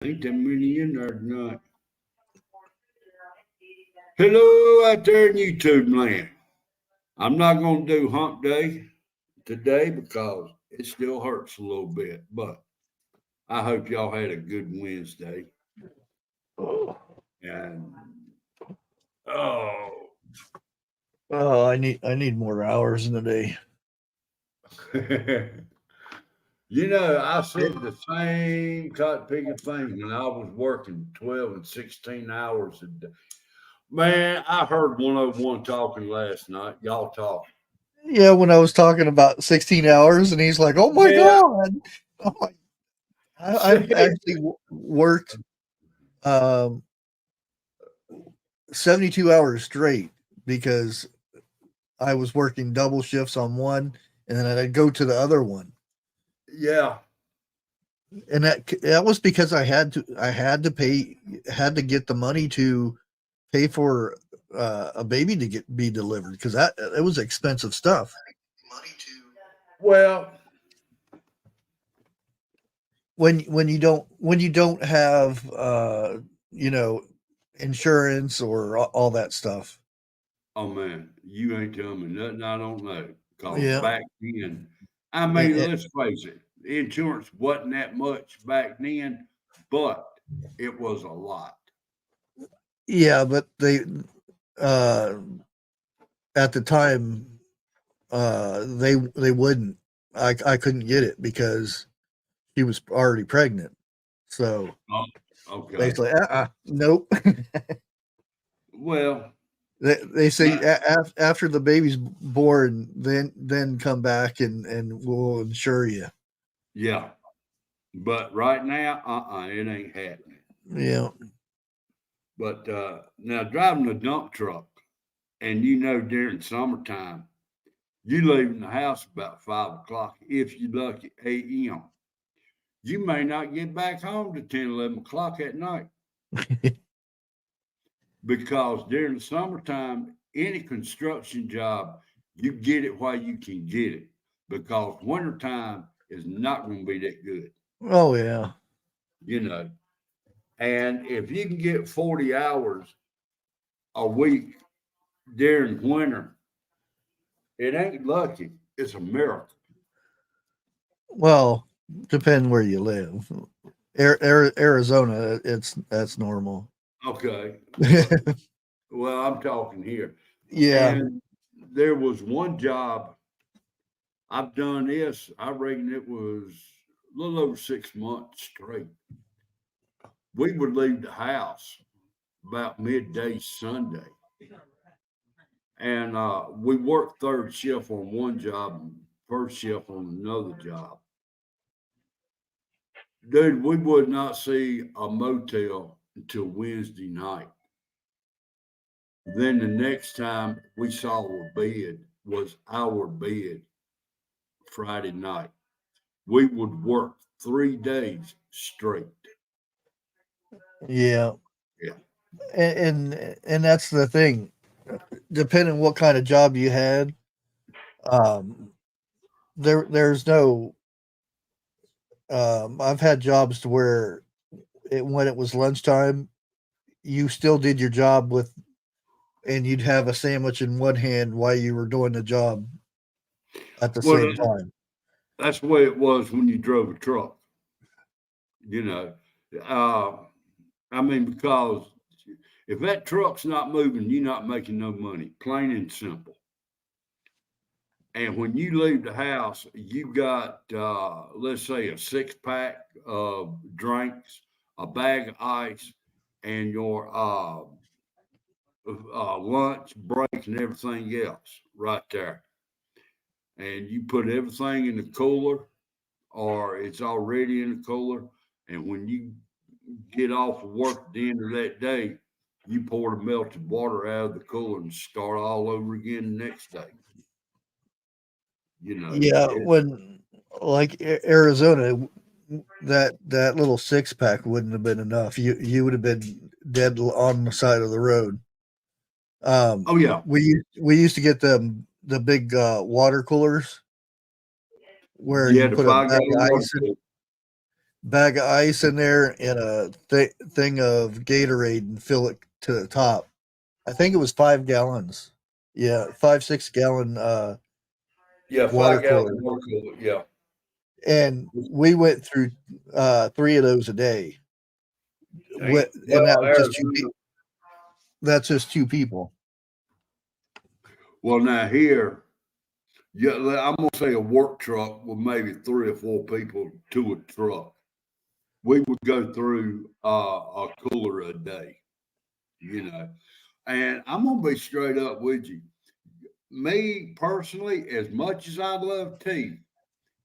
Ain't that many in there tonight. Hello out there in YouTube land. I'm not going to do hump day today because it still hurts a little bit, but I hope y'all had a good Wednesday. Oh, And oh, I need more hours in the day. I said the same cotton picking thing when I was working 12 and 16 hours a day. Man, I heard 101 talking last night. Y'all talking. Yeah, when I was talking about 16 hours, and he's like, "Oh my Yeah. god!" I'm like, I've actually worked um, 72 hours straight because I was working double shifts on one, and then I'd go to the other one, Yeah. and that was because I had to get the money to pay for a baby to be delivered because that it was expensive stuff. Well, When you don't have you know insurance or all that stuff. oh man, you ain't telling me nothing I don't know. Cause Yeah. back then, I and, mean, and- let's face it, insurance wasn't that much back then, but it was a lot. yeah, but uh at the time they wouldn't. I couldn't get it because she was already pregnant. So Oh, okay. basically, nope. Well, They say not, after the baby's born, then come back and we'll insure you. yeah, but right now, it ain't happening. Yeah. But now driving a dump truck, and during summertime, you leaving the house about 5 o'clock if you lucky a.m. You may not get back home to 10, 11 o'clock at night because during the summertime, any construction job, you get it while you can get it because wintertime is not going to be that good, Oh yeah. you know. And if you can get 40 hours a week during winter, it ain't lucky. It's a miracle. Well, depend where you live. Arizona, that's normal. Okay. Well, I'm talking here. Yeah. And there was one job I've done this, I reckon it was a little over 6 months straight. We would leave the house about midday Sunday, and we worked third shift on one job and first shift on another job. Dude, we would not see a motel until Wednesday night. Then the next time we saw a bed was our bed Friday night. We would work 3 days straight. Yeah. Yeah. And that's the thing. Depending what kind of job you had, um, there's no. I've had jobs to where when it was lunchtime, you still did your job and you'd have a sandwich in one hand while you were doing the job at the Well, same time. that's the way it was when you drove a truck. You know, uh, I mean, because if that truck's not moving, you're not making no money, plain and simple. And when you leave the house, you got, let's say, a 6 pack of drinks, a bag of ice, and your lunch break and everything else right there. And you put everything in the cooler, or it's already in the cooler. And when you get off of work at the end of that day, you pour the melted water out of the cooler and start all over again the next day. You know, Yeah, it, when like Arizona, that little 6 pack wouldn't have been enough. You would have been dead on the side of the road. oh yeah, We used to get the big water coolers where yeah, you the put a five bag gallon of water ice in, cooler. bag of ice in there and a thing of Gatorade and fill it to the top. I think it was 5 gallons. Yeah, 5 6 gallon Yeah, water 5 gallon cooler, water cooler. Yeah. and we went through 3 of those a day. Damn. And that Well, was just Arizona. that's just 2 people. Well, now here, yeah, I'm gonna say a work truck with maybe 3 or 4 people to a truck. We would go through a cooler a day, you know. And I'm gonna be straight up with you. Me personally, as much as I love tea,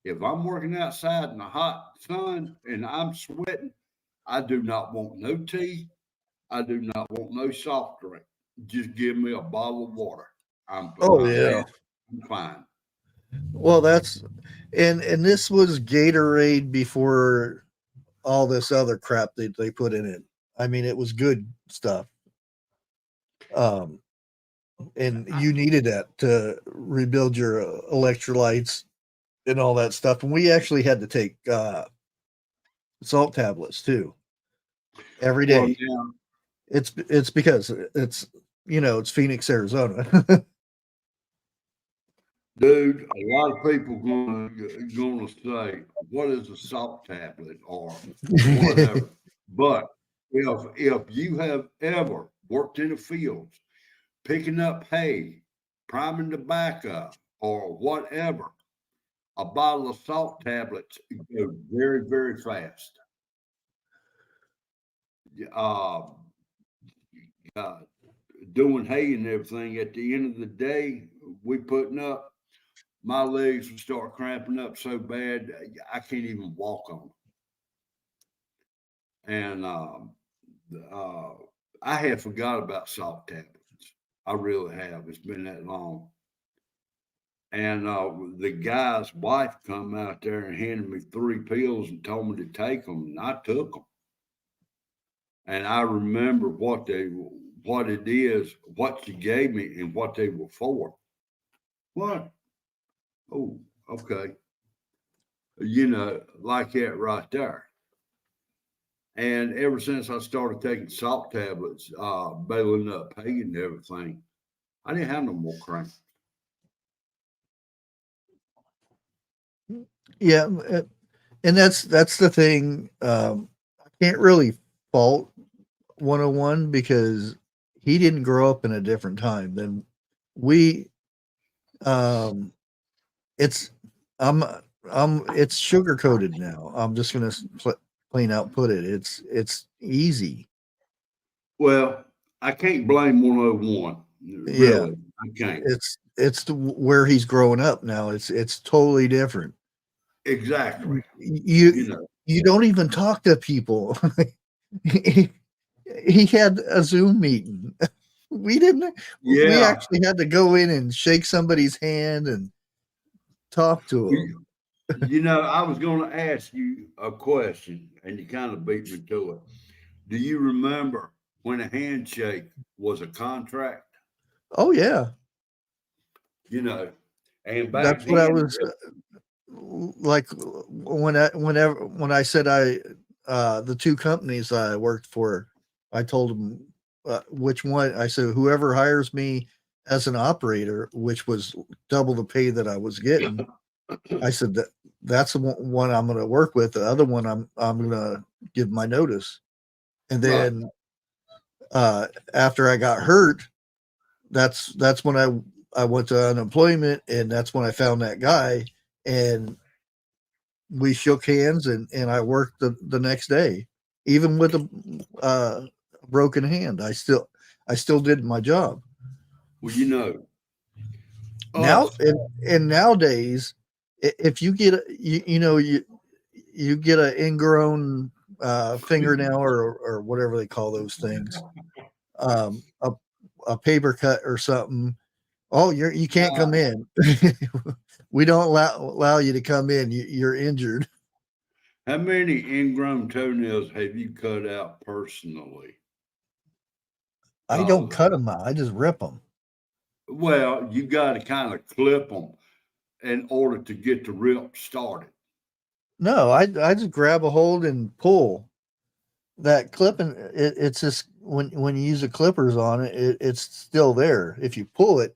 if I'm working outside in the hot sun and I'm sweating, I do not want no tea. I do not want no soft drink. Just give me a bottle of water. Oh yeah. I'm fine. Well, that's and this was Gatorade before all this other crap they put in it. I mean, it was good stuff. Um, and I, you needed that to rebuild your electrolytes and all that stuff. And we actually had to take salt tablets too every well, day. now, It's because it's Phoenix, Arizona. dude, a lot of people gonna say, "What is a salt tablet?" or whatever. But if you have ever worked in the fields, picking up hay, priming tobacco, or whatever, a bottle of salt tablets goes very, very fast. Uh, uh, Doing hay and everything, at the end of the day, we putting up, my legs would start cramping up so bad I can't even walk on them. And uh, I had forgot about salt tablets. I really have. It's been that long. And the guy's wife come out there and handed me 3 pills and told me to take them, and I took them. And I remember what it is, what she gave me, and what they were for. What? Oh, okay. Like that right there. And ever since I started taking salt tablets, bailing up hay and everything, I didn't have no more cramps. Yeah, and that's the thing. I can't really fault 101 because he didn't grow up in a different time than we. Um, it's it's sugar coated now. I'm just gonna plain out put it. It's easy. Well, I can't blame 101. Yeah, Really, I can't. where he's growing up now. It's totally different. Exactly. You You know, you don't even talk to people. he, he had a Zoom meeting. We didn't. We yeah. actually had to go in and shake somebody's hand and talk to You, them. I was going to ask you a question, and you kind of beat me to it. Do you remember when a handshake was a contract? Oh yeah, You know, and that's back what I then, was like when I said the 2 companies I worked for. I told them which one. I said whoever hires me as an operator, which was double the pay that I was getting. I said that's the one I'm going to work with. The other one I'm going to give my notice. And right. then after I got hurt, that's when I went to unemployment, and that's when I found that guy, and we shook hands, and I worked the next day, even with a broken hand. I still did my job. Well, Now us, and nowadays, if you get you get an ingrown fingernail or whatever they call those things, um, a a paper cut or something. Oh, you can't uh, come in. We don't allow you to come in. You're injured. how many ingrown toenails have you cut out personally? I don't Uh, cut them out. I just rip them. well, you got to kind of clip them in order to get the rip started. No, I just grab a hold and pull that clip, and it's just when you use the clippers on it, it's still there. If you pull it,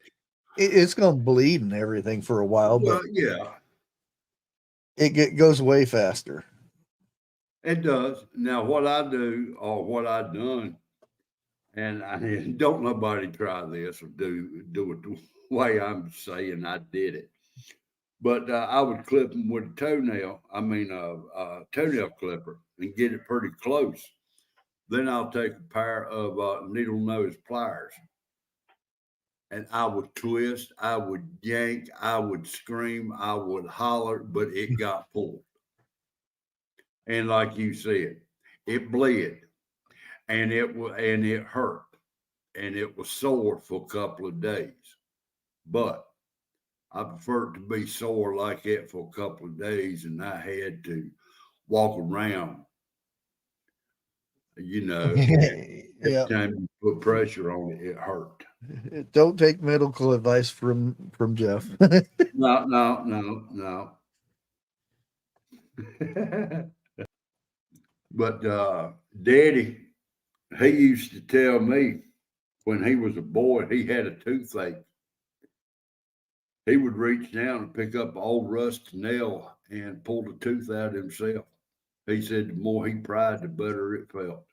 it's gonna bleed and everything for a while, Well, but yeah, goes way faster. it does. Now, what I do or what I done, and I don't nobody try this or do it the way I'm saying I did it. But I would clip them with a toenail. I mean, a toenail clipper, and get it pretty close. Then I'll take a pair of needle nose pliers, and I would twist, I would yank, I would scream, I would holler, but it got pulled. And like you said, it bled, and it hurt, and it was sore for a couple of days. But I prefer it to be sore like that for a couple of days, and I had to walk around, and every Yeah. time you put pressure on it, it hurt. Don't take medical advice from Jeff. No, no, no, no. But Daddy, he used to tell me when he was a boy, he had a toothache. He would reach down and pick up an old rusty nail and pull the tooth out himself. He said the more he pried, the better it felt.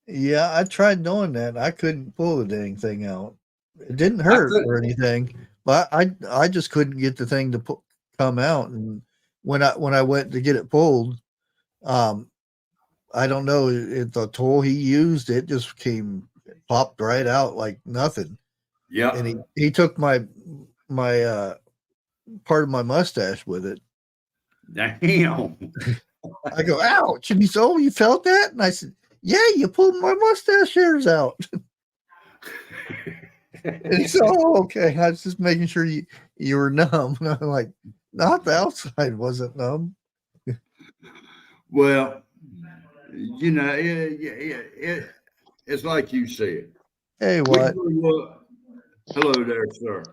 Yeah, I tried doing that. I couldn't pull the dang thing out. It didn't I hurt or couldn't. anything, but I just couldn't get the thing to come out. And when I went to get it pulled, um, I don't know, the tool he used, it just popped right out like nothing. And Yeah. he took my part of my mustache with it. Damn. I go, ouch. And he said, oh, you felt that? And I said, yeah, you pulled my mustache hairs out. And he said, oh, okay. I was just making sure you were numb. And I'm like, not the outside wasn't numb. Well, it's like you said. Hey, We what? grew up. Hello there, sir.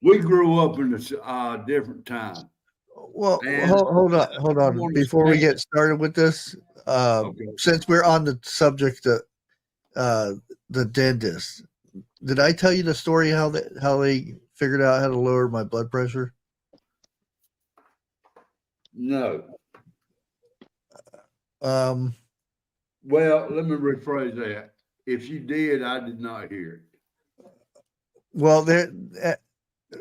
We grew up in a different time, Well, and hold I on. want to Before we say, get started with this, okay, since we're on the subject of uh, the dentist, did I tell you the story how they figured out how to lower my blood pressure? no. Um, Well, let me rephrase that. If you did, I did not hear well, there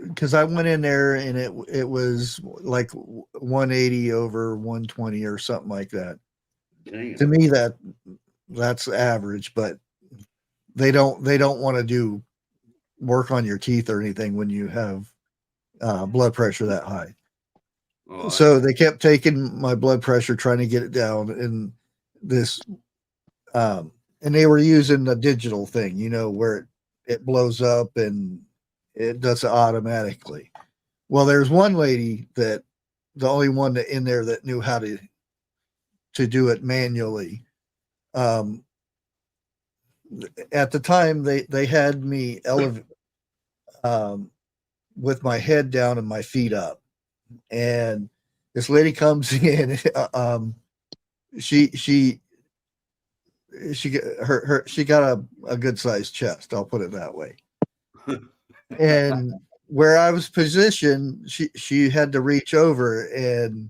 because I went in there and it was like 180 over 120 or something like that. it. To Damn. me, that's average, but they don't want to do work on your teeth or anything when you have blood pressure that high. All right. So they kept taking my blood pressure, trying to get it down, and this, and they were using the digital thing, where it blows up and it does it automatically. Well, there's one lady that the only one that in there that knew how to do it manually. Um, at the time, they had me um, with my head down and my feet up, and this lady comes in. She she she got a good sized chest. I'll put it that way. And where I was positioned, she had to reach over, and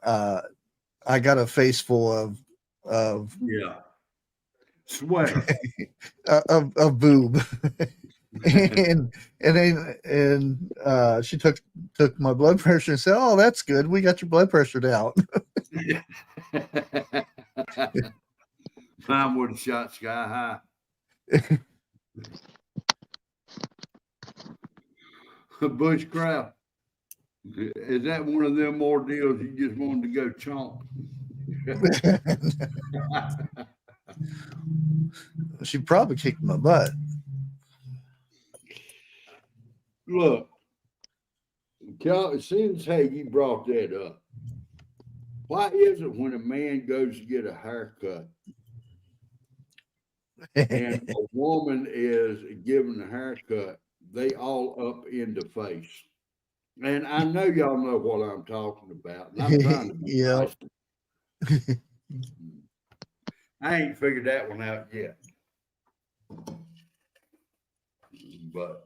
uh, I got a face full of Yeah. Sweat. of boob. And she took my blood pressure and said, "Oh, that's good. We got your blood pressure down." Mine would have shot sky high. Bushcraft. Is that one of them ordeals you just wanted to go chomp? She probably kicked my butt. Look, since hey, you brought that up, why is it when a man goes to get a haircut and a woman is given a haircut, they all up in the face? And I know y'all know what I'm talking about. And I'm trying to be Yeah. nice. I ain't figured that one out yet. But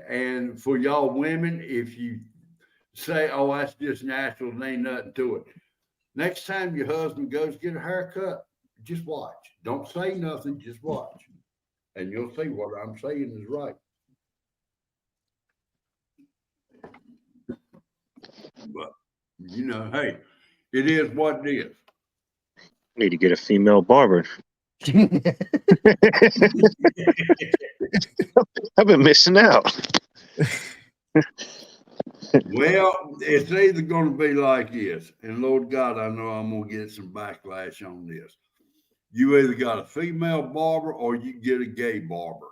and for y'all women, if you say, "Oh, that's just natural and ain't nothing to it," next time your husband goes get a haircut, just watch. Don't say nothing. Just watch, and you'll see what I'm saying is right. But hey, it is what it is. Need to get a female barber. I've been missing out. Well, it's either going to be like this, and Lord God, I know I'm going to get some backlash on this. You either got a female barber or you get a gay barber.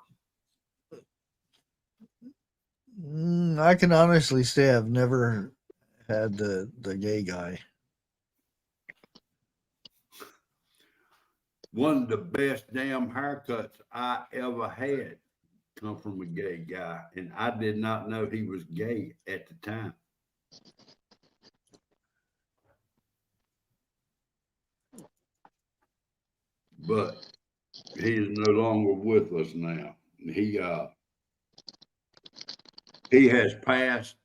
I can honestly say I've never had the gay guy. One of the best damn haircuts I ever had come from a gay guy, and I did not know he was gay at the time. But he is no longer with us now. He has passed.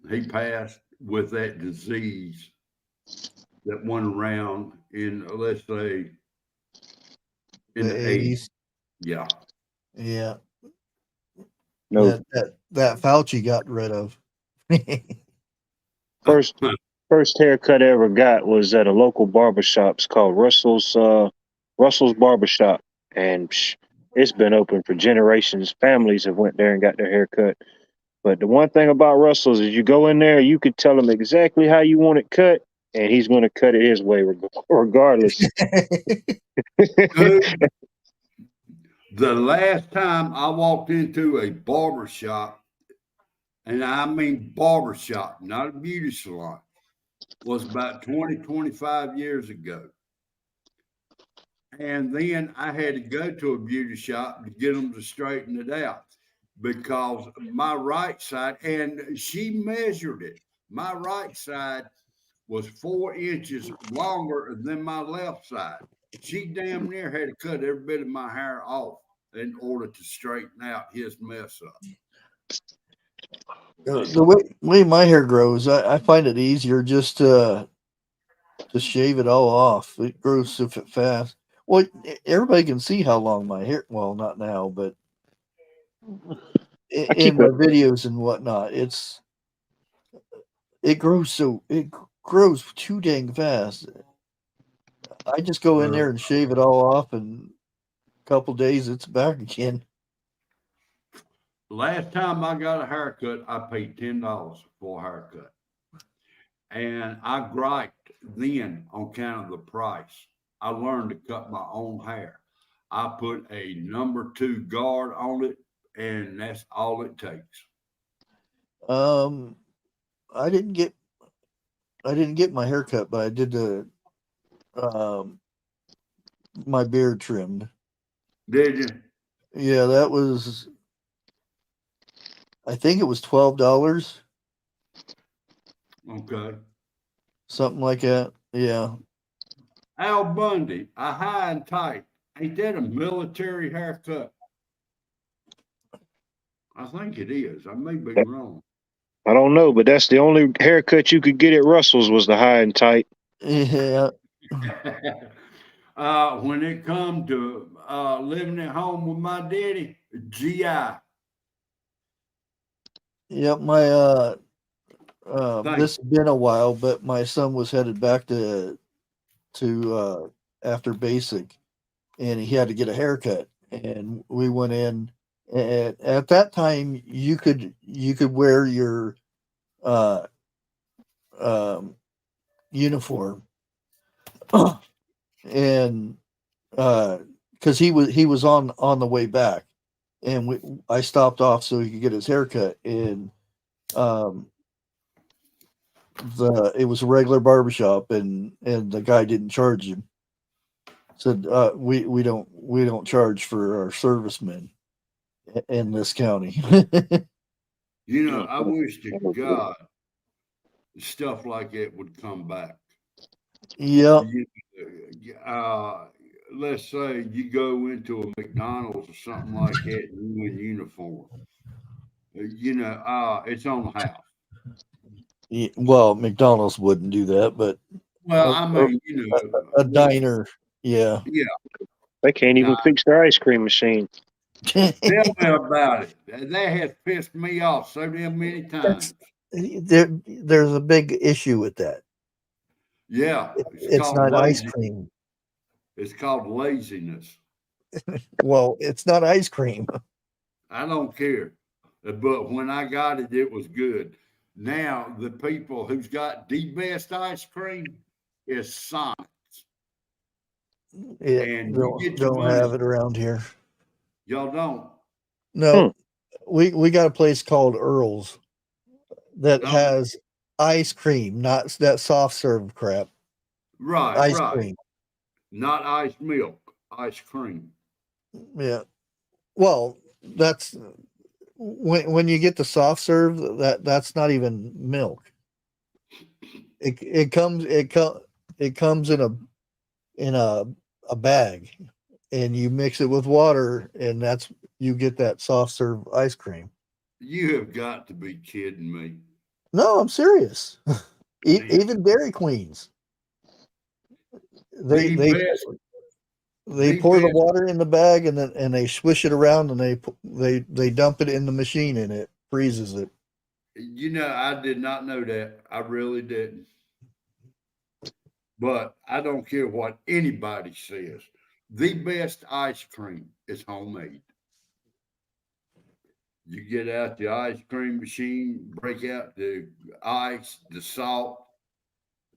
He passed with that disease that went around in, let's say, in The the 80s. 80s. Yeah. Yeah. No, That Fauci got rid of. first first haircut I ever got was at a local barber shop. It's called Russell's Barbershop, and it's been open for generations. Families have went there and got their hair cut. But the one thing about Russell's is you go in there, you could tell him exactly how you want it cut, and he's going to cut it his way regardless. The last time I walked into a barber shop, and I mean barber shop, not a beauty salon, was about 20, 25 years ago. And then I had to go to a beauty shop to get them to straighten it out because my right side, and she measured it, my right side was 4 inches longer than my left side. She damn near had to cut every bit of my hair off in order to straighten out his mess up. The way my hair grows, I find it easier just to shave it all off. It grows so fast. Well, everybody can see how long my hair. Well, not now, but I in keep my it. videos and whatnot, it grows too dang fast. I just go in there and shave it all off, and a couple days it's back again. Last time I got a haircut, I paid $10 for a haircut. And I griped then on account of the price. I learned to cut my own hair. I put a number 2 guard on it, and that's all it takes. Um, I didn't get my hair cut, but I did um my beard trimmed. Did you? Yeah, that was. I think it was $12, Okay. something like that. Yeah. Al Bundy, a high and tight. Ain't that a military haircut? I think it is. I may be wrong. I don't know, but that's the only haircut you could get at Russell's was the high and tight. Yeah. When it come to living at home with my daddy, GI. Yep. My Thank this has been a while, but my son was headed back to after basic, and he had to get a haircut, and we went in. And at that time, you could wear your uh, uniform, and because he was on the way back, and I stopped off so he could get his haircut, and um, it was a regular barbershop, and the guy didn't charge him. Said we don't charge for our servicemen in this county. You know, I wish to God stuff like that would come back. Yep. Let's say you go into a McDonald's or something like that, and you in uniform. It's on the house. Well, McDonald's wouldn't do that, but Well, a, I a, mean, a diner, yeah. yeah. They can't even Now, fix their ice cream machine. tell me about it. That has pissed me off so damn many times. There's a big issue with that. Yeah, It's not ice cream. It's called laziness. Well, it's not ice cream. I don't care. But when I got it, it was good. Now, the people who's got the best ice cream is Sonic. And you get your Don't money. have it around here. Y'all don't. No, we got a place called Earl's that has ice cream, not that soft serve crap. Right, Ice right. cream. Not ice milk, ice cream. Yeah. Well, that's when you get the soft serve, that's not even milk. It comes in a bag, and you mix it with water, and you get that soft serve ice cream. You have got to be kidding me. No, I'm serious. Even Dairy Queens. They pour the water in the bag, and they swish it around, and they dump it in the machine, and it freezes it. I did not know that. I really didn't. But I don't care what anybody says. The best ice cream is homemade. You get out the ice cream machine, break out the ice, the salt,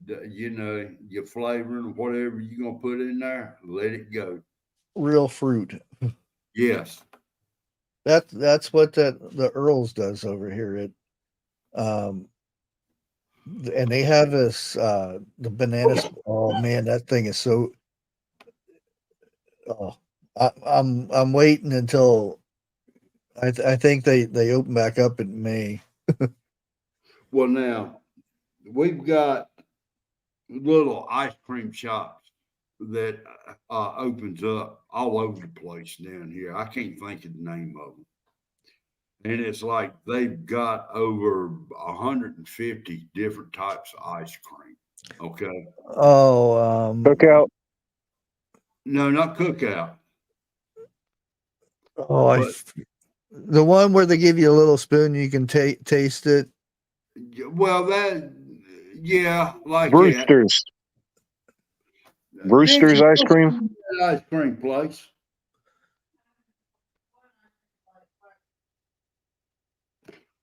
your flavoring, whatever you're gonna put in there, let it go. Real fruit. Yes. That's what the Earl's does over here. And they have this the bananas. Oh man, that thing is so. Oh, I'm waiting until I think they open back up in May. Well, now we've got little ice cream shops that opens up all over the place down here. I can't think of the name of them. And it's like they've got over 150 different types of ice cream. Okay. Oh, Cookout. No, not Cookout. Oh, the one where they give you a little spoon, you can taste it. Well, like Brewster's. That. Brewster's ice cream. Ice cream place.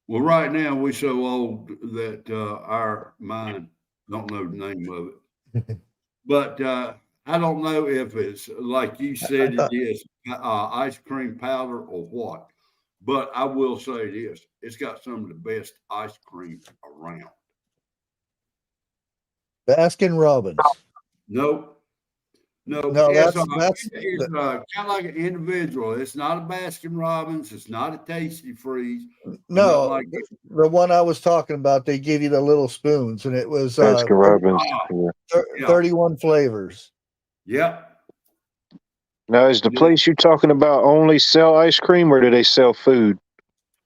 Well, right now we're so old that our mind don't know the name of it. But I don't know if it's like you said it is ice cream powder or what. But I will say this: it's got some of the best ice cream around. Baskin Robbins. Nope. No, that's kind of like an individual. It's not a Baskin Robbins. It's not a Tasty Freeze. No, like the one I was talking about, they give you the little spoons, and it was Baskin Robbins. 31 flavors. Yep. Now, is the place you're talking about only sell ice cream, or do they sell food?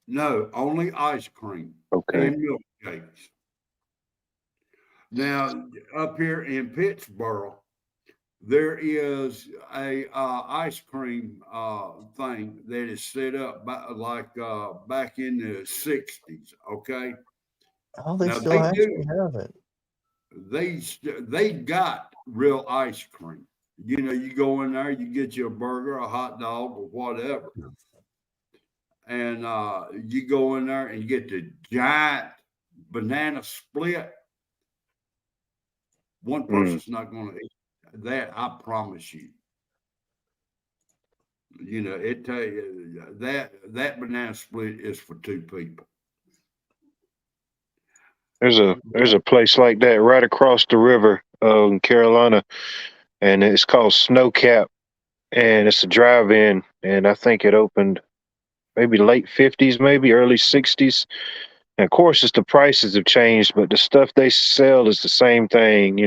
No, only ice cream. Okay. And milkshakes. Now, up here in Pittsburgh, there is a ice cream thing that is set up back in the 60s. Okay. Oh, they still actually have it. They got real ice cream. You go in there, you get you a burger, a hot dog, or whatever. And you go in there and you get the giant banana split. One person's not going to eat that, I promise you. It tell you that banana split is for two people. There's a place like that right across the river in Carolina, and it's called Snowcap, and it's a drive-in, and I think it opened maybe late 50s, maybe early 60s. And of course, it's the prices have changed, but the stuff they sell is the same thing.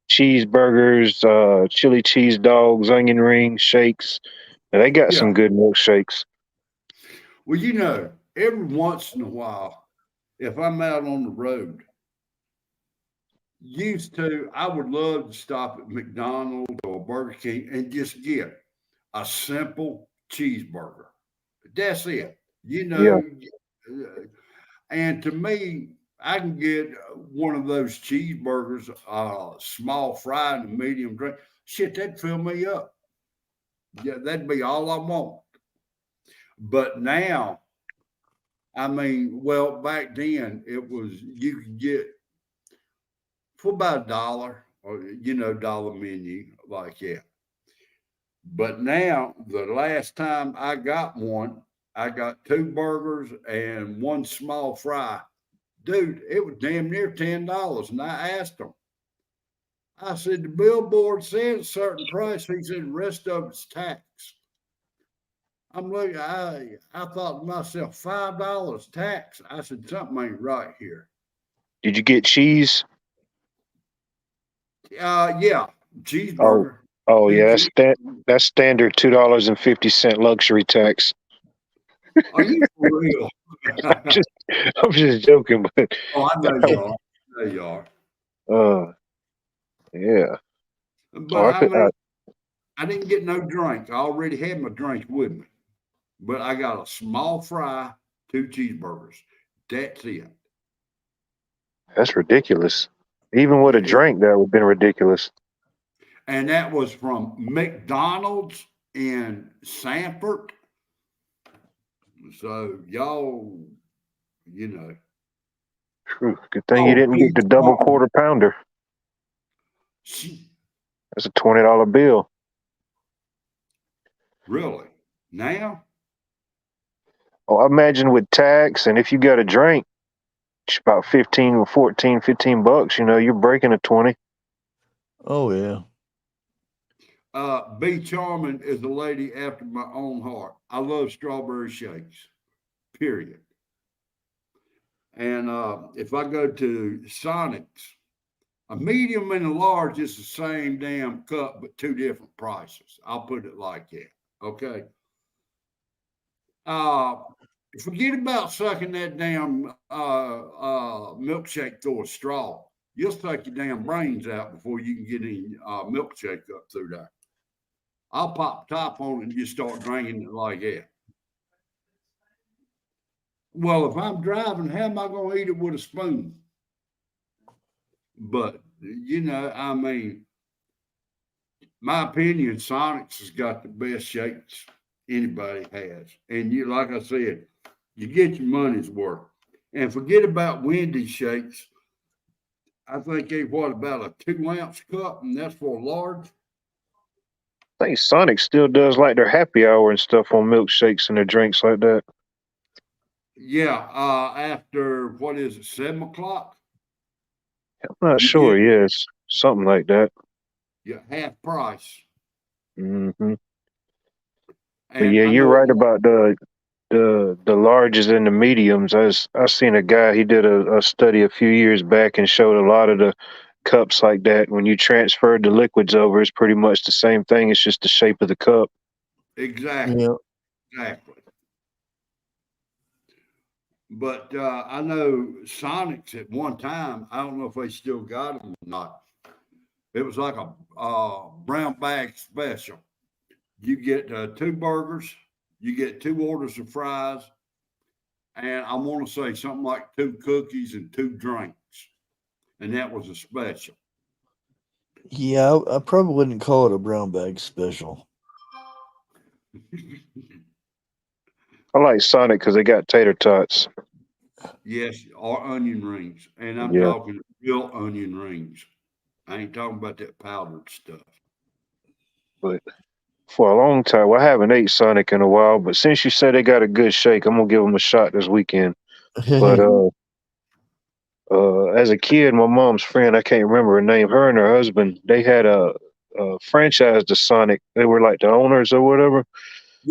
Cheeseburgers, chili cheese dogs, onion rings, shakes. And they got Yeah. some good milkshakes. Well, every once in a while, if I'm out on the road, I would love to stop at McDonald's or Burger King and just get a simple cheeseburger. That's it. You Yeah, know, and to me, I can get one of those cheeseburgers, small fry and a medium drink. Shit, that'd fill me up. Yeah, that'd be all I want. But now, well, back then it was you could get for about $1 or dollar menu like that. But now, the last time I got one, I got two burgers and one small fry. Dude, it was damn near $10. And I asked them, I said, the billboard says a certain price. He said, the rest of it's tax. I'm looking, I thought to myself, $5 tax. I said, something ain't right here. did you get cheese? Yeah, Oh, cheeseburger. oh Two yeah, cheese. that's standard $2.50 luxury tax. Are you for real? Just, I'm just joking, but Oh, I know you are. I know you are. uh, yeah. Oh, But I didn't get no drink. I already had my drink with me. But I got a small fry, two cheeseburgers. That's it. that's ridiculous. Even with a drink, that would have been ridiculous. And that was from McDonald's in Sanford. So y'all, you know. Whew, good thing you didn't get the Pete double Farmer. quarter pounder. She, That's a $20 bill. really? Now? Oh, I imagine with tax and if you got a drink, it's about 15 or 14, 15 bucks. You're breaking a 20. Oh yeah. B. Charming is a lady after my own heart. I love strawberry shakes, period. And if I go to Sonic's, a medium and a large is the same damn cup, but two different prices. I'll put it like that. Okay. Uh, Forget about sucking that damn milkshake through a straw. You'll suck your damn brains out before you can get any milkshake up through there. I'll pop top on it and just start drinking it like that. Well, if I'm driving, how am I going to eat it with a spoon? But, my opinion, Sonic's has got the best shakes anybody has. And like I said, you get your money's worth. And forget about Wendy's shakes. I think they about a 2-ounce cup, and that's for a large. I think Sonic still does like their happy hour and stuff on milkshakes and their drinks like that. Yeah, after what is it, 7 o'clock? I'm not You sure. get Yes, something like that. half price. hmm But And yeah, I you're know right about the larges and the mediums. I seen a guy. He did a study a few years back and showed a lot of the cups like that. When you transferred the liquids over, it's pretty much the same thing. It's just the shape of the cup. exactly, Yeah. exactly. But I know Sonics at one time. I don't know if they still got them or not. It was like a brown bag special. You get two burgers, you get two orders of fries, and I want to say something like two cookies and two drinks, and that was a special. Yeah, I probably wouldn't call it a brown bag special. I like Sonic because they got tater tots. Yes, or onion rings, and I'm Yeah, talking real onion rings. I ain't talking about that powdered stuff. but for a long time, well, I haven't ate Sonic in a while. But since you said they got a good shake, I'm gonna give them a shot this weekend. But as a kid, my mom's friend, I can't remember her name, her and her husband, they had a franchise to Sonic. They were like the owners or whatever.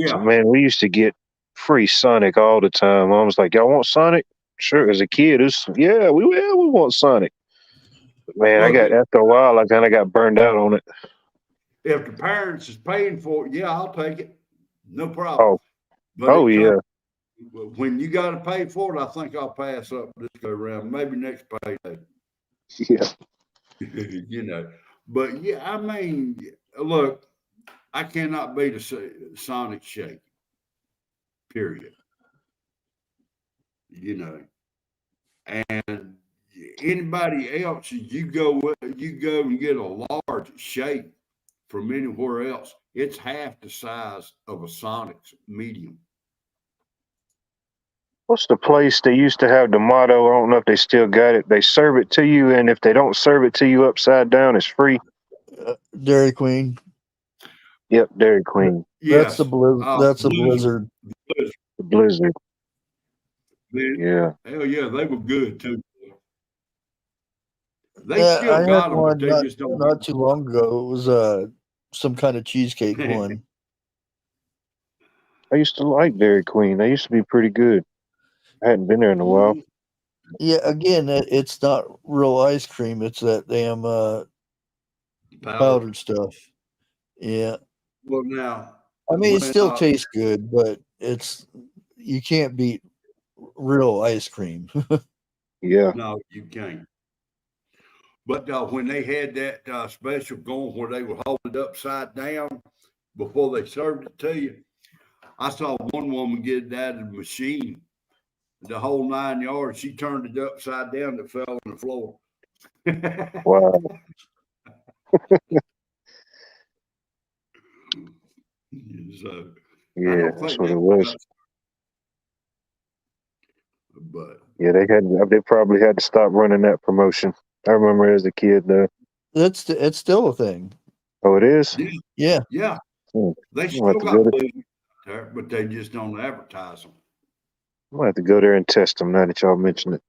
So Yeah, man, we used to get free Sonic all the time. I was like, y'all want Sonic? Sure. As a kid, we want Sonic. But man, Look, after a while, I kind of got burned out on it. if the parents is paying for it, yeah, I'll take it. No problem. Oh, But oh yeah. when you got to pay for it, I think I'll pass up this go around. Maybe next payday. Yeah. You know, but yeah, I mean, look, I cannot beat a Sonic shake. Period. You know, and anybody else, you go and get a large shake from anywhere else. It's half the size of a Sonic's medium. What's the place they used to have the motto? I don't know if they still got it. They serve it to you, and if they don't serve it to you upside down, it's free. Dairy Queen. Yep, Dairy Queen. Yes, That's the Blizzard. The Blizzard. Man, Yeah. hell yeah, they were good too. They Yeah, still I had got them, but one they just don't. not too long ago. It was some kind of cheesecake one. I used to like Dairy Queen. They used to be pretty good. I hadn't been there in a while. Yeah, again, it's not real ice cream. It's that damn powdered stuff. Yeah. Well, now, I mean, it when, still tastes good, but you can't beat real ice cream. Yeah. no, you can't. But when they had that special going where they would hold it upside down before they served it to you, I saw one woman get it out of the machine, the whole 9 yards. She turned it upside down, it fell on the floor. Wow. So I Yeah, don't that's think what they it was. got, but Yeah, they probably had to stop running that promotion. I remember as a kid though. It's still a thing. Oh, it is? Yeah. yeah, Hmm. they I'm still gonna have to got go there. blizzards there, but they just don't advertise them. I'm gonna have to go there and test them now that y'all mention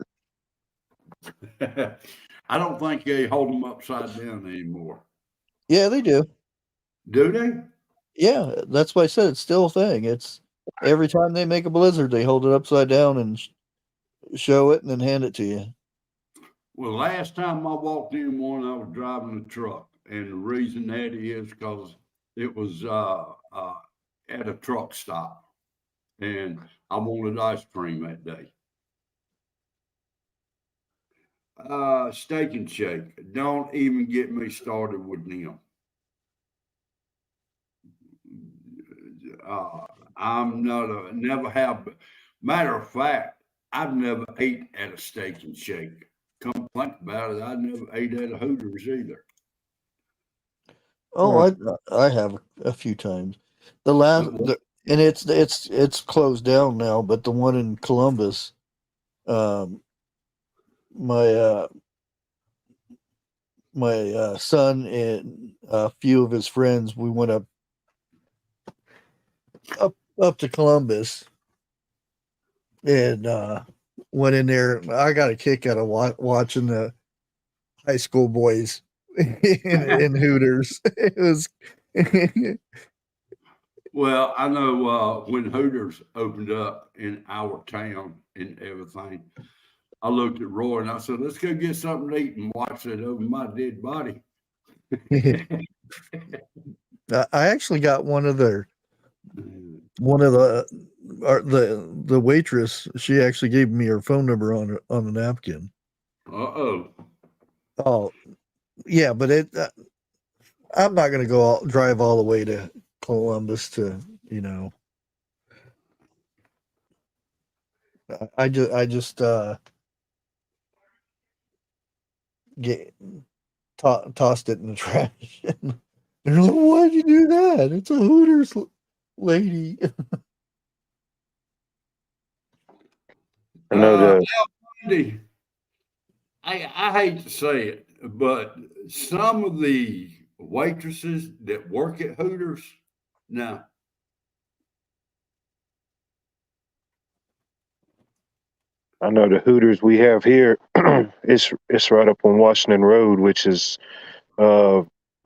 it. I don't think they hold them upside down anymore. Yeah, they do. Do they? Yeah, that's why I said it's still a thing. It's every time they make a blizzard, they hold it upside down and show it and then hand it to you. Well, last time I walked in one, I was driving a truck, and the reason that is because it was at a truck stop, and I wanted ice cream that day. Steak and Shake. Don't even get me started with them. I'm not never have. Matter of fact, I've never ate at a Steak and Shake. Come to think about it, I never ate at a Hooters either. Oh, I have a few times. And it's closed down now, but the one in Columbus, um, my son and a few of his friends, we went up to Columbus and went in there. I got a kick out of watching the high school boys in Hooters. It was. Well, I know when Hooters opened up in our town and everything, I looked at Roy and I said, "Let's go get something to eat and watch it over my dead body." I actually got one of the the waitress. She actually gave me her phone number on a napkin. Uh-oh. Oh, yeah, but I'm not going to drive all the way to Columbus to, I just get tossed it in the trash. They're like, "Why'd you do that? It's a Hooters lady." I know Now, the Andy, I hate to say it, but some of the waitresses that work at Hooters now, Hooters we have here. It's right up on Washington Road, which is where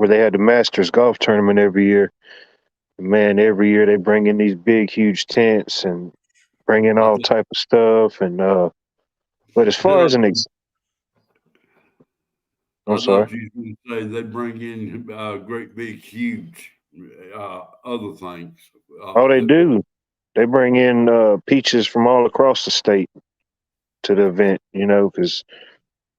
they had the Masters golf tournament every year. Man, every year they bring in these big, huge tents, and bring in I all thought, type of stuff, and but as far as I'm I sorry. thought you were going to say they bring in great big, huge other things. Oh, they That, do. They bring in peaches from all across the state to the event. Because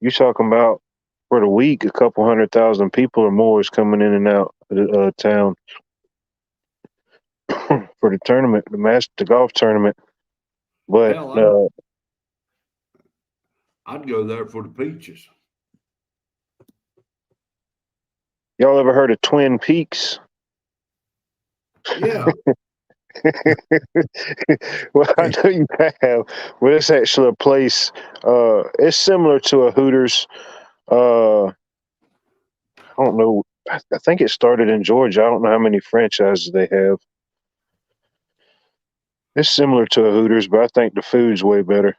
you're talking about for the week, a couple 100,000 people or more is coming in and out of the town for the tournament, the golf tournament. But hell, I'd go there for the peaches. y'all ever heard of Twin Peaks? Yeah, Well, I know you have. Well, it's actually a place. It's similar to a Hooters. I don't know. I think it started in Georgia. I don't know how many franchises they have. It's similar to a Hooters, but I think the food's way better.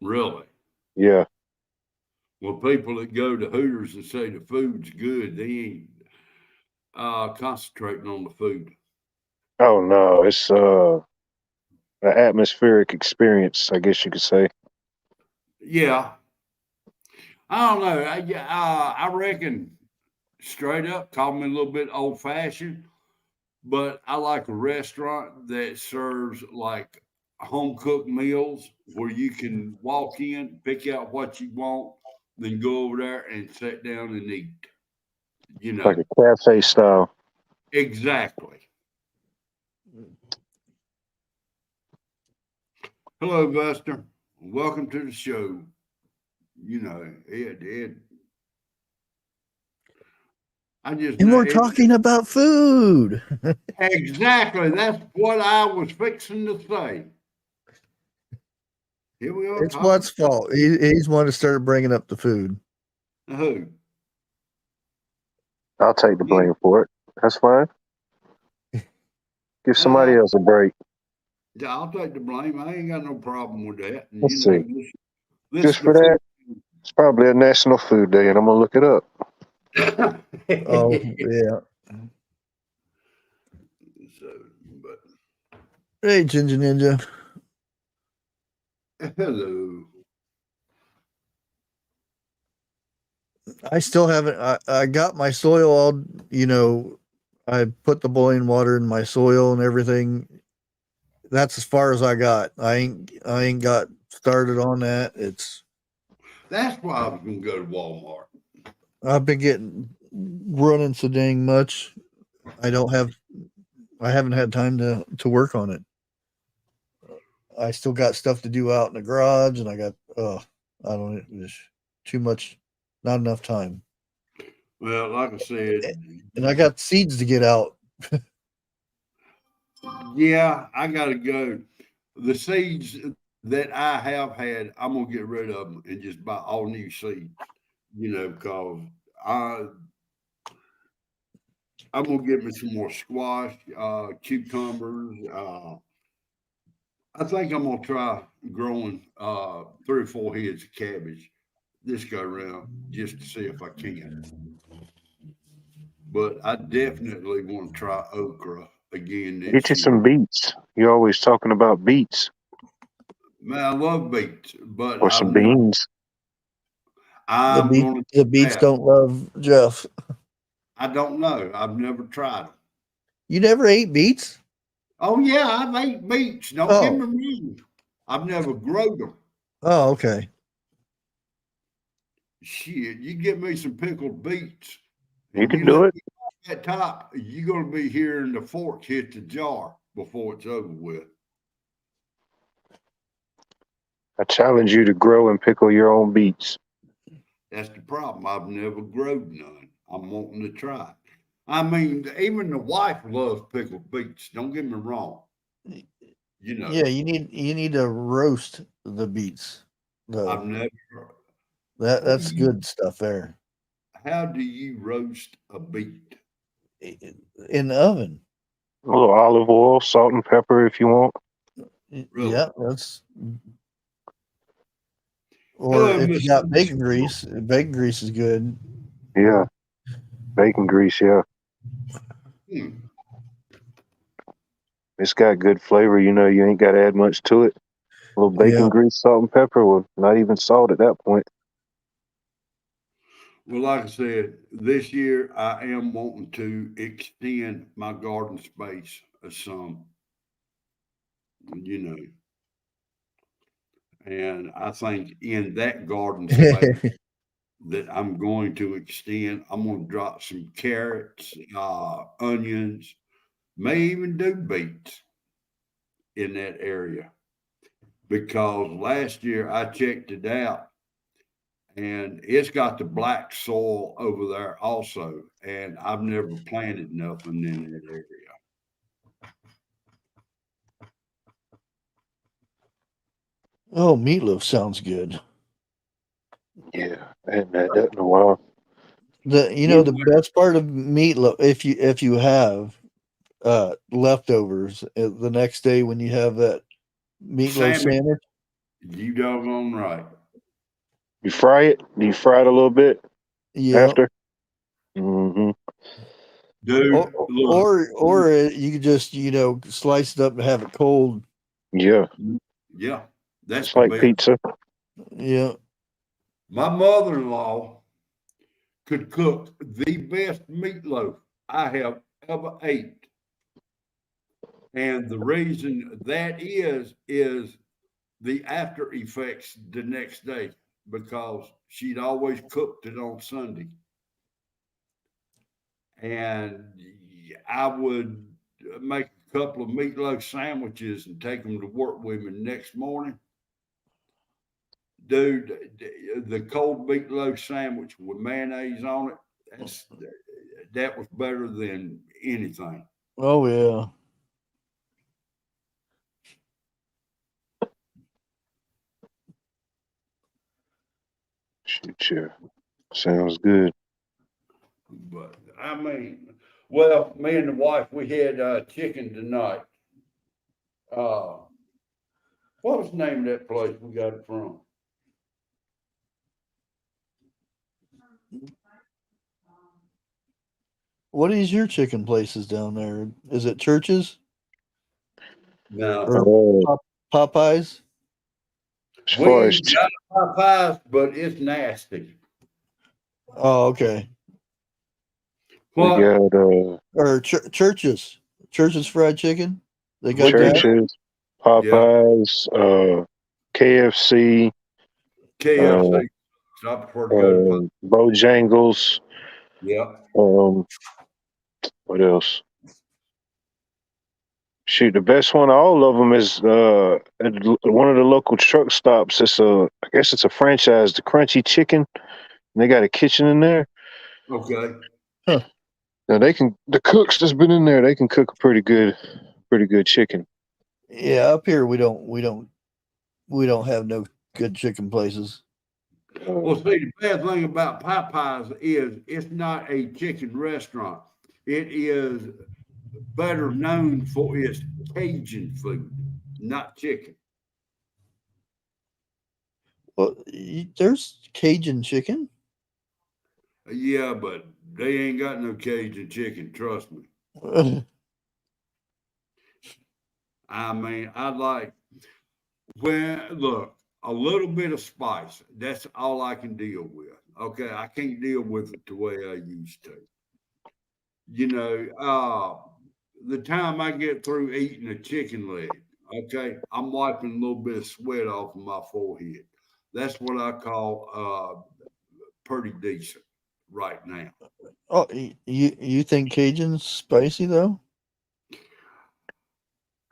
really. Yeah. Well, people that go to Hooters and say the food's good, they ain't concentrating on the food. Oh no, it's an atmospheric experience, I guess you could say. Yeah, I don't know. I reckon straight up, call me a little bit old fashioned, but I like a restaurant that serves like home cooked meals where you can walk in, pick out what you want, then go over there and sit down and eat. You Like know, a cafe style. exactly. Hello, Buster. Welcome to the show. Ed, I just And know we're talking about food. exactly. That's what I was fixing to say. Here we are It's talking what's fault. He's one that started bringing up the food. who? I'll take the You, blame for it. That's fine. Give somebody uh, else a break. yeah, I'll take the blame. I ain't got no problem with that. And Let's see. this Just is the for food. that, it's probably a National Food Day, and I'm gonna look it up. Oh yeah. So, but Hey, Ginger Ninja. hello. I still haven't. I got my soil all. I put the boiling water in my soil and everything. That's as far as I got. I ain't got started on that. That's why I was gonna go to Walmart. I've been getting running so dang much. I don't have. I haven't had time to work on it. I still got stuff to do out in the garage, and I got. I don't. There's too much. Not enough time. Well, like I said, And I got seeds to get out. yeah, I gotta go. The seeds that I have had, I'm gonna get rid of them and just buy all new seeds. Because I I'm gonna get me some more squash, cucumbers. I think I'm gonna try growing 3 or 4 heads of cabbage this go around just to see if I can. But I definitely want to try okra again Get this you year. some beets. You're always talking about beets Man, I love beets, but or some beans. I'm gonna The do beats that. don't love Jeff. I don't know. I've never tried them. You never ate beets? Oh yeah, I've ate beets. Don't get me Oh, wrong. I've never growed them. oh, okay. Shit, you get me some pickled beets You and can you do let it. me off that top, you're gonna be hearing the fork hit the jar before it's over with. I challenge you to grow and pickle your own beets. That's the problem. I've never grown none. I'm wanting to try. I mean, even the wife loves pickled beets. Don't get me wrong. You know, Yeah, you need to roast the beets I've though. never. What do That's you? good stuff there. How do you roast a beet? In the oven. A little olive oil, salt and pepper if you want. Really? Yeah, that's or Hello, if you Mister. got bacon grease is good. Yeah, bacon grease. Yeah, Hmm. It's got good flavor. You know, you ain't got to add much to it. A little bacon Yeah. grease, salt, and pepper. Well, not even salt at that point. Well, like I said, this year I am wanting to extend my garden space some, you know, and I think in that garden space that I'm going to extend, I'm going to drop some carrots, onions, may even do beets in that area because last year I checked it out and it's got the black soil over there also, and I've never planted nothing in that area. Oh, meatloaf sounds good. Yeah, I hadn't had that in a while. What The best part of meatloaf, if you have leftovers the next day when you have that meatloaf salmon? sandwich. You doggone right. You fry it? Do you fry it a little bit Yeah. after? Mm-hmm. Dude, look, Or you could just slice it up and have it cold. Yeah, yeah, that's it's the like best. pizza. Yeah. My mother-in-law could cook the best meatloaf I have ever ate. And the reason that is the after effects the next day because she'd always cooked it on Sunday. And I would make a couple of meatloaf sandwiches and take them to work with me next morning. Dude, the cold meatloaf sandwich with mayonnaise on it, that was better than anything. Oh yeah. Shoot, yeah. Sounds good. But I mean, well, me and the wife, we had chicken tonight. Uh, what was the name of that place we got it from? What is your chicken places down there? Is it Churches No, or Oh, Popeyes? as far as we got Popeyes, but it's nasty. Oh, okay. we What? got Or Churches fried chicken. They got We do that. that. churches, Yeah, Popeyes, KFC, uh, KFC. So I prefer to go to Popeyes. Bojangles. Yeah. Um, what else? Shoot, the best one of all of them is at one of the local truck stops. I guess it's a franchise, the Crunchy Chicken. And they got a kitchen in there. Okay. Huh. Now the cooks that's been in there, they can cook a pretty good chicken. Yeah, up here we don't have no good chicken places. Well, see, the bad thing about Popeyes is it's not a chicken restaurant. It is better known for its Cajun food, not chicken. Well, there's Cajun chicken. Yeah, but they ain't got no Cajun chicken, trust me. I mean, I like when look, a little bit of spice. That's all I can deal with. Okay. I can't deal with it the way I used to. You know, the time I get through eating a chicken leg, okay, I'm wiping a little bit of sweat off of my forehead. That's what I call pretty decent right now. Oh, you think Cajun's spicy though?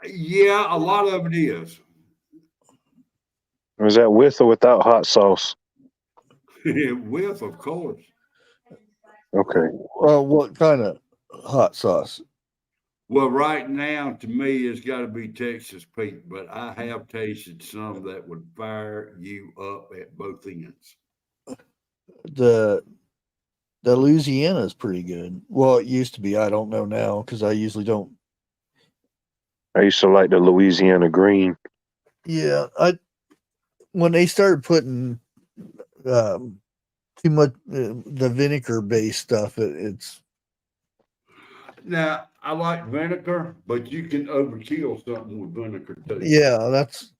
Yeah, a lot of it is. Was that with or without hot sauce? With, of course. Okay. What kind of hot sauce? Well, right now, to me, it's got to be Texas Pete, but I have tasted some that would fire you up at both ends. The the Louisiana is pretty good. Well, it used to be. I don't know now because I usually don't. I used to like the Louisiana green. Yeah, I when they started putting um, too much the vinegar based stuff, it's Now, I like vinegar, but you can overkill something with vinegar too. Yeah, that's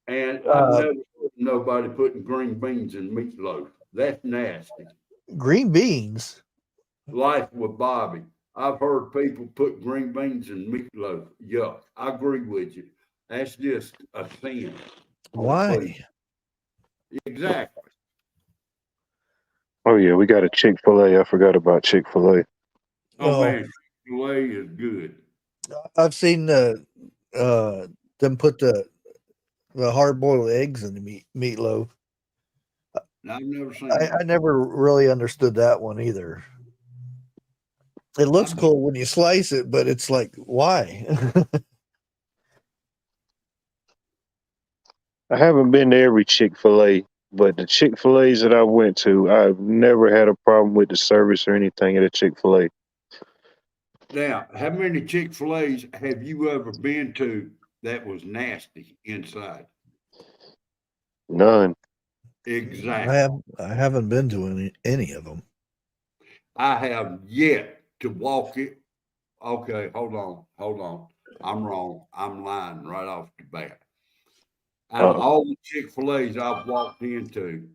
And I've never heard nobody putting green beans in meatloaf. That's nasty. green beans. Life with Bobby. I've heard people put green beans in meatloaf. Yuck. I agree with you. That's just a sin. Why? Exactly. Oh yeah, we got a Chick-fil-A. I forgot about Chick-fil-A. Oh Oh, man, Chick-fil-A is good. I've seen them put the hard boiled eggs in the meatloaf. I've never seen I that. never really understood that one either. It looks I, cool when you slice it, but it's like, why? I haven't been to every Chick-fil-A, but the Chick-fil-A's that I went to, I've never had a problem with the service or anything at a Chick-fil-A. now, how many Chick-fil-A's have you ever been to that was nasty inside? None. Exactly. I haven't been to any of them. I have yet to walk it. Okay, hold on. I'm wrong. I'm lying right off the bat. Out of Uh, all the Chick-fil-A's I've walked into,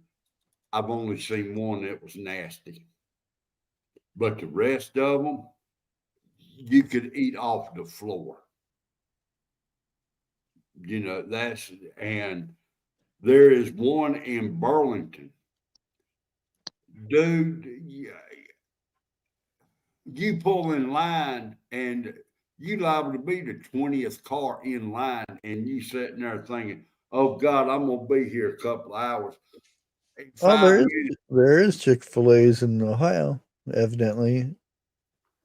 I've only seen one that was nasty. But the rest of them, you could eat off the floor. You know, and there is one in Burlington. Dude, you pull in line and you liable to be the 20th car in line and you sitting there thinking, oh God, I'm gonna be here a couple of hours. Oh, 5 minutes. there is Chick-fil-A's in Ohio, evidently.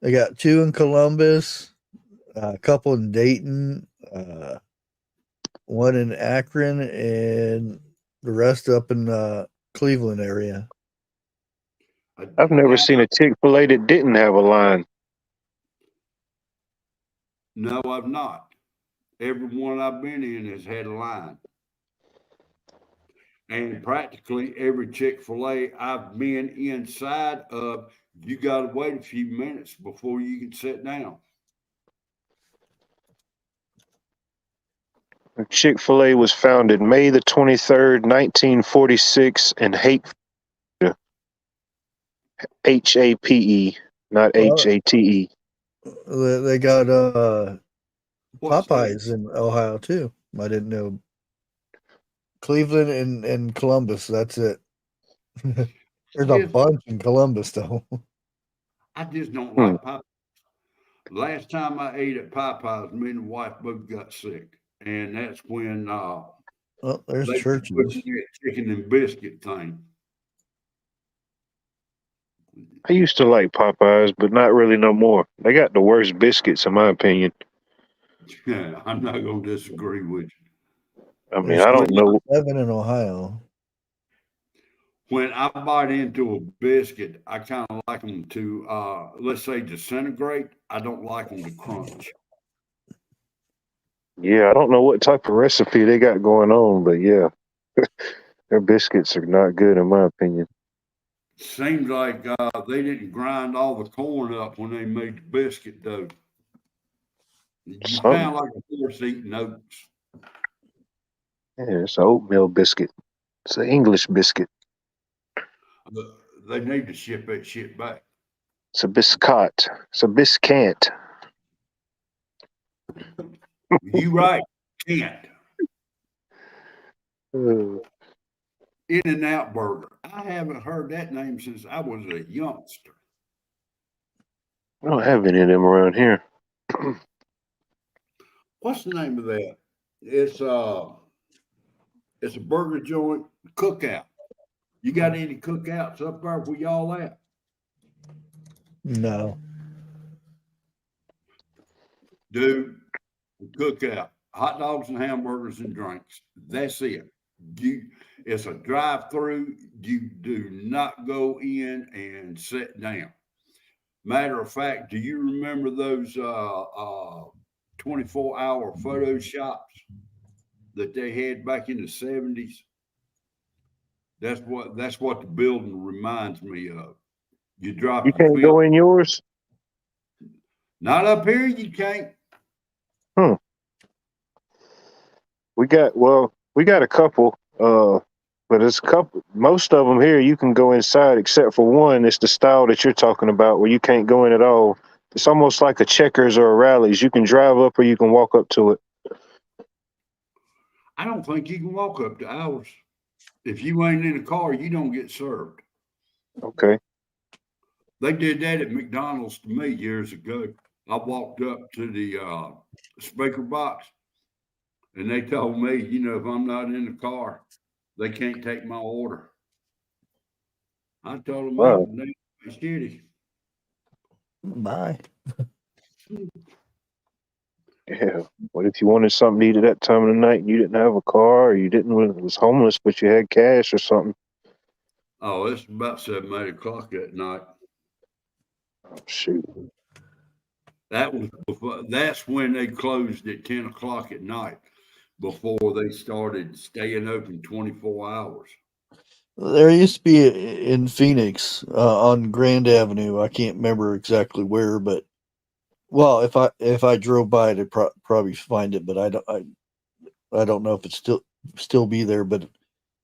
They got two in Columbus, a couple in Dayton, one in Akron, and the rest up in Cleveland area. I've never Now, seen a Chick-fil-A that didn't have a line. no, I've not. Every one I've been in has had a line. And practically every Chick-fil-A I've been inside of, you got to wait a few minutes before you can sit down. Chick-fil-A was founded May the 23rd, 1946 in Hate, Hape, not Well, Hate. they got What's that? Popeyes in Ohio too. I didn't know. Cleveland and Columbus. That's it. There's a Just, bunch in Columbus though. I just don't Hmm. like Popeyes. Last time I ate at Popeyes, me and the wife both got sick. And that's when Well, there's they put churches. that chicken and biscuit thing. I used to like Popeyes, but not really no more. They got the worst biscuits, in my opinion. Yeah, I'm not going to disagree with you. I mean, There's I When don't know. 7 in Ohio. when I bite into a biscuit, I kind of like them to, let's say, disintegrate. I don't like them to crunch. Yeah, I don't know what type of recipe they got going on, but yeah, their biscuits are not good, in my opinion. Seems like they didn't grind all the corn up when they made the biscuit dough. You Something. sound like a horse eating oats. Yeah, it's an oatmeal biscuit. It's an English biscuit. They need to ship that shit back. It's a biscuit. It's a biscant. You right, can't. Uh, In-N-Out Burger. I haven't heard that name since I was a youngster. I don't have any of them around here. What's the name of that? It's a burger joint cookout. You got any cookouts up there where y'all at? No. Dude, cookout. Hot dogs and hamburgers and drinks. That's it. It's a drive-through. You do not go in and sit down. Matter of fact, do you remember those 24-hour photo shops that they had back in the 70s? That's what the building reminds me of. You drop You your can't film. go in yours? Not up here, you can't. We got a couple, but it's a couple. Most of them here you can go inside, except for one. It's the style that you're talking about, where you can't go in at all. It's almost like a Checkers or a Rallies. You can drive up or you can walk up to it. I don't think you can walk up to ours. If you ain't in a car, you don't get served. Okay. They did that at McDonald's to me years ago. I walked up to the speaker box and they told me, if I'm not in the car, they can't take my order. I told them, Wow. it's shitty. Bye. Yeah. What if you wanted something to eat at that time of the night and you didn't have a car, or you was homeless but you had cash or something? Oh, it's about 7, 8 o'clock at night. Oh, shoot. That was before, that's when they closed at 10 o'clock at night before they started staying open 24 hours. There used to be in Phoenix on Grand Avenue. I can't remember exactly where, but well, if I drove by it, I'd probably find it. But I don't know if it's still be there. But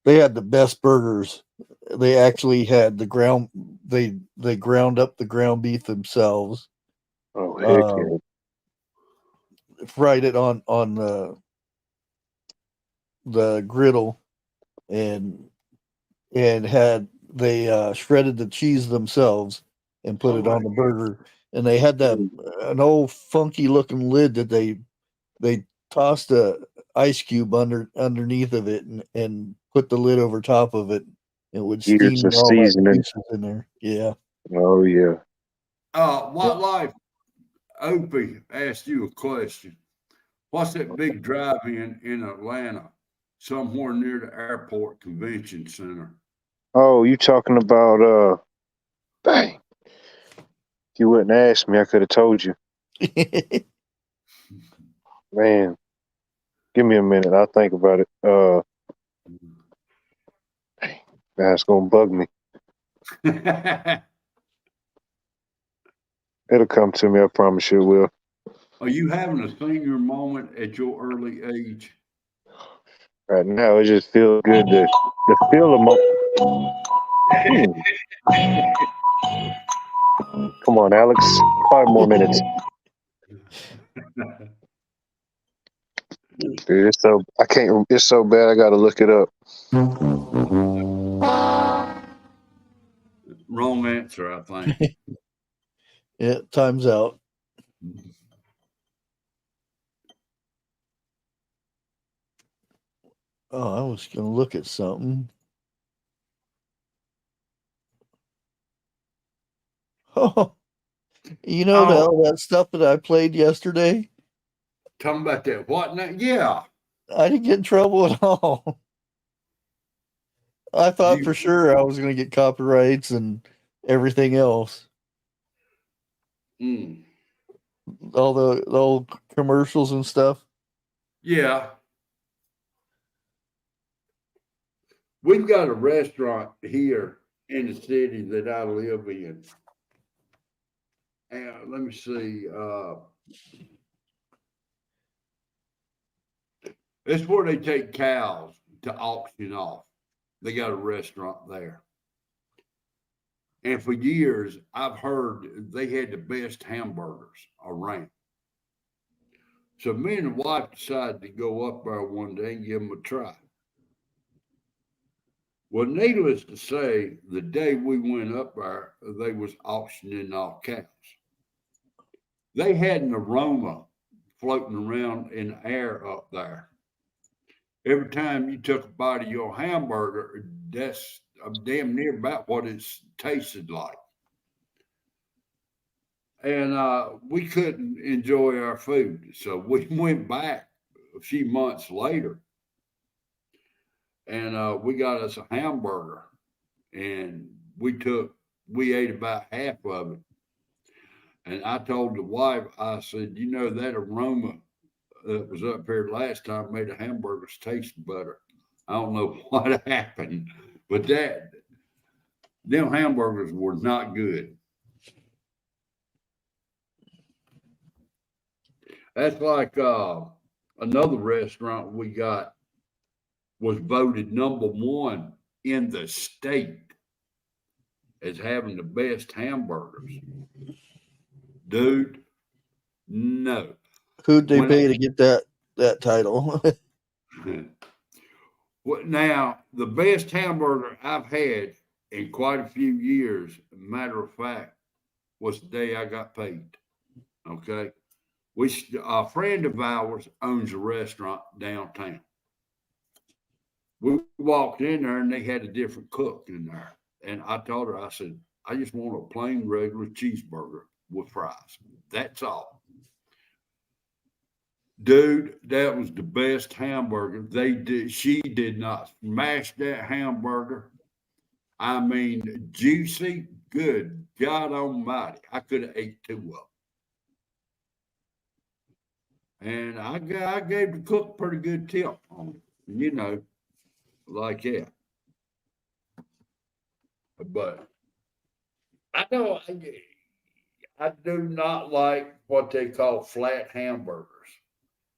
they had the best burgers. They actually had the ground. They ground up the ground beef themselves. Oh, heck yeah. Fried it on the griddle, and had they shredded the cheese themselves and put it on the burger, and they had that an old funky looking lid that they tossed a ice cube underneath of it and put the lid over top of it. It would Years steam of all that seasoning. juices in there. Yeah. Oh, yeah. Wildlife Opie asked you a question. What's that big drive-in in Atlanta, somewhere near the airport convention center? Oh, you talking about, dang. If you wouldn't ask me, I could have told you. Man, give me a minute. I'll think about it. That's going to bug me. It'll come to me. I promise you it will. Are you having a senior moment at your early age? Right now, it just feels good to feel a Come on, Alex. 5 more minutes. Dude, I can't. It's so bad. I got to look it up. Wrong answer, I think. Yeah, time's out. Oh, I was gonna look at something. Oh, all that stuff that I played yesterday. Tell me about that. What now? Yeah. I didn't get in trouble at all. I thought for sure I was going to get copyrights and everything else. All the old commercials and stuff. Yeah. We've got a restaurant here in the city that I live in. And let me see. It's where they take cows to auction off. They got a restaurant there. And for years, I've heard they had the best hamburgers around. So me and the wife decided to go up there one day and give them a try. Well, needless to say, the day we went up there, they was auctioning off cows. They had an aroma floating around in the air up there. Every time you took a bite of your hamburger, that's damn near about what it tasted like. And we couldn't enjoy our food. So we went back a few months later and we got us a hamburger and we ate about half of it. And I told the wife, I said, that aroma that was up here last time made the hamburgers taste better. I don't know what happened, but them hamburgers were not good. That's like another restaurant we got was voted number one in the state as having the best hamburgers. Dude, no. Who'd they When pay to get that title? now the best hamburger I've had in quite a few years, matter of fact, was the day I got paid. Okay. A friend of ours owns a restaurant downtown. We walked in there and they had a different cook in there. And I told her, I said, I just want a plain regular cheeseburger with fries. That's all. Dude, that was the best hamburger. She did not smash that hamburger. I mean, juicy, good God Almighty. I could have ate two of them. And I gave the cook pretty good tip on it, like that. But I know I do not like what they call flat hamburgers.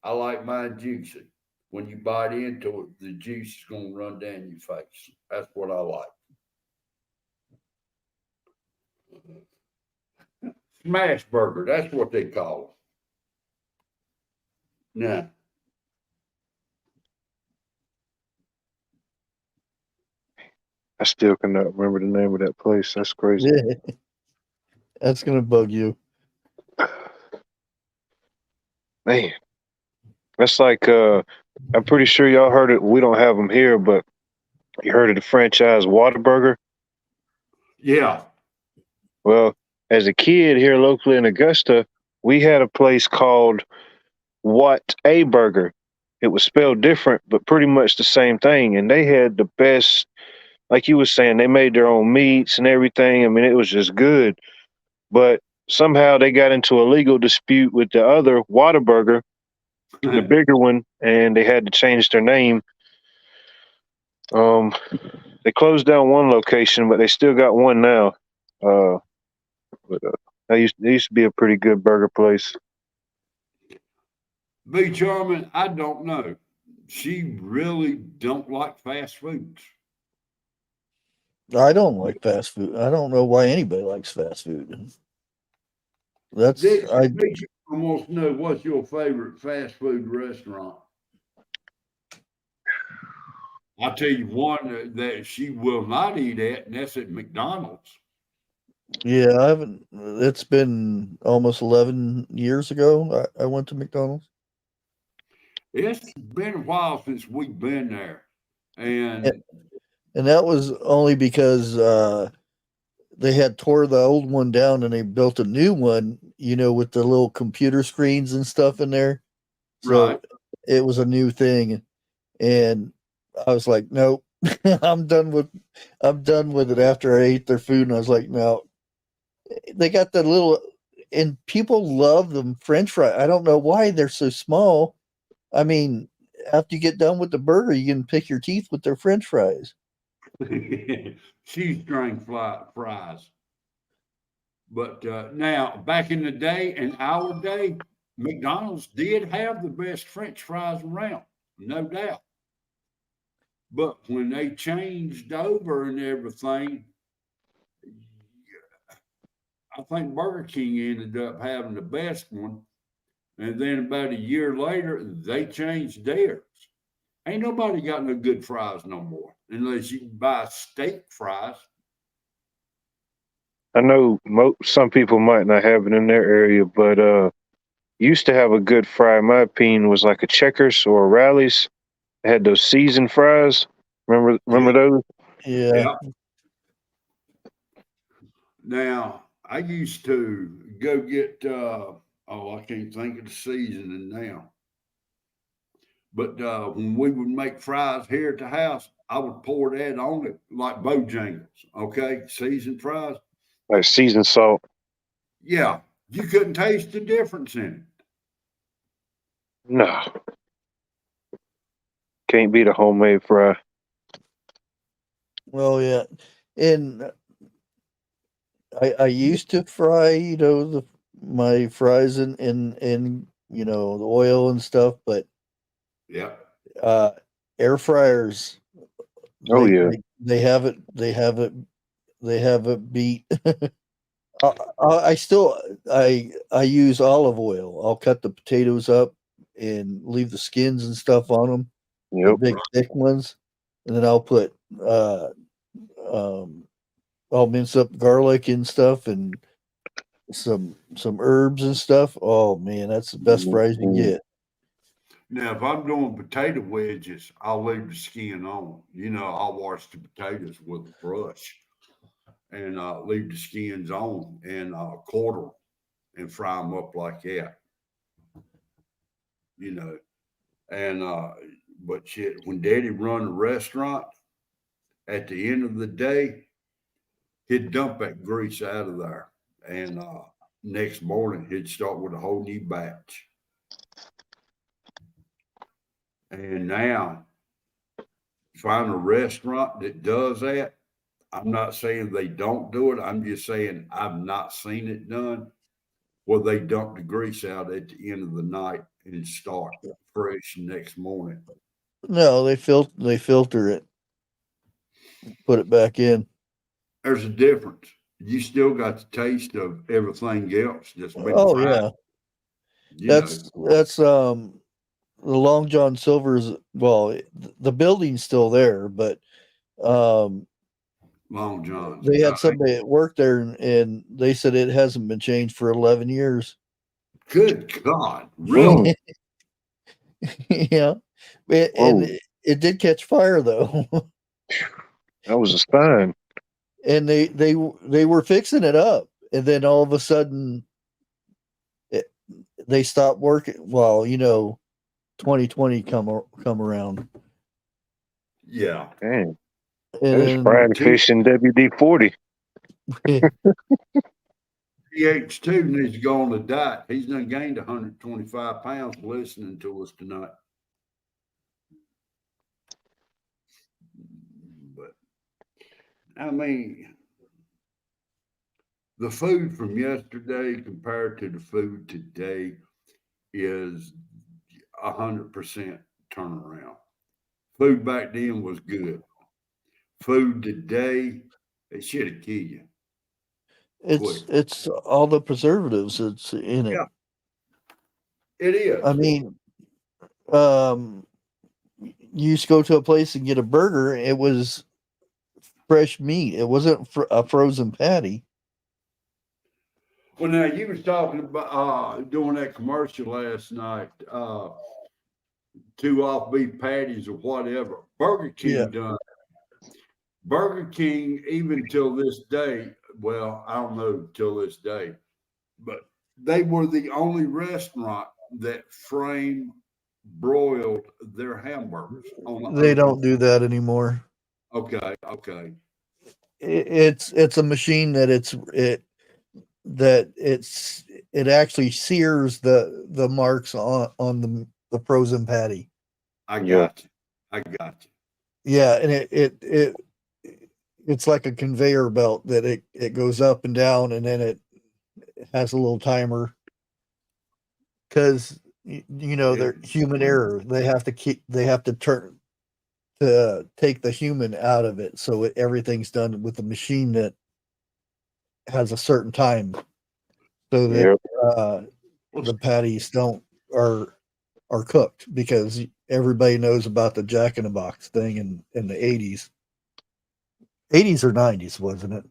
I like mine juicy. When you bite into it, the juice is going to run down your face. That's what I like. Smash burger, that's what they call them. Now, I still cannot remember the name of that place. That's crazy. Yeah, that's gonna bug you. Man, that's like I'm pretty sure y'all heard it. We don't have them here, but you heard of the franchise Whataburger? yeah. Well, as a kid here locally in Augusta, we had a place called What a Burger. It was spelled different, but pretty much the same thing. And they had the best, like you were saying, they made their own meats and everything. I mean, it was just good. But somehow they got into a legal dispute with the other Whataburger, the bigger one, and they had to change their name. Um, they closed down one location, but they still got one now. But they used to be a pretty good burger place. Be Charming, I don't know. She really don't like fast foods. I don't like fast food. I don't know why anybody likes fast food. That's This I makes you almost know what's your favorite fast food restaurant. I'll tell you one that she will not eat at, and that's at McDonald's. yeah, I haven't. It's been almost 11 years ago. I went to McDonald's, It's been a while since we've been there. and, And and that was only because they had tore the old one down and they built a new one. With the little computer screens and stuff in there. So right. it was a new thing, and I was like, nope, I'm done with it. After I ate their food, and I was like, no, they got the little, and people love them French fry. I don't know why they're so small. I mean, after you get done with the burger, you can pick your teeth with their French fries. Shoestring fries. But now, back in the day, in our day, McDonald's did have the best French fries around, no doubt. But when they changed over and everything, I think Burger King ended up having the best one. And then about a year later, they changed theirs. Ain't nobody got no good fries no more, unless you can buy steak fries. I know some people might not have it in their area, but used to have a good fry. In my opinion, was like a Checkers or a Rally's. They had those seasoned fries. Remember Yeah. those? Yeah. Yeah. Now, I used to go get, I can't think of the seasoning now. But when we would make fries here at the house, I would pour that on it like Bojangles, okay? Seasoned fries. Like seasoned salt. Yeah, you couldn't taste the difference in No, can't beat a homemade fry. Well, yeah, and I used to fry, my fries in the oil and stuff, but Yeah. uh, air fryers, Oh yeah. they have it beat. I still I use olive oil. I'll cut the potatoes up and leave the skins and stuff on them, the Yep. big thick ones, and then I'll put um, I'll mince up garlic and stuff and some herbs and stuff. Oh man, that's the best fries you Mhm. get. Now, if I'm doing potato wedges, I'll leave the skin on. I'll wash the potatoes with a brush and leave the skins on and quarter 'em and fry them up like that. You know, and but shit, when Daddy run the restaurant, at the end of the day, he'd dump that grease out of there, and next morning he'd start with a whole new batch. And now, find a restaurant that does that. I'm not saying they don't do it. I'm just saying I've not seen it done where they dump the grease out at the end of the night and start fresh next morning. No, they filter it, put it back in. There's a difference. You still got the taste of everything else that's been Oh fried, yeah, you know. that's the Long John Silver's. Well, the building's still there, but um, Long John's. they had somebody that worked there, and they said it hasn't been changed for 11 years. Good God, Mm. really? Yeah, and Oh, it did catch fire though, that was a sign. and they were fixing it up, and then all of a sudden it, they stopped working. Well, 2020 come around, Yeah. Dang. There's and fried T- fish in WD-40. then TH2 needs to go on a diet. He's done gained 125 pounds listening to us tonight. But I mean, the food from yesterday compared to the food today is 100% turnaround. Food back then was good. Food today, it should have killed you quick. it's all the preservatives that's in it. Yeah, it I is. mean, um, you used to go to a place and get a burger. It was fresh meat. It wasn't a frozen patty. Well, now you was talking about doing that commercial last night, two off beef patties or whatever. Burger Yeah, King done. Burger King, even till this day, well, I don't know till this day, but they were the only restaurant that frame broiled their hamburgers on the they open. don't do that anymore. Okay, okay. It's a machine it actually sears the marks on the frozen patty. I Yeah. got you. I got you. Yeah, and it's like a conveyor belt that it goes up and down, and then it has a little timer because they're human error. They have to turn to take the human out of it, so everything's done with a machine that has a certain time, so that Yep. uh, the patties don't are cooked, because everybody knows about the Jack in the Box thing in the 80s or 90s, wasn't it?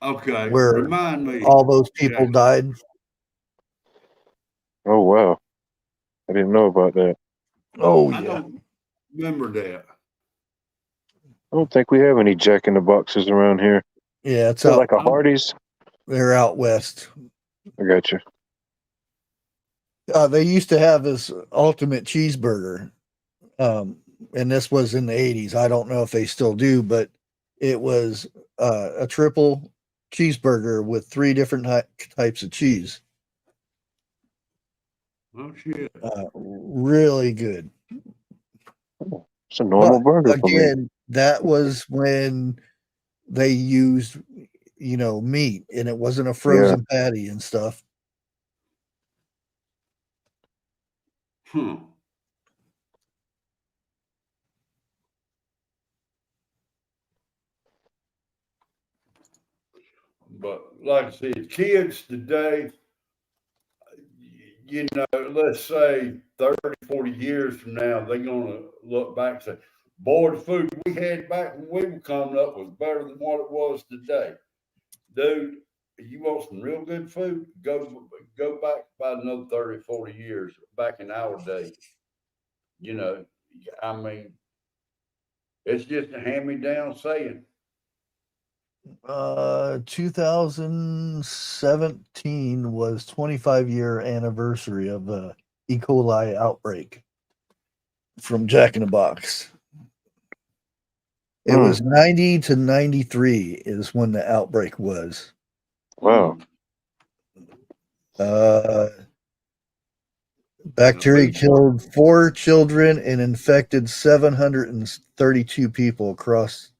Okay. Where Remind me, all those people Jack. died. Oh wow. I didn't know about that. Oh I yeah, don't remember that. I don't think we have any Jack in the Boxes around here. yeah. It's Is it out. like a I'm Hardee's? They're out west. I got you. They used to have this ultimate cheeseburger, um, and this was in the 80s. I don't know if they still do, but it was a triple cheeseburger with three different types of cheese. oh shit. Really good. It's a normal But burger for me. again, that was when they used, meat, and it wasn't a Yeah. frozen patty and stuff. Hmm. But like I said, kids today, you know, let's say 30, 40 years from now, they're going to look back and say, boy, the food we had back when we were coming up was better than what it was today. Dude, you want some real good food? Go back about another 30, 40 years back in our day. You know, I mean, it's just a hand-me-down saying. 2017 was 25-year anniversary of the E. coli outbreak from Jack in the Box. It was 90 to 93 is when the outbreak was. Wow. Bacteria killed 4 children and infected 732 people across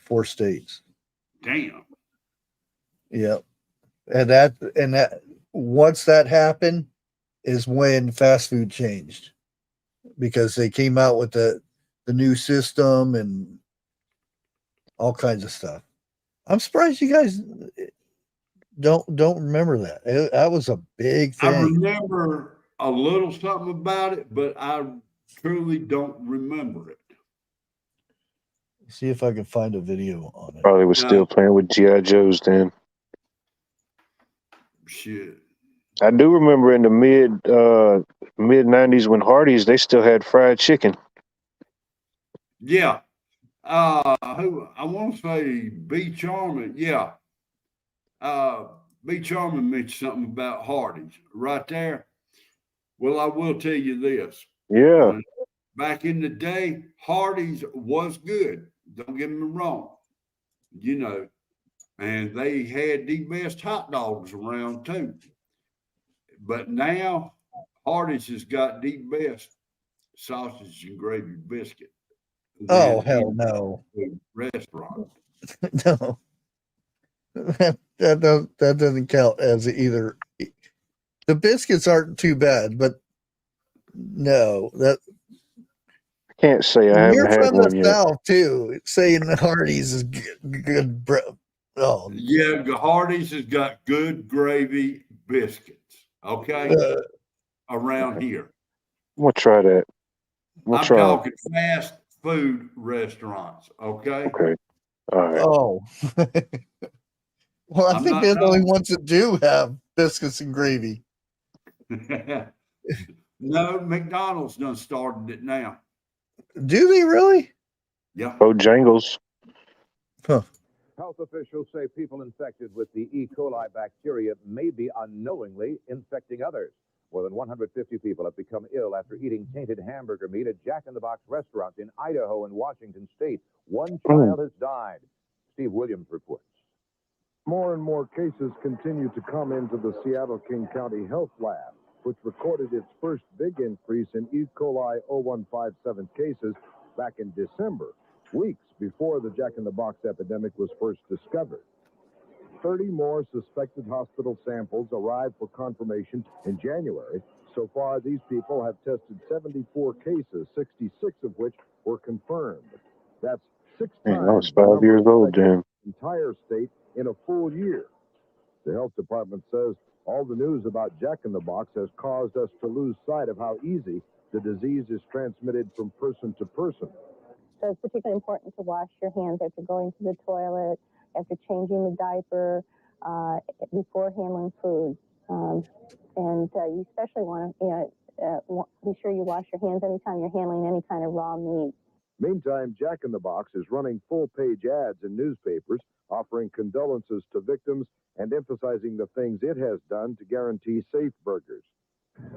4 states. Damn. Yep. And that once that happened is when fast food changed, because they came out with the new system and all kinds of stuff. I'm surprised you guys don't remember that. That was a big thing. I remember a little something about it, but I truly don't remember it. See if I can find a video on it. Probably was still playing with G.I. Joes then. Shit. I do remember in the mid 90s when Hardee's, they still had fried chicken. Yeah. Who I want to say B. Charman. Yeah. B. Charman mentioned something about Hardee's right there. Well, I will tell you this. Yeah. Back in the day, Hardee's was good. Don't get me wrong. You know, and they had the best hot dogs around too. But now, Hardee's has got the best sausage and gravy biscuit. Oh, hell no. Restaurant. No. that doesn't count as either. The biscuits aren't too bad, but no, that I can't say I you're haven't had from the one yet. South too. Saying the Hardee's is good, bro. Oh, Yeah, Hardee's has got good gravy biscuits. Okay, around here. I'm gonna try that. I'm talking fast food restaurants. Okay. Okay. All right. Oh. Well, I think they're the only ones that do have biscuits and gravy. No, McDonald's done started it now. Do they really? Yeah. Bojangles. Huh. Health officials say people infected with the E. coli bacteria may be unknowingly infecting others. More than 150 people have become ill after eating tainted hamburger meat at Jack in the Box restaurants in Idaho and Washington State. One child has died. Steve Williams reports. More and more cases continue to come into the Seattle King County Health Lab, which recorded its first big increase in E. coli 0157 cases back in December, weeks before the Jack in the Box epidemic was first discovered. 30 more suspected hospital samples arrived for confirmation in January. So far, these people have tested 74 cases, 66 of which were confirmed. That's 6 times I was 5 years old, Dan. the entire state in a full year. The health department says all the news about Jack in the Box has caused us to lose sight of how easy the disease is transmitted from person to person. So it's particularly important to wash your hands after going to the toilet, after changing the diaper, before handling food. And you especially want to be sure you wash your hands anytime you're handling any kind of raw meat. Meantime, Jack in the Box is running full-page ads in newspapers, offering condolences to victims and emphasizing the things it has done to guarantee safe burgers.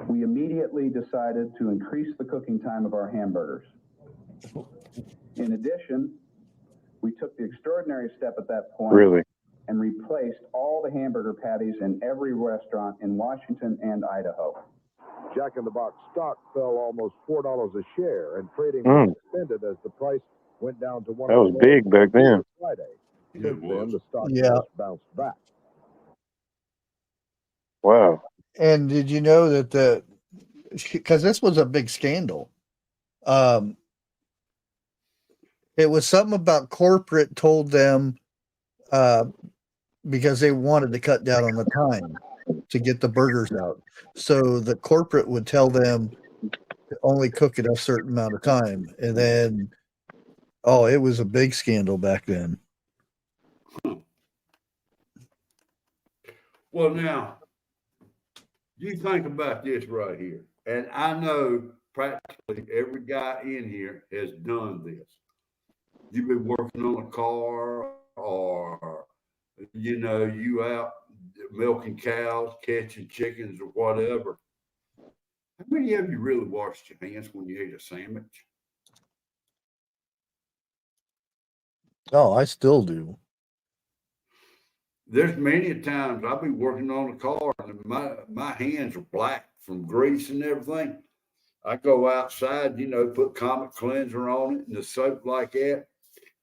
We immediately decided to increase the cooking time of our hamburgers. In addition, we took the extraordinary step at that point and replaced all the hamburger patties in every restaurant in Washington and Idaho. Jack in the Box stock fell almost $4 a share, and trading was suspended as the price went down to one. That was big back then. Friday. Since then, the stock has bounced back. Wow. And did you know that because this was a big scandal. It was something about corporate told them because they wanted to cut down on the time to get the burgers out. So the corporate would tell them to only cook it a certain amount of time. And then, it was a big scandal back then. Well, now, you think about this right here, and I know practically every guy in here has done this. You've been working on a car, or you out milking cows, catching chickens, or whatever. How many of you really washed your hands when you ate a sandwich? Oh, I still do. There's many times I'll be working on a car and my hands are black from grease and everything. I go outside, put Comet cleanser on it and the soap like that.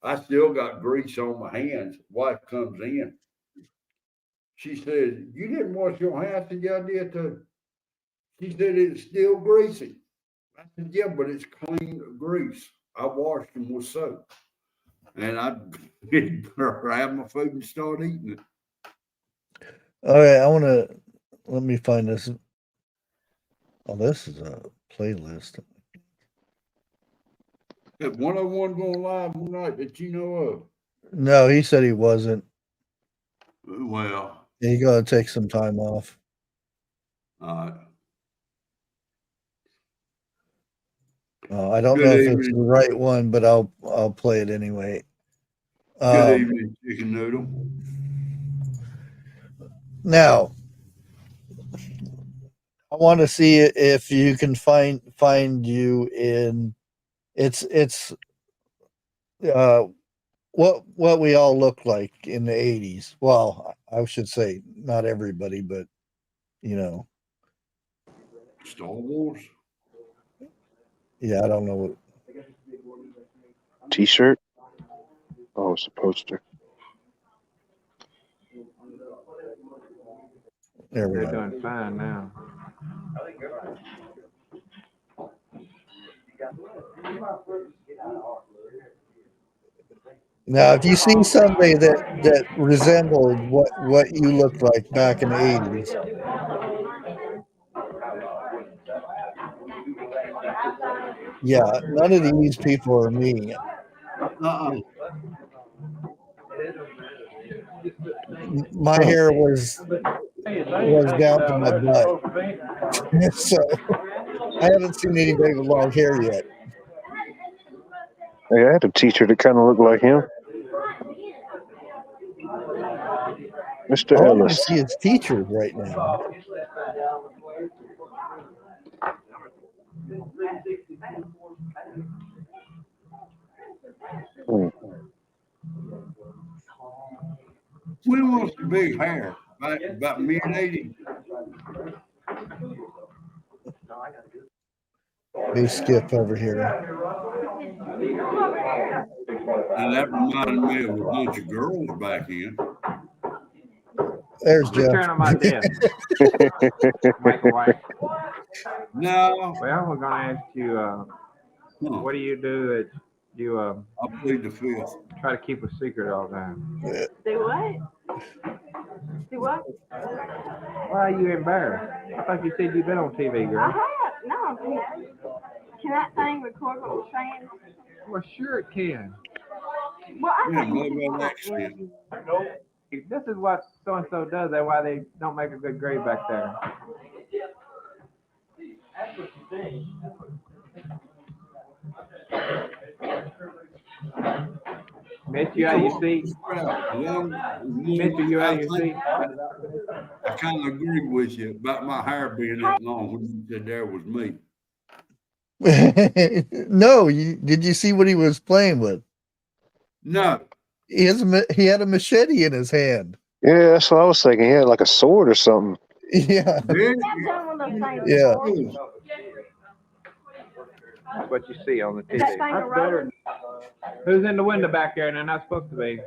I still got grease on my hands. Wife comes in. She said, "You didn't wash your hands?" I said, "Yeah, I did too." She said, "It's still greasy." I said, "Yeah, but it's clean grease. I washed them with soap." And I grab my food and start eating it. All right, let me find this. Oh, this is a playlist. Is 101 going live tonight that you know of? No, he said he wasn't. Well, He got to take some time off. uh, I don't Good know if evening. it's the right one, but I'll play it anyway. Good evening, chicken noodle. Now, I want to see if you can find you in it's what we all look like in the 80s. Well, I should say not everybody, but Star Wars. Yeah, I don't know what T-shirt. Oh, it's a poster. there we They're go. doing fine now. Now, if you see somebody that resembled what you looked like back in the 80s, yeah, none of these people are me. My hair was down to my butt, so I haven't seen anybody with long hair yet. Hey, I had a teacher that kind of looked like him. Mr. I want to Ellis. see his teachers right now. When was the big hair? About mid-80s. Let me skip over here. And that reminded me of a bunch of girls back in. There's Jeff. Turn on my desk. Make a white. No. Well, we're gonna ask you. What do you do that you I plead the fifth. try to keep a secret all the time? Do what? Do what? Why are you embarrassed? I thought you said you've been on TV, I girl. have. No. Can that thing record what we're saying? Well, sure it can. Well, I Yeah, think blow that accent. If this is what so and so does, that's why they don't make a good grade back there. Mitch, you out of your seat? Mitch, are you out of your seat? I kind of agree with you about my hair being that long when you said there was me. No, did you see what he was playing with? No. He had a machete in his hand. Yeah, that's what I was thinking. He had like a sword or something. Yeah. Yeah. That's what you see on the TV. That thing around. Who's in the window back there and they're not supposed to be?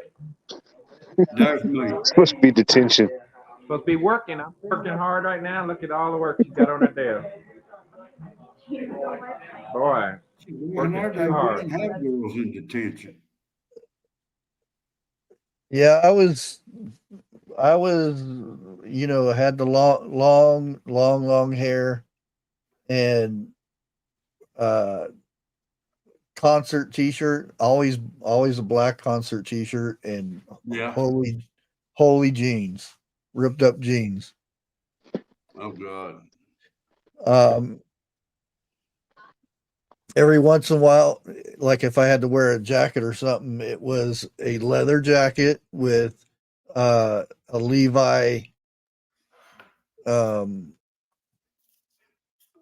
There's me. It's supposed to be detention. Supposed to be working. I'm working hard right now. Look at all the work she's got on her desk. Boy, In our day, we didn't have girls in detention. Yeah, I was, had the long hair and concert t-shirt, always a black concert t-shirt and Yeah. holy jeans, ripped up jeans. Oh God. Every once in a while, like if I had to wear a jacket or something, it was a leather jacket with a Levi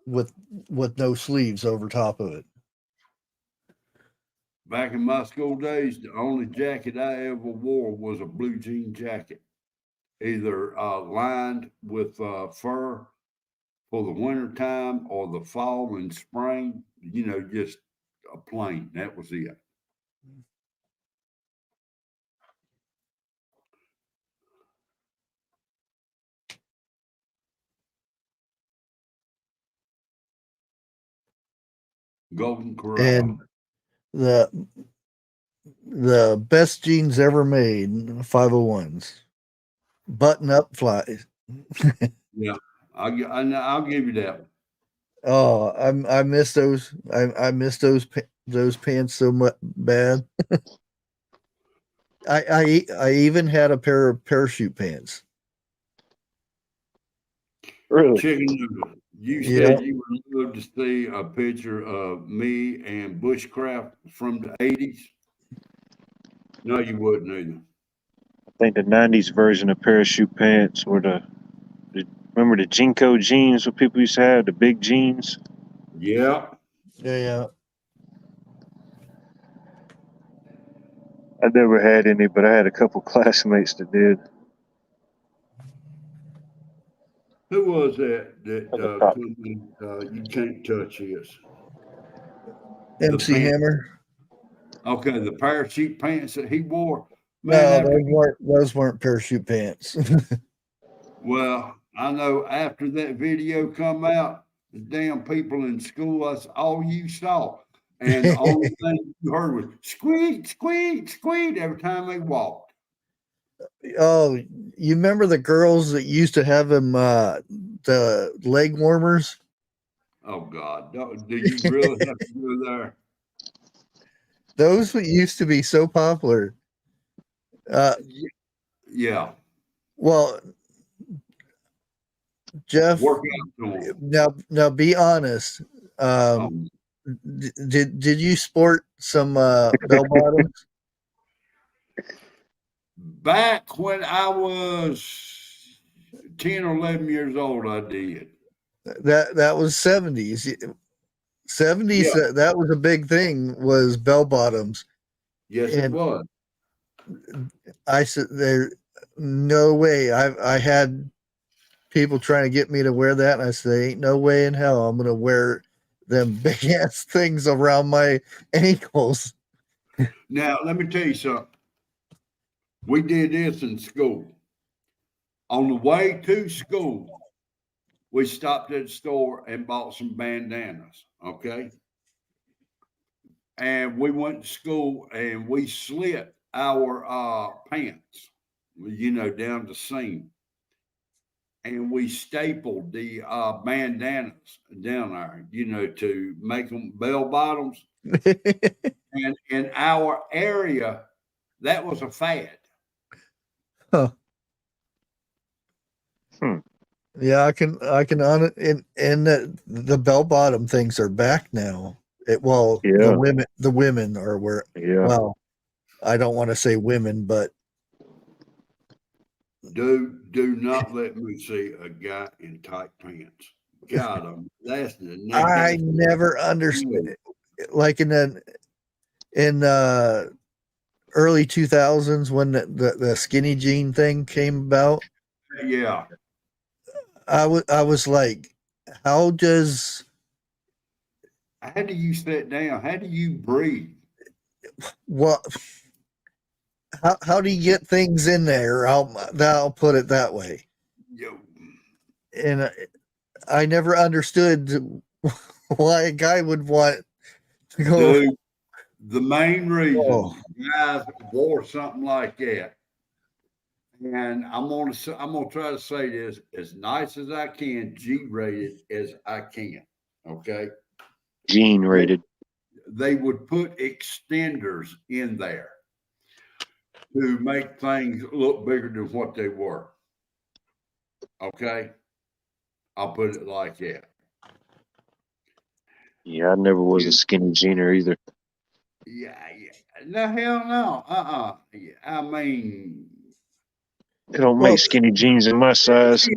with no sleeves over top of it. Back in my school days, the only jacket I ever wore was a blue jean jacket, either lined with fur for the winter time or the fall and spring, just a plain. That was it. Golden Corral. And the best jeans ever made, 501s, button up flies. Yeah, I'll give you that one. Oh, I miss those. I miss those pants so much bad. I even had a pair of parachute pants. Really? Chicken noodle. You said you would love to see a picture of me and bushcraft from the 80s. No, you wouldn't either. I think the '90s version of parachute pants were remember the Jinko jeans what people used to have, the big jeans? Yeah. Yeah. I never had any, but I had a couple classmates that did. Who was that top. you can't touch his? MC Hammer. Okay, the parachute pants that he wore. No, Man, those weren't parachute pants. well, I know after that video come out, the damn people in school, that's all you saw. And the only thing you heard was squeak, squeak, squeak every time they walked. Oh, you remember the girls that used to have them the leg warmers? Oh God, do you really have to go there? Those used to be so popular. Yeah. Well, Jeff, Work out to 'em. now be honest. Did you sport some bell bottoms? Back when I was 10 or 11 years old, I did. That was 70s. 70s, Yeah. that was a big thing, was bell bottoms. Yes, it was. I said, there, no way. I had people trying to get me to wear that, and I said, ain't no way in hell I'm going to wear them big ass things around my ankles. Now, let me tell you something. We did this in school. On the way to school, we stopped at the store and bought some bandanas, okay? And we went to school and we slit our pants, down the seam. And we stapled the bandanas down there, to make them bell bottoms. And in our area, that was a fad. Huh. Yeah, I can and the bell bottom things are back now. The women are where. Yeah. Well, I don't want to say women, but Do not let me see a guy in tight pants. God, that's the I never understood. Like in early 2000s when the skinny jean thing came about. Yeah. I was like, how do you sit down? How do you breathe? What? How do you get things in there? I'll put it that way. Yo. And I never understood why a guy would want to go. Dude, the main reason Oh. guys wore something like that, and I'm gonna try to say this as nice as I can, G-rated as I can. Okay, Gene rated. they would put extenders in there to make things look bigger than what they were. Okay, I'll put it like that. Yeah, I never was a skinny jeaner either. Yeah. No, hell no. Yeah, I mean, They don't Well, make skinny jeans in my size.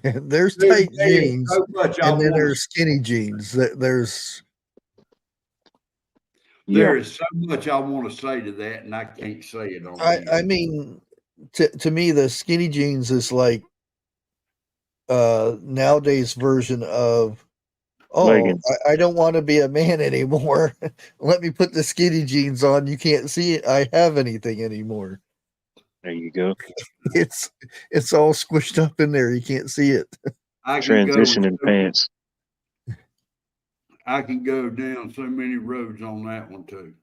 there's Dude, tight there is jeans, so much I and then want there's skinny jeans. There's Yeah, There is so much I want to say to that, and I can't say it on I here. mean, to me, the skinny jeans is like nowadays version of, oh, leggings. I don't want to be a man anymore. Let me put the skinny jeans on. You can't see it. I have anything anymore. There you go. It's all squished up in there. You can't see it. I can go. Transitioning pants. I can go down so many roads on that one too.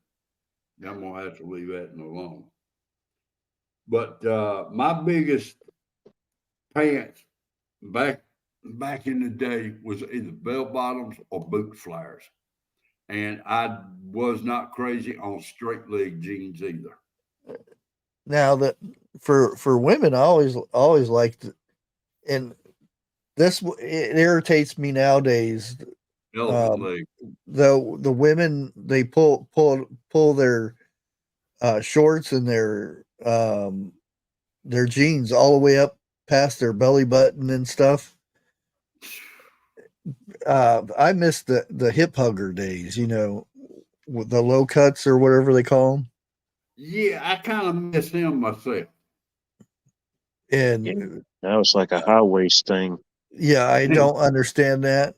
I'm gonna have to leave that alone. But my biggest pants back in the day was either bell bottoms or boot flares, and I was not crazy on straight leg jeans either. Now that for women, I always liked, and it irritates me nowadays. Elephant leg. The women, they pull their shorts and their jeans all the way up past their belly button and stuff. I miss the hip hugger days, with the low cuts or whatever they call them. Yeah, I kind of miss him myself. And Yeah. Now it's like a high waist thing. yeah, I don't understand that.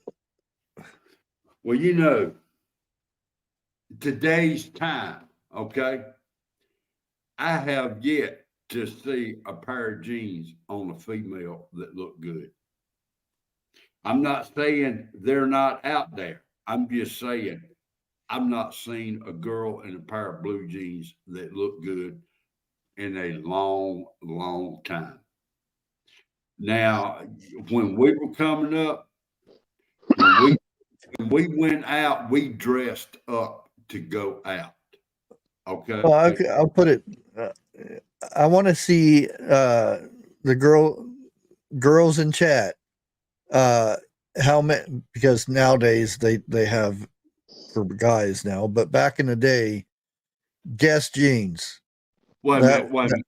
Well, today's time, okay, I have yet to see a pair of jeans on a female that look good. I'm not saying they're not out there. I'm just saying I've not seen a girl in a pair of blue jeans that look good in a long, long time. Now, when we were coming up, when we went out, we dressed up to go out. Okay. Well, I'll put it. I want to see the girls in chat. How many? Because nowadays they have for guys now, but back in the day, Guess jeans. Wait a That minute, wait a minute.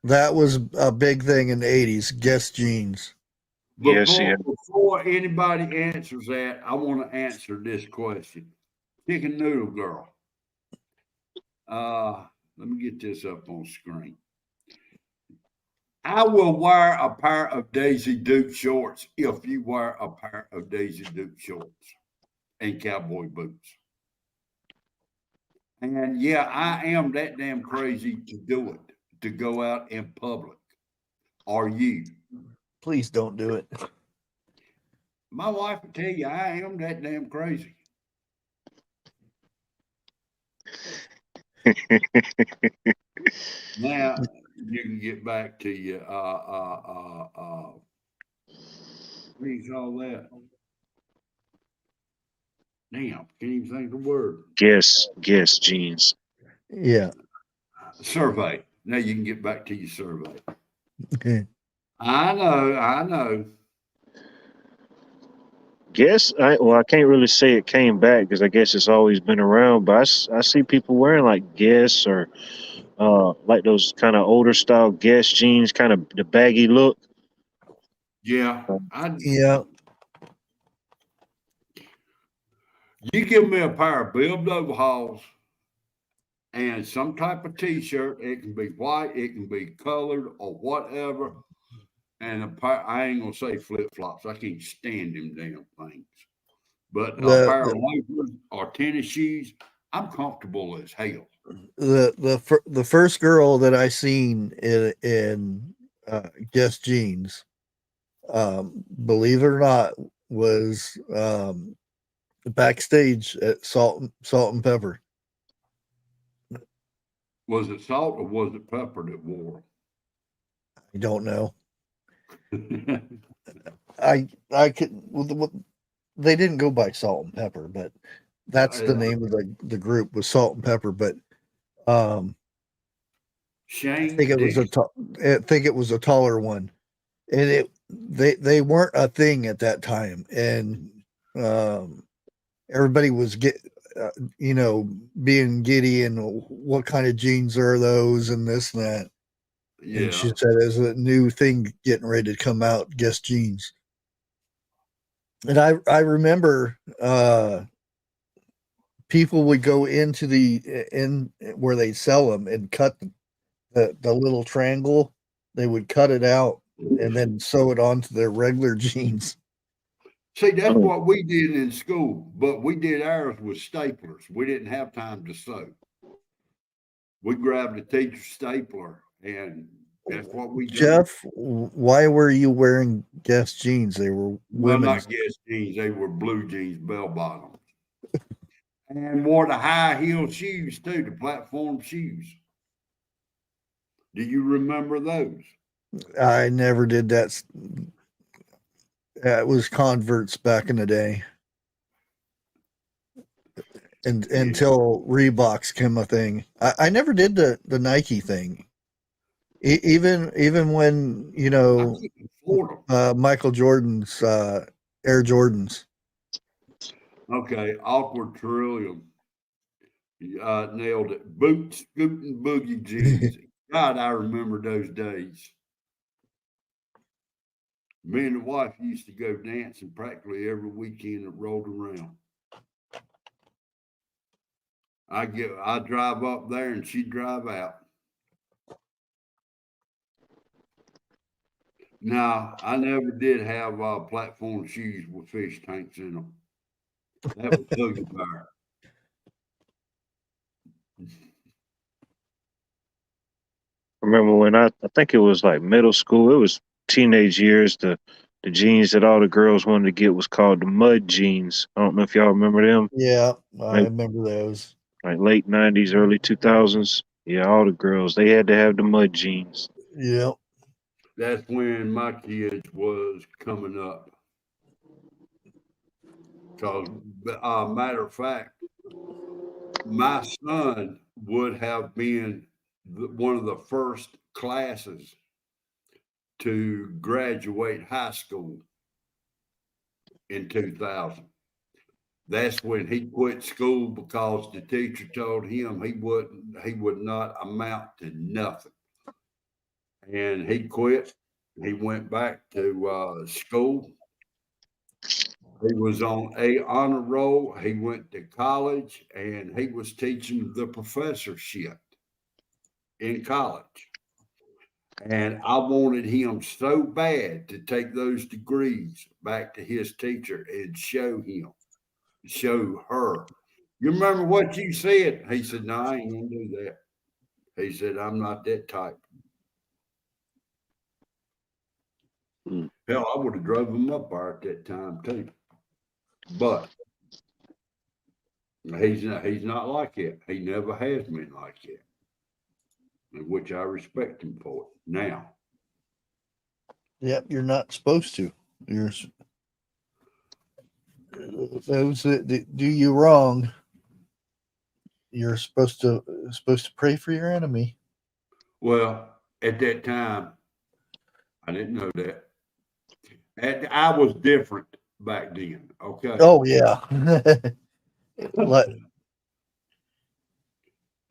that was a big thing in the 80s. Guess jeans. Yes, yeah. Before anybody answers that, I want to answer this question. Chicken Noodle Girl. Let me get this up on screen. I will wear a pair of Daisy Duke shorts if you wear a pair of Daisy Duke shorts and cowboy boots. And yeah, I am that damn crazy to do it, to go out in public. Are you? Please don't do it. My wife will tell you I am that damn crazy. Now you can get back to your what do you call that? Damn, can't even think of the word. Guess jeans. Yeah. Survey. Now you can get back to your survey. I know. I can't really say it came back because I guess it's always been around, but I see people wearing like Guess or like those kind of older style Guess jeans, kind of the baggy look. Yeah. Yeah. You give me a pair of billed overalls and some type of t-shirt. It can be white, it can be colored or whatever. And a pair, I ain't gonna say flip-flops. I can't stand them damn things. But a pair of loafers or tennis shoes, I'm comfortable as hell. The first girl that I seen in Guess jeans, believe it or not, was backstage at Salt and Pepper. Was it salt or was it pepper that wore I don't know. them? I could. They didn't go by Salt and Pepper, but that's the I- name of the group was Salt and Pepper. But I Shane think it was Dixon. I think it was a taller one, and they weren't a thing at that time, and everybody was being giddy and what kind of jeans are those and this and that. And she Yeah. said there's a new thing getting ready to come out, Guess Jeans. And I remember people would go into in where they sell them and cut the little triangle. They would cut it out and then sew it onto their regular jeans. See, that's what we did in school, but we did ours with staplers. We didn't have time to sew. We grabbed the teacher's stapler, and that's what we did. Jeff, why were you wearing Guess jeans? They were Well, women's. not Guess jeans; they were blue jeans, bell bottoms, and wore the high heel shoes too, the platform shoes. Do you remember those? I never did that. It was Converts back in the day, and Yeah. until Reeboks came a thing. I never did the Nike thing. Even when I couldn't afford them. Michael Jordan's Air Jordans. Okay, awkward Trillium. Nailed it. Boots, scooting boogie jeans. God, I remember those days. Me and the wife used to go dancing practically every weekend that rolled around. I drive up there and she'd drive out. Now, I never did have platform shoes with fish tanks in them. That was Huggy Bear. Remember when I think it was like middle school, it was teenage years, the jeans that all the girls wanted to get was called the mud jeans. I don't know if y'all remember them. Yeah, I Like remember those. like late 90s, early 2000s. Yeah, all the girls, they had to have the mud jeans. Yeah. That's when my kids was coming up. Because, matter of fact, my son would have been one of the first classes to graduate high school in 2000. That's when he quit school because the teacher told him he would not amount to nothing. And he quit. He went back to school. He was on a honor roll. He went to college and he was teaching the professorship in college. And I wanted him so bad to take those degrees back to his teacher and show her. You remember what you said? He said, "No, I ain't gonna do that." He said, "I'm not that type." Hell, I would have drove him up there at that time too. But he's not like that. He never has been like that. In which I respect him for it now. Yep, you're not supposed to. You're those that do you wrong. You're supposed to pray for your enemy. Well, at that time, I didn't know that. And I was different back then. Okay. Oh yeah. Like,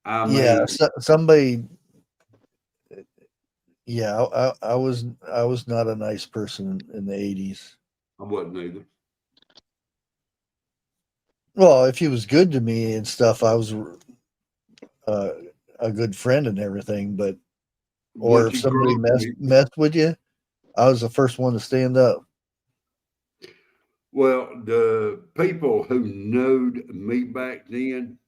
I yeah, mean, somebody. Yeah, I was not a nice person in the 80s. I wasn't either. Well, if he was good to me and stuff, I was a good friend and everything. But or Once if you grow somebody up, messed with you, I was the first one to stand up. well, the people who knowed me back then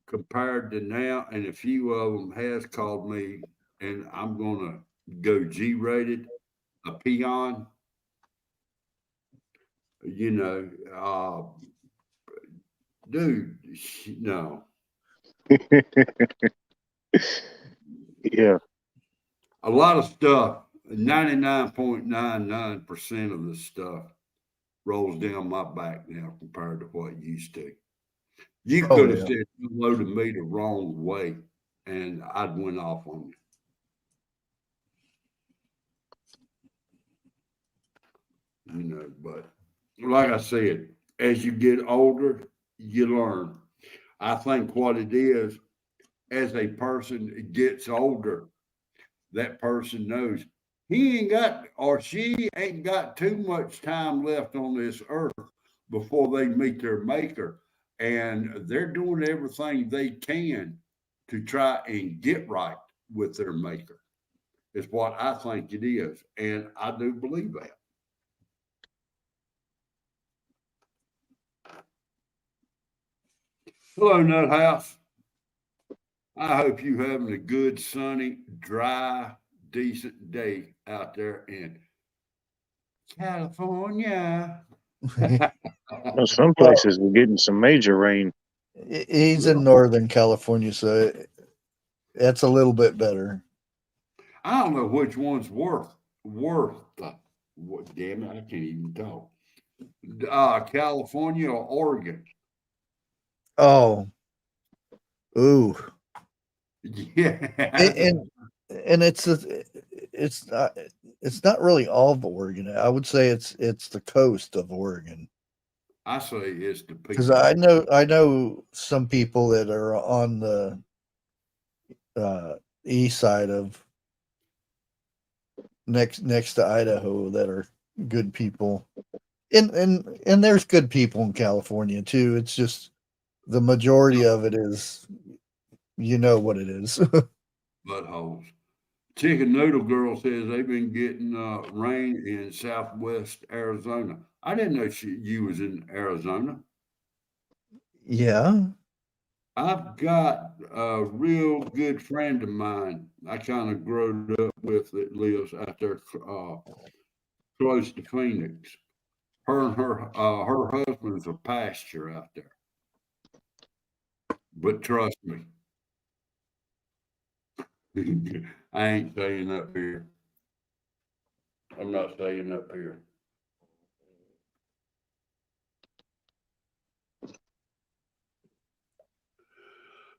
compared to now, and a few of them has called me, and I'm gonna go G-rated, a peon. You know, dude, no. Yeah. A lot of stuff, 99.99% of the stuff rolls down my back now compared to what it used to. You Oh could have yeah. said hello to me the wrong way and I'd went off on you. You know, but like I said, as you get older, you learn. I think what it is, as a person gets older, that person knows he ain't got or she ain't got too much time left on this earth before they meet their maker. And they're doing everything they can to try and get right with their maker, is what I think it is. And I do believe that. Hello, Nut House. I hope you having a good, sunny, dry, decent day out there in California. Well, some places we're getting some major rain. He's in Northern California, so that's a little bit better. I don't know which one's worth what, damn it, I can't even talk. California or Oregon. Oh, ooh, Yeah. and it's not really all of Oregon. I would say it's the coast of Oregon, I say it's the because people. I know some people that are on the east side of next to Idaho that are good people. And there's good people in California too. It's just the majority of it is, you know what it is. Buttholes. Chicken Noodle Girl says they've been getting rain in southwest Arizona. I didn't know you was in Arizona. Yeah. I've got a real good friend of mine I kind of growed up with that lives out there close to Phoenix. Her and her husband's a pastor out there. But trust me, I ain't staying up here. I'm not staying up here.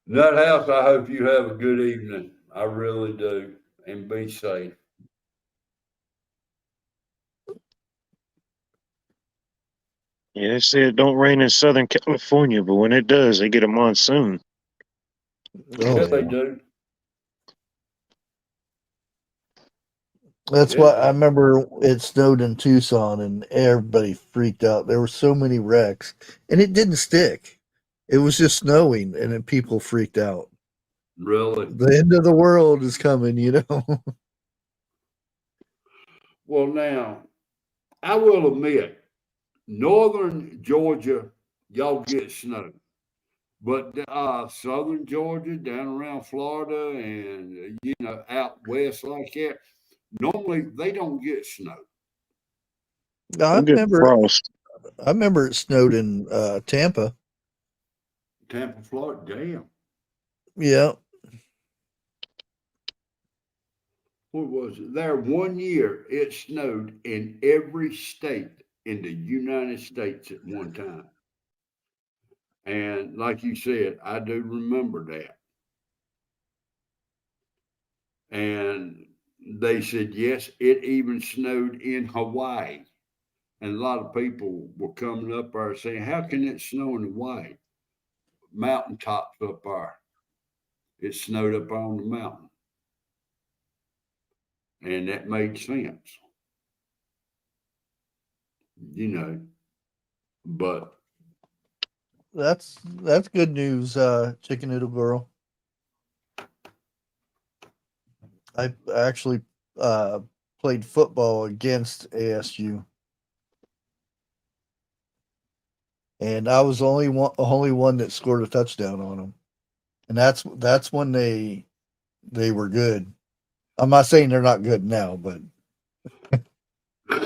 Nut House, I hope you have a good evening. I really do. And be safe. Yeah, they say it don't rain in Southern California, but when it does, they get a monsoon. Oh Yeah, they yeah. do. That's Yeah, what I remember. It snowed in Tucson and everybody freaked out. There were so many wrecks and it didn't stick. It was just snowing and then people freaked out. really. The end of the world is coming, you know. Well, now, I will admit, northern Georgia, y'all get snow. But southern Georgia, down around Florida, and out west like that, normally they don't get snow. I We get remember frost. I remember it snowed in Tampa. Tampa, Florida, damn. Yeah. What was it? There one year it snowed in every state in the United States at one time. And like you said, I do remember that. And they said, yes, it even snowed in Hawaii. And a lot of people were coming up there saying, how can it snow in Hawaii? Mountaintops up there. It snowed up on the mountain. And that made sense, but That's good news, Chicken Noodle Girl. I actually uh, played football against ASU, and I was only one that scored a touchdown on them, and that's when they were good. I'm not saying they're not good now, but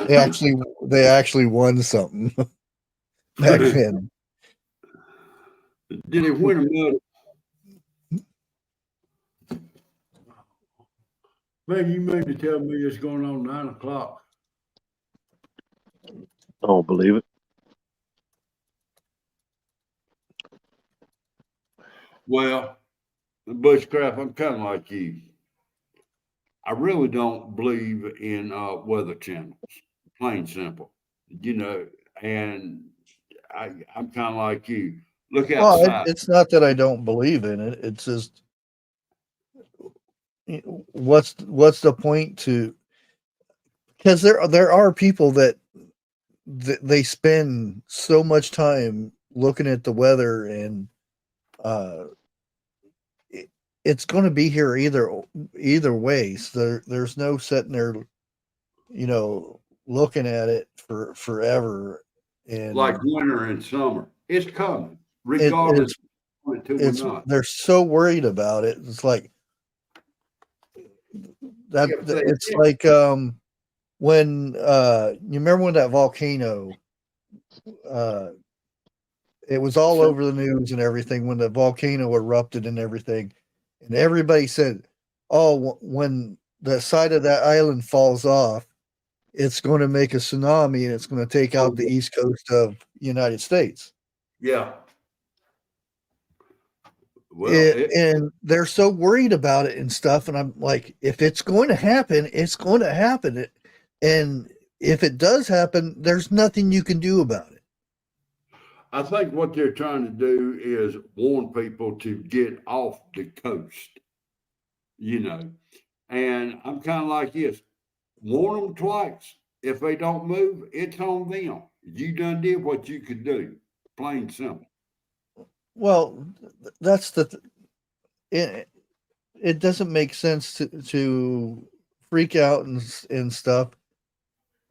they actually they actually won something back then. Did it win a medal? Man, you mean to tell me it's going on 9 o'clock? I don't believe it. Well, Bushcraft, I'm kind of like you. I really don't believe in weather channels, plain simple. You know, and I'm kind of like you. Look Well, outside. it's not that I don't believe in it. It's just what's the point to, because there are people that they spend so much time looking at the weather, and it's going to be here either way. So there's no sitting there, looking at it for forever. And Like winter and summer. It's coming, regardless of it or not. they're so worried about it. It's like that. It's like when you remember when that volcano, it was all over the news and everything when the volcano erupted and everything, and everybody said, "Oh, when the side of that island falls off, it's going to make a tsunami and it's going to take out the east coast of the United States." Yeah. Well, And they're so worried about it and stuff, and I'm like, if it's going to happen, it's going to happen. And if it does happen, there's nothing you can do about it. I think what they're trying to do is warn people to get off the coast, and I'm kind of like this. Warn them twice. If they don't move, it's on them. You done did what you could do. Plain simple. Well, that's it doesn't make sense to freak out and stuff.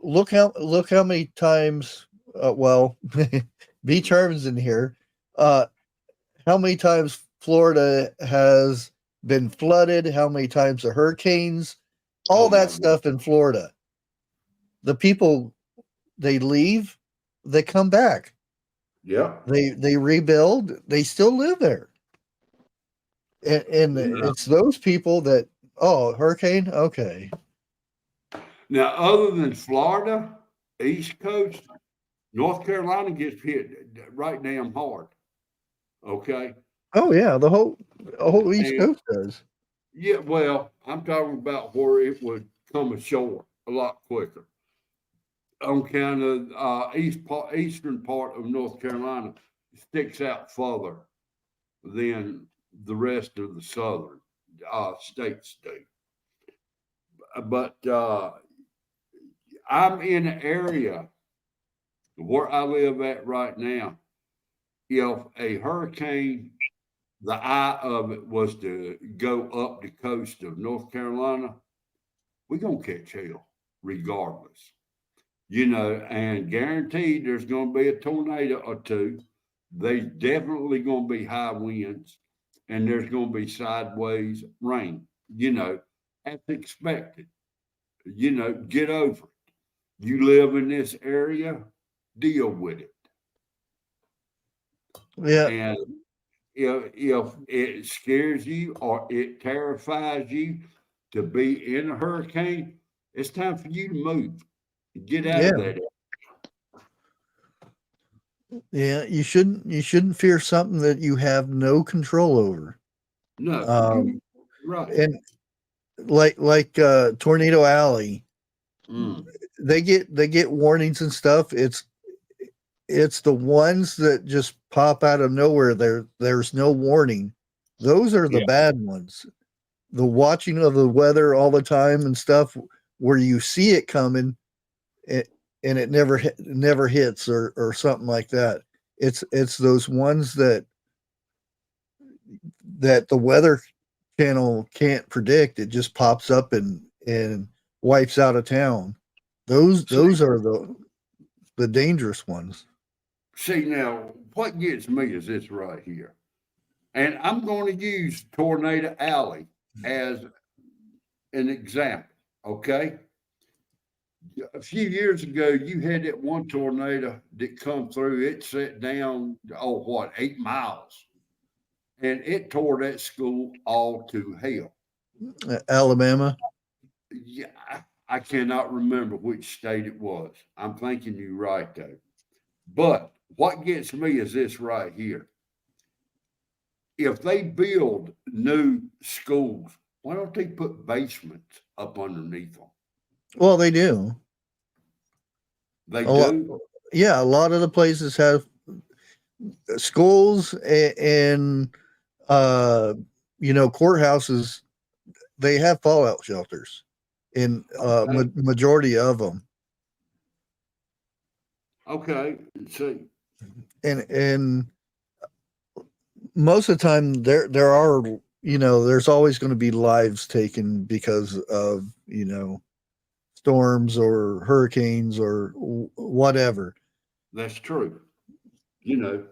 Look how many times, beach Harmon's in here. How many times Florida has been flooded? How many times the hurricanes? All that stuff in Florida. The people, they leave, they come back. Yeah. They rebuild, they still live there. And it's those people that, hurricane, okay. Now, other than Florida, East Coast, North Carolina gets hit right damn hard. Okay. Oh yeah, the whole East Coast does. Yeah, well, I'm talking about where it would come ashore a lot quicker. On kind of eastern part of North Carolina sticks out further than the rest of the southern states do. But I'm in an area where I live at right now. If a hurricane, the eye of it was to go up the coast of North Carolina, we're going to catch hell regardless. And guaranteed there's going to be a tornado or two. There's definitely going to be high winds, and there's going to be sideways rain, as expected. Get over it. You live in this area, deal with it. Yeah. And if it scares you or it terrifies you to be in a hurricane, it's time for you to move. Get out of that. Yeah, you shouldn't fear something that you have no control over. No, right. And like Tornado Alley, they get warnings and stuff. It's the ones that just pop out of nowhere. There's no warning. Those are the bad ones. The watching of the weather all the time and stuff, where you see it coming, and it never hits or something like that. It's those ones that the weather channel can't predict. It just pops up and wipes out a town. Those are the dangerous ones. See, now what gets me is this right here, and I'm going to use Tornado Alley as an example. Okay, A few years ago, you had that one tornado that come through. It set down, 8 miles, and it tore that school all to hell. Alabama. Yeah, I cannot remember which state it was. I'm thinking you're right though. But what gets me is this right here. If they build new schools, why don't they put basements up underneath them? Well, they do. They A lot, do. yeah, a lot of the places have schools and courthouses. They have fallout shelters in Okay. majority of them, Okay. See, and most of the time there are there's always going to be lives taken because of storms or hurricanes or whatever. that's true. You know,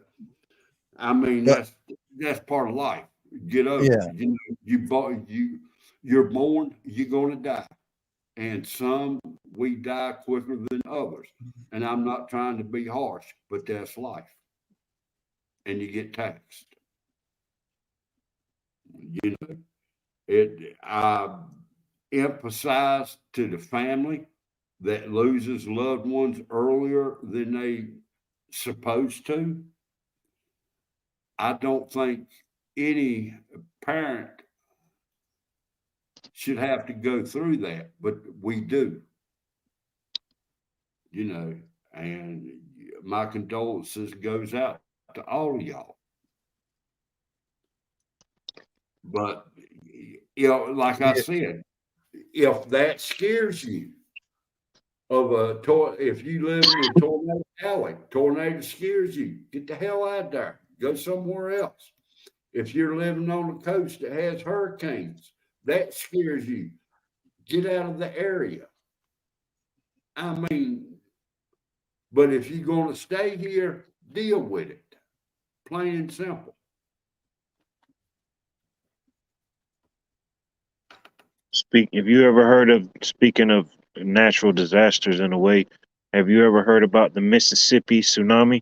I mean, But that's part of life. Get over yeah, it. You're born, you're gonna die. And some we die quicker than others. And I'm not trying to be harsh, but that's life. And you get taxed. You know, I emphasize to the family that loses loved ones earlier than they supposed to. I don't think any parent should have to go through that, but we do, and my condolences goes out to all of y'all. But like I yeah, said, if that scares you if you live in a tornado alley, tornado scares you, get the hell out of there. Go somewhere else. If you're living on the coast that has hurricanes, that scares you. Get out of the area. I mean, but if you're going to stay here, deal with it. Plain and simple. Have you ever heard of, speaking of natural disasters in a way, have you ever heard about the Mississippi tsunami?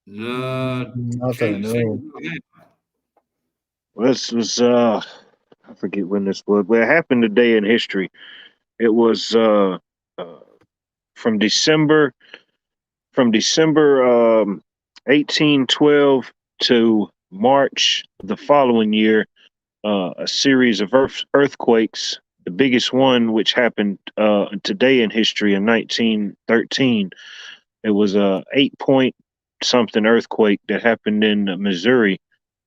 No, not that I can't say. know. Well, this was I forget when this was, but it happened today in history. It was uh from December from December 1812 to March the following year. A series of earthquakes. The biggest one, which happened today in history in 1913, it was a 8 point something earthquake that happened in Missouri,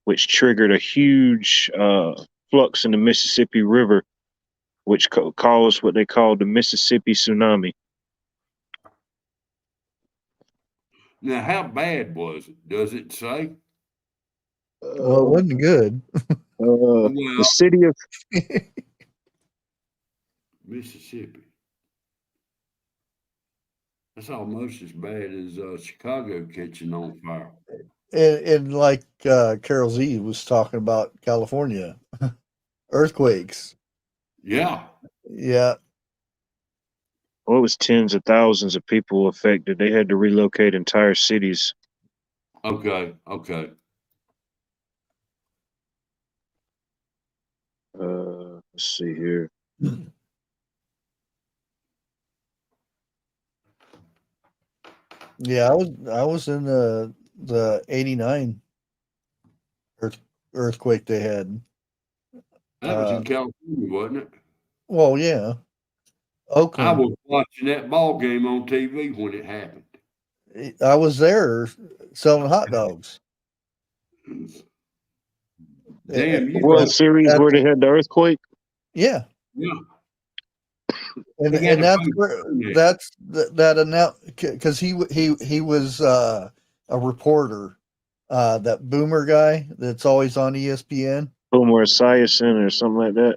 which triggered a huge flux in the Mississippi River, which caused what they call the Mississippi tsunami. Now, how bad was it? Does it say? Well, it wasn't good. The Well, city of Mississippi. That's almost as bad as Chicago catching on fire. And like Carol Z was talking about California earthquakes. Yeah. Yeah, Well, it was tens of thousands of people affected. They had to relocate entire cities. Okay. Okay. Let's see here. yeah. I was in the '89 earthquake they had. That was in California, wasn't it? Well, yeah, I Oakland. was watching that ball game on TV when it happened. I was there selling hot dogs. Damn, you World know. Series where they had the earthquake. Yeah, Yeah. and They got and a that's boat where on there. that's that announced because he was a reporter, that boomer guy that's always on ESPN. Boomer Esiason or something like that.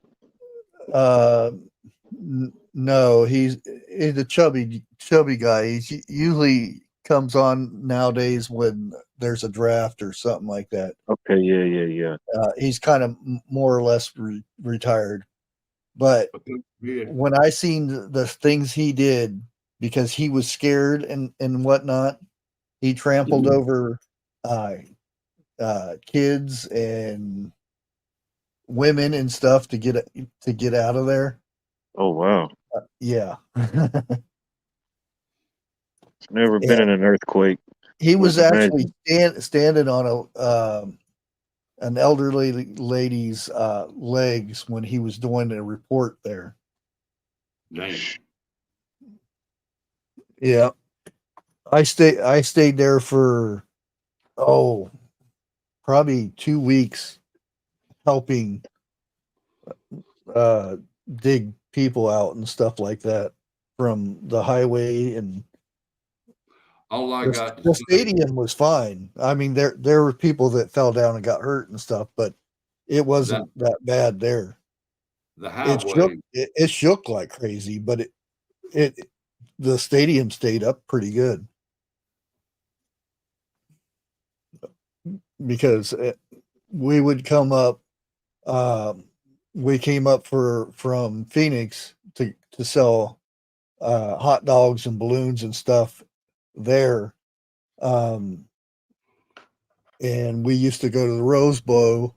No, he's a chubby guy. He usually comes on nowadays when there's a draft or something like that. Okay, yeah. He's kind of more or less retired, But Yeah. when I seen the things he did because he was scared and whatnot, he trampled over kids and women and stuff to get out of there. Oh wow. Yeah. Never been Yeah. in an earthquake. He was Wouldn't actually imagine. standing on an elderly lady's legs when he was doing a report there. Damn. Yeah. I stayed there for probably 2 weeks helping dig people out and stuff like that from the highway, and All I got to the say, stadium was fine. I mean, there were people that fell down and got hurt and stuff, but it wasn't that bad there. the It shook. highway, It shook like crazy, but it the stadium stayed up pretty good because we would come up. We came up from Phoenix to sell hot dogs and balloons and stuff there. And we used to go to the Rose Bowl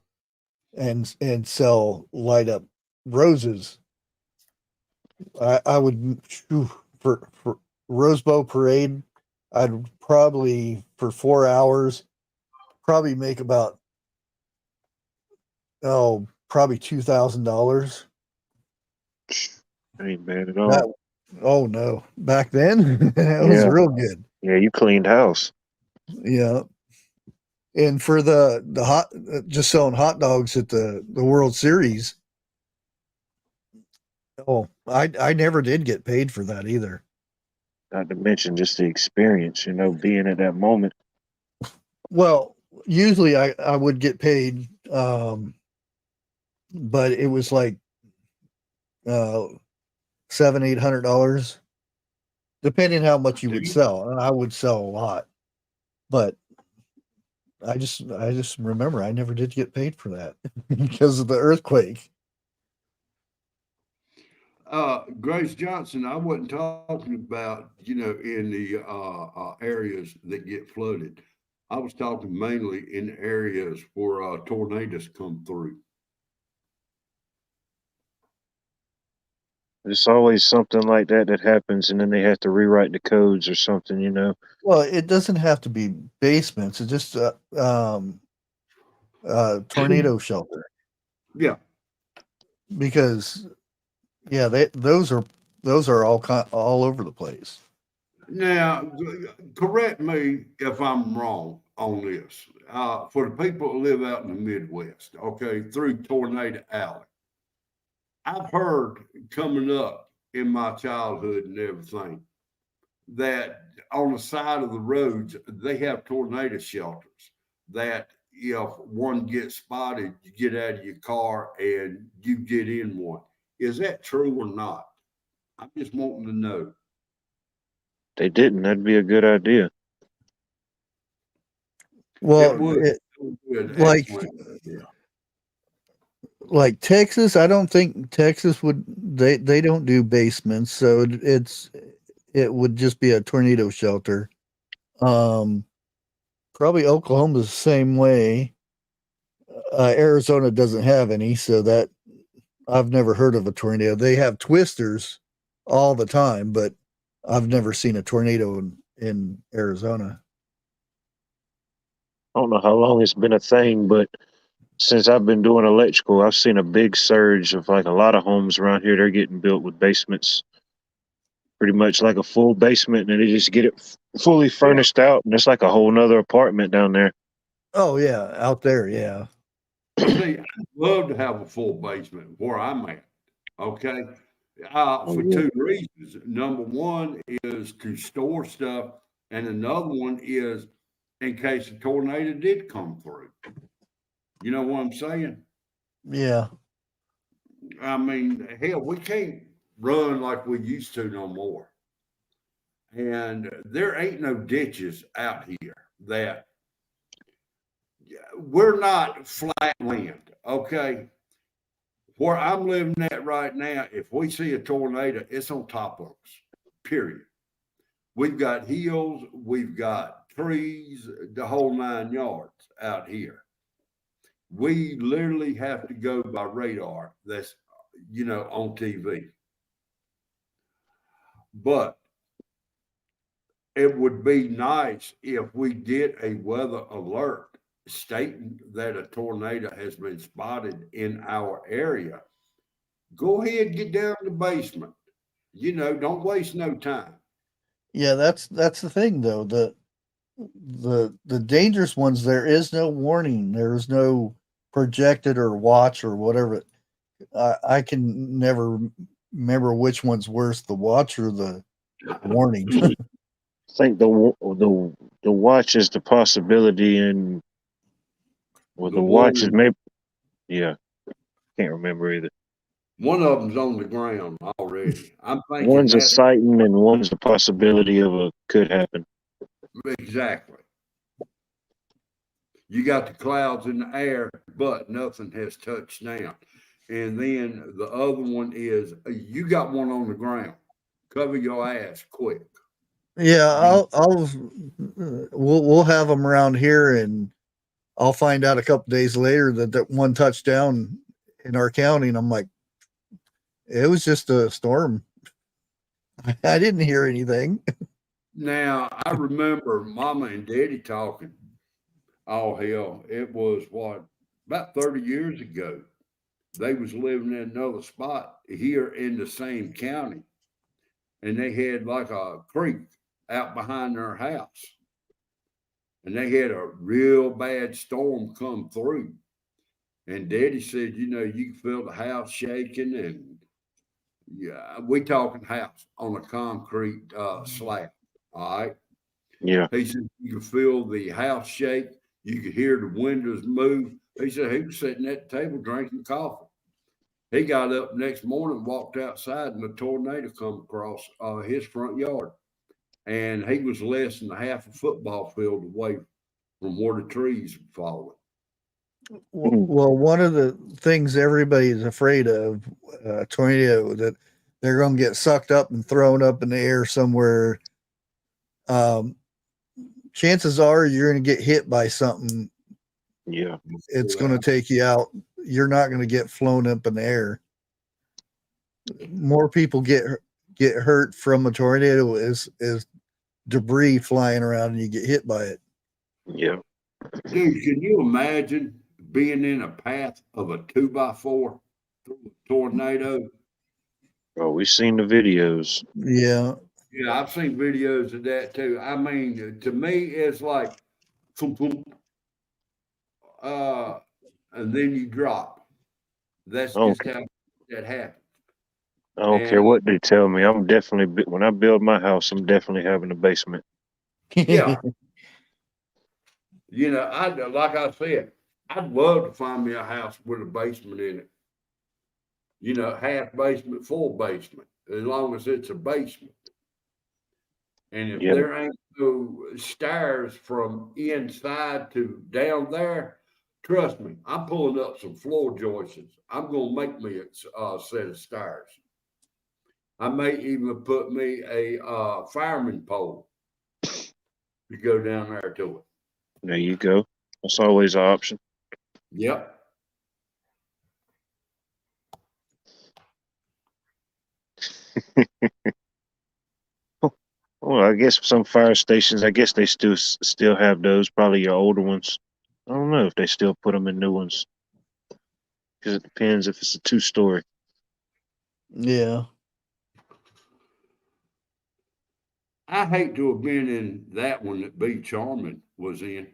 and sell light up roses. I would for Rose Bowl parade, I'd probably for 4 hours probably make about probably $2,000. Ain't bad at all. Oh no, back then it was Yeah. real good. Yeah, you cleaned house. Yeah, and for the hot, just selling hot dogs at the World Series. Oh, I never did get paid for that either. Not to mention just the experience, being at that moment. Well, usually I would get paid, but it was like $700-800, depending how much you would sell, and I would sell a lot, but I just remember I never did get paid for that because of the earthquake. Grace Johnson, I wasn't talking about, in the areas that get flooded. I was talking mainly in areas where tornadoes come through. It's always something like that happens, and then they have to rewrite the codes or something. Well, it doesn't have to be basements. It's just tornado shelter, Yeah. because those are all over the place. Now, correct me if I'm wrong on this. For the people who live out in the Midwest, okay, through Tornado Alley, I've heard coming up in my childhood and everything that on the side of the roads, they have tornado shelters that if one gets spotted, you get out of your car and you get in one. Is that true or not? I'm just wanting to know. They didn't. That'd be a good idea. Well, It would. like Excellent. Yeah. like Texas, I don't think Texas would. They don't do basements, so it would just be a tornado shelter. Probably Oklahoma's the same way. Arizona doesn't have any, so that I've never heard of a tornado. They have twisters all the time, but I've never seen a tornado in Arizona. I don't know how long it's been a thing, but since I've been doing electrical, I've seen a big surge of like a lot of homes around here. They're getting built with basements, pretty much like a full basement, and they just get it fully furnished out, and it's like a whole nother apartment down there. Oh yeah, out there, yeah. See, I'd love to have a full basement where I'm at. Okay. For two reasons. Number one is to store stuff, and another one is in case a tornado did come through. You know what I'm saying? Yeah. I mean, hell, we can't run like we used to no more. And there ain't no ditches out here that we're not flat land. Okay. where I'm living at right now, if we see a tornado, it's on top of us, period. We've got hills, we've got trees, the whole 9 yards out here. We literally have to go by radar that's, on TV. But it would be nice if we get a weather alert stating that a tornado has been spotted in our area. Go ahead, get down to the basement. Don't waste no time. Yeah, that's the thing though. The dangerous ones, there is no warning. There is no projected or watch or whatever. I can never remember which one's worse, the watch or the warning. I think the watch is the possibility, and the watch is maybe. Yeah, can't remember either. One of them's on the ground already. I'm thinking One's a sighting and one's a possibility of a could happen. Exactly. You got the clouds in the air, but nothing has touched down. And then the other one is you got one on the ground. Cover your ass quick. Yeah, we'll have them around here, and I'll find out a couple days later that one touchdown in our county, and I'm like, it was just a storm. I didn't hear anything. Now I remember Mama and Daddy talking. Oh hell, it was about 30 years ago. They was living in another spot here in the same county, and they had like a creek out behind their house, and they had a real bad storm come through. And Daddy said, you can feel the house shaking, and yeah, we talking house on a concrete slab. All right. Yeah. He said you could feel the house shake. You could hear the windows move. He said he was sitting at the table drinking coffee. He got up next morning, walked outside, and a tornado come across his front yard. And he was less than half a football field away from where the trees had fallen. Well, one of the things everybody's afraid of, tornado, that they're going to get sucked up and thrown up in the air somewhere. Chances are you're going to get hit by something. Yeah. It's going to take you out. You're not going to get flown up in the air. More people get hurt from a tornado is debris flying around and you get hit by it. Yeah. Dude, can you imagine being in a path of a 2x4 through a tornado? Oh, we've seen the videos. Yeah. Yeah, I've seen videos of that too. I mean, to me, it's like, boom, boom, and then you drop. That's just how that happens. I don't care what they tell me. I'm definitely, when I build my house, I'm definitely having a basement. Yeah. Like I said, I'd love to find me a house with a basement in it. Half basement, full basement, as long as it's a basement. And if there ain't no stairs from inside to down there, trust me, I'm pulling up some floor joists. I'm going to make me a set of stairs. I may even put me a fireman pole to go down there to it. There you go. That's always an option. Yep. Well, I guess some fire stations, I guess they still have those, probably your older ones. I don't know if they still put them in new ones. Because it depends if it's a 2-story. Yeah. I hate to have been in that one that B. Charman was in.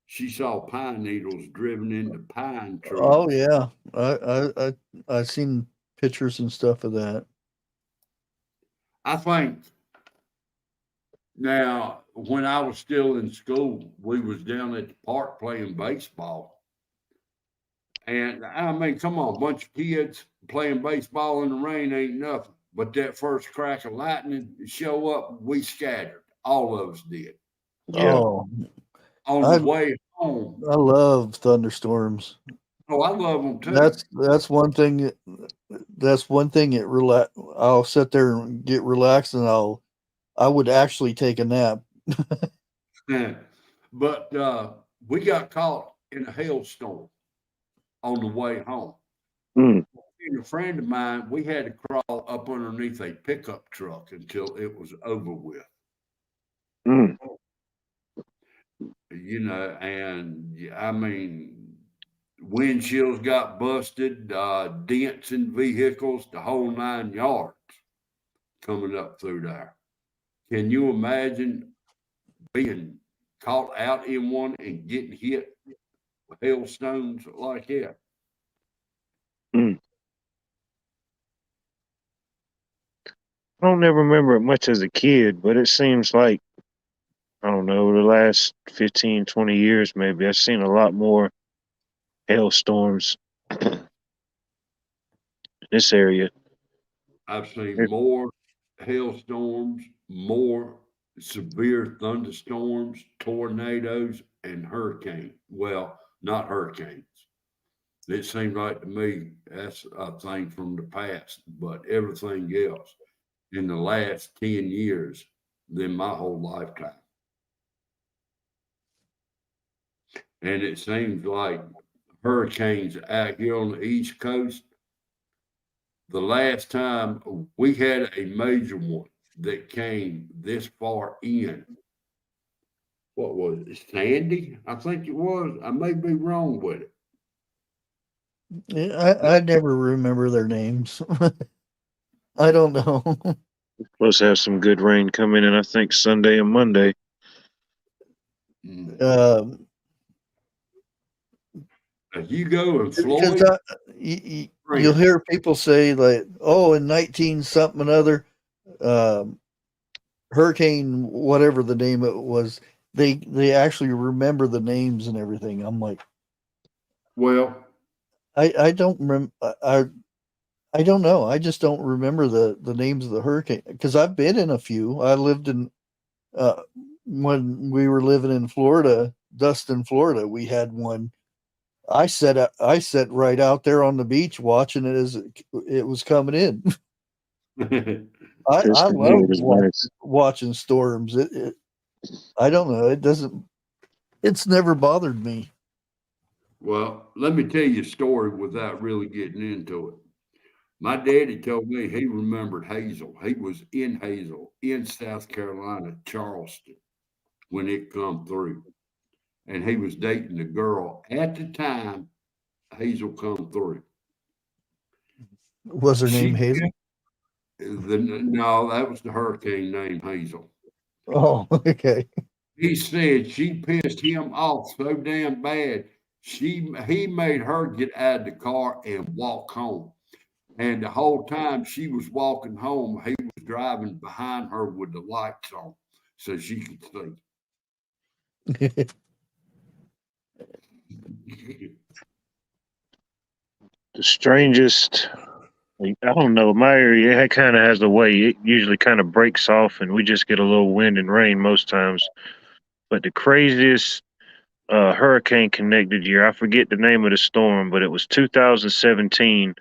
She saw pine needles driven into pine trees. Oh yeah. I've seen pictures and stuff of that. I think now, when I was still in school, we was down at the park playing baseball. And I mean, come on, a bunch of kids playing baseball in the rain ain't nothing. But that first crack of lightning show up, we scattered. All of us did. Yeah. Oh, On the way home. I love thunderstorms. Oh, I love them too. That's one thing. That's one thing. I'll sit there and get relaxed, and I would actually take a nap. But we got caught in a hailstorm on the way home. Mm, And a friend of mine, we had to crawl up underneath a pickup truck until it was over with. mm. And I mean, windshields got busted, dents in vehicles, the whole 9 yards coming up through there. Can you imagine being caught out in one and getting hit with hailstones like that? Mm. I don't ever remember it much as a kid, but it seems like, I don't know, the last 15, 20 years maybe, I've seen a lot more hailstorms in this area. I've seen more hailstorms, more severe thunderstorms, tornadoes, and hurricanes. Well, not hurricanes. It seemed like to me that's a thing from the past, but everything else in the last 10 years than my whole lifetime. And it seems like hurricanes out here on the East Coast, the last time we had a major one that came this far in, what was it? Sandy? I think it was. I may be wrong with it. I never remember their names. I don't know. Supposed to have some good rain coming in, I think, Sunday and Monday. Um, You go in because Floyd, you'll hear people say like, "Oh, in 19 something another, hurricane, whatever the name it was, they actually remember the names and everything." I'm like, well, I don't remember. I don't know. I just don't remember the names of the hurricane because I've been in a few. I lived in when we were living in Florida, Dustin, Florida. We had one. I sat right out there on the beach watching it as it was coming in. I love It is nice. watching storms. I don't know. It doesn't. It's never bothered me. well, let me tell you a story without really getting into it. My daddy told me he remembered Hazel. He was in Hazel in South Carolina, Charleston, when it come through. And he was dating a girl at the time Hazel come through. Was her name She Hazel? no, that was the hurricane named Hazel. Oh, okay. He said she pissed him off so damn bad. He made her get out of the car and walk home. And the whole time she was walking home, he was driving behind her with the lights on so she could see. The strangest, I don't know, my area, it kind of has a way. It usually kind of breaks off and we just get a little wind and rain most times. But the craziest hurricane connected year, I forget the name of the storm, but it was 2017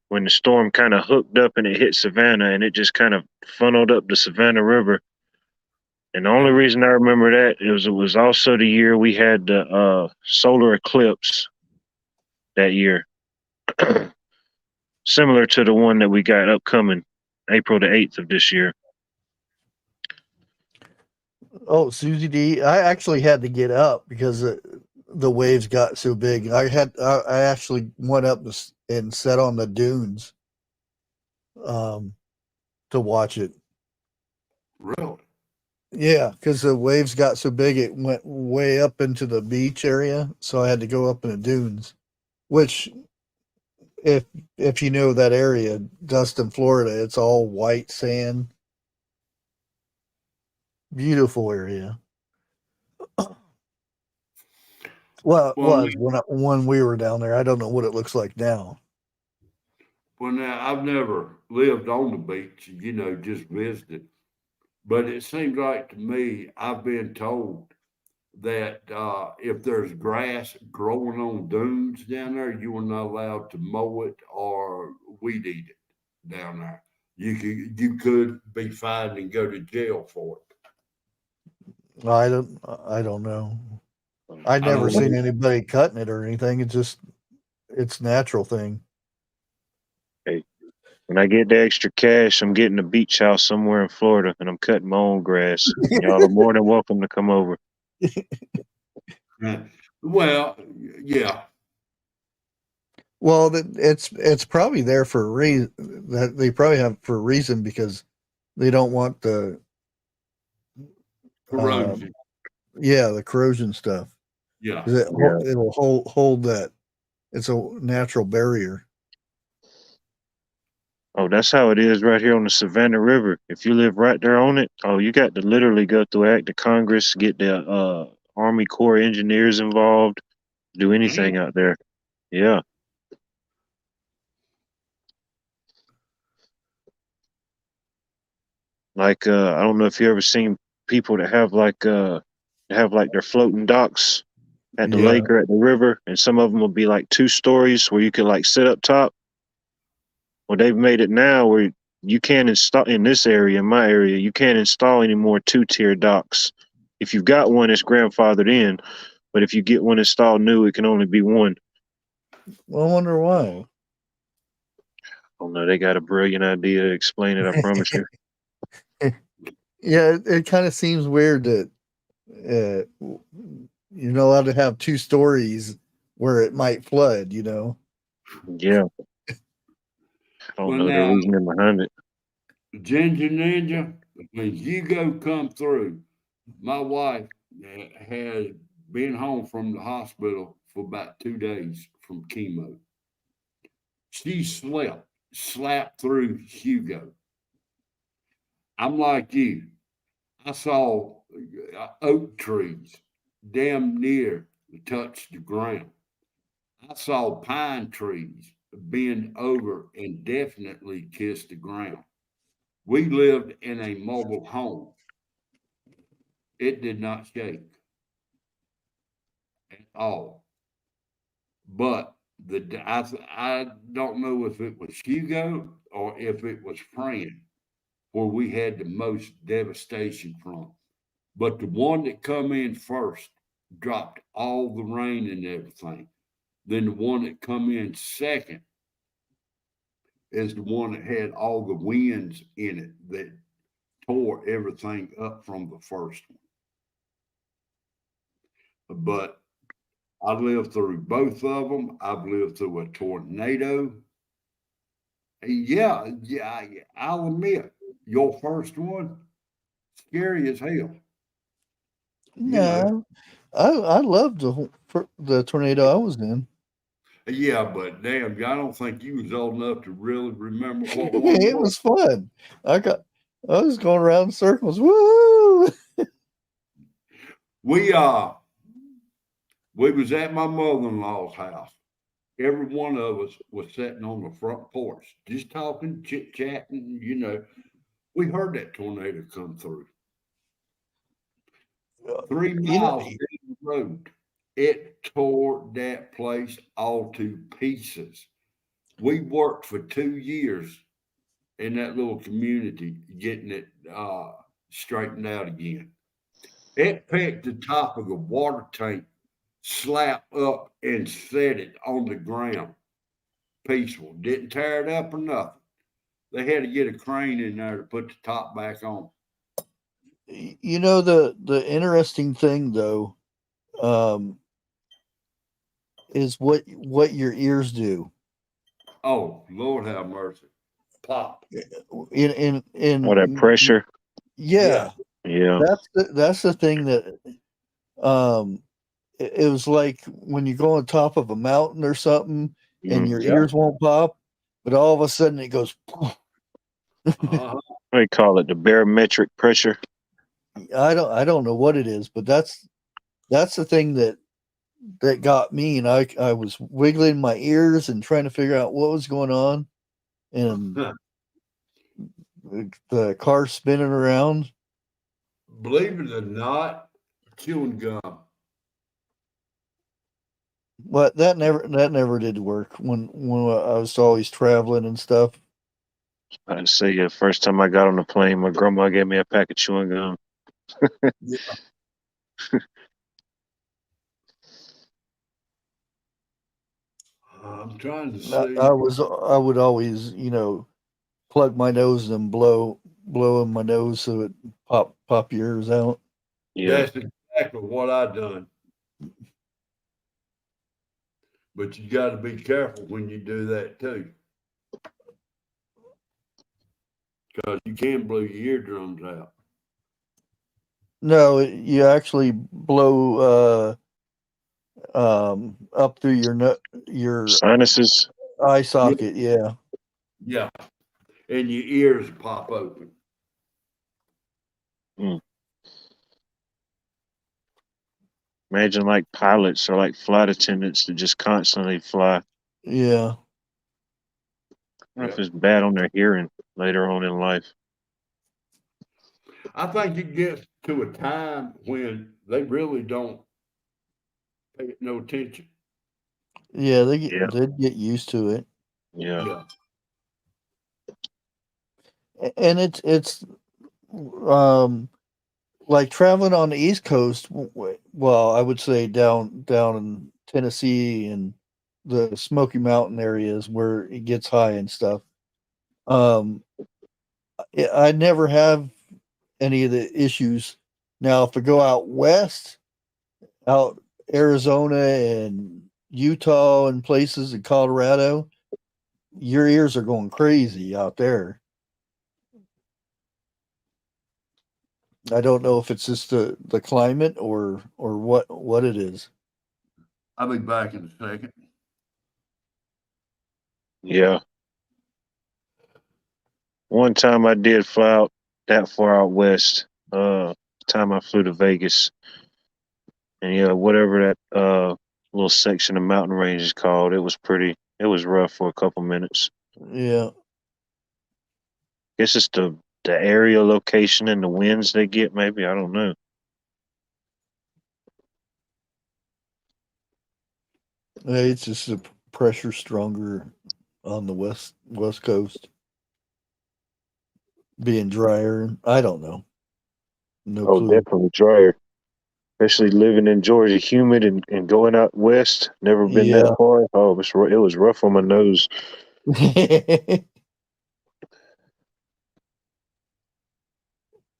when the storm kind of hooked up and it hit Savannah and it just kind of funneled up the Savannah River. And the only reason I remember that is it was also the year we had the solar eclipse that year, similar to the one that we got upcoming April the 8th of this year. Oh, Susie D. I actually had to get up because the waves got so big. I actually went up and sat on the dunes to watch it. Really? Yeah, because the waves got so big it went way up into the beach area, so I had to go up in the dunes. Which, if you know that area, Dustin, Florida, it's all white sand. Beautiful area. Well, it was when we were down there. I don't know what it looks like now. Well, now I've never lived on the beach, just visited. But it seems like to me, I've been told that if there's grass growing on dunes down there, you are not allowed to mow it or weed eat it down there. You could be fined and go to jail for it. I don't know. I I never don't seen know. anybody cutting it or anything. It's natural thing. Hey, when I get the extra cash, I'm getting a beach house somewhere in Florida, and I'm cutting my own grass. Y'all are more than welcome to come over. Well, yeah. Well, it's probably there for a reason. That they probably have for a reason because they don't want the Corrosion. the corrosion stuff. Yeah. 'Cause it'll hold that. It's a natural barrier. Oh, that's how it is right here on the Savannah River. If you live right there on it, oh, you got to literally go through Act of Congress, get the Army Corps engineers involved, do anything out there. Yeah. Like I don't know if you ever seen people that have like their floating docks at the Yeah. lake or at the river, and some of them will be like 2 stories where you can like sit up top. Well, they've made it now where you can't install in this area, in my area, you can't install any more 2-tier docks. If you've got one, it's grandfathered in, but if you get one installed new, it can only be one. Well, I wonder why. Oh no, they got a brilliant idea to explain it. I promise you. Yeah, it kind of seems weird that you're not allowed to have 2 stories where it might flood. Yeah, I don't Well, know the now, reasoning behind it. Ginger Ninja, when Hugo come through, my wife had been home from the hospital for about 2 days from chemo. She slapped through Hugo. I'm like you. I saw oak trees damn near touch the ground. I saw pine trees bend over and definitely kiss the ground. We lived in a mobile home. It did not shake at all. But I don't know if it was Hugo or if it was Fran where we had the most devastation from. But the one that come in first dropped all the rain and everything. Then the one that come in second is the one that had all the winds in it that tore everything up from the first one. But I lived through both of them. I've lived through a tornado. Yeah, I'll admit, your first one, scary as hell. No, I loved the tornado I was in. Yeah, but damn, I don't think you was old enough to really remember what one It was. was fun. I was going around in circles. Woo! We was at my mother-in-law's house. Every one of us was sitting on the front porch, just talking, chit-chatting, We heard that tornado come through. 3 miles down the road. It tore that place all to pieces. We worked for 2 years in that little community getting it straightened out again. It picked the top of the water tank, slapped up, and set it on the ground. Peaceful. Didn't tear it up or nothing. They had to get a crane in there to put the top back on. The interesting thing though, is what your ears do. Oh, Lord have mercy. Pop. In All that pressure. Yeah. Yeah. That's the thing that it was like when you go on top of a mountain or something and your ears won't pop, but all of a sudden it goes. They call it the barometric pressure. I don't know what it is, but that's the thing that got me, and I was wiggling my ears and trying to figure out what was going on, and the car spinning around. Believe it or not, chewing gum But that never did work when I was always traveling and stuff. I'd say the first time I got on the plane, my grandma gave me a pack of chewing gum. Yeah. I'm trying to see. I would always, plug my nose and blow in my nose so it pop your ears out. Yeah. That's exactly what I done. But you got to be careful when you do that too, because you can blow your eardrums out. No, you actually blow up through your Sinuses. eye Yeah, socket. Yeah, yeah, and your ears pop open. Mm. Imagine like pilots or like flight attendants that just constantly fly. I yeah, wonder Yeah, if it's bad on their hearing later on in life. I think it gets to a time when they really don't pay it no attention. yeah. Yeah. They'd get used to it, Yeah. Yeah, and it's um like traveling on the East Coast. Well, I would say down in Tennessee and the Smoky Mountain areas where it gets high and stuff. Um, I never have any of the issues. Now, if I go out west, out Arizona and Utah and places in Colorado, your ears are going crazy out there. I don't know if it's just the climate or what it is. I'll be back in a second. Yeah. One time I did fly out that far out west. Time I flew to Vegas. And yeah, whatever that little section of mountain range is called, it was rough for a couple minutes. Yeah, Guess it's the area location and the winds they get, maybe. I don't know. it's just the pressure stronger on the west coast, being drier. I don't know, no Oh, clue. definitely drier. Especially living in Georgia, humid and going out west. Never been that Yeah, far. Oh, it was rough on my nose.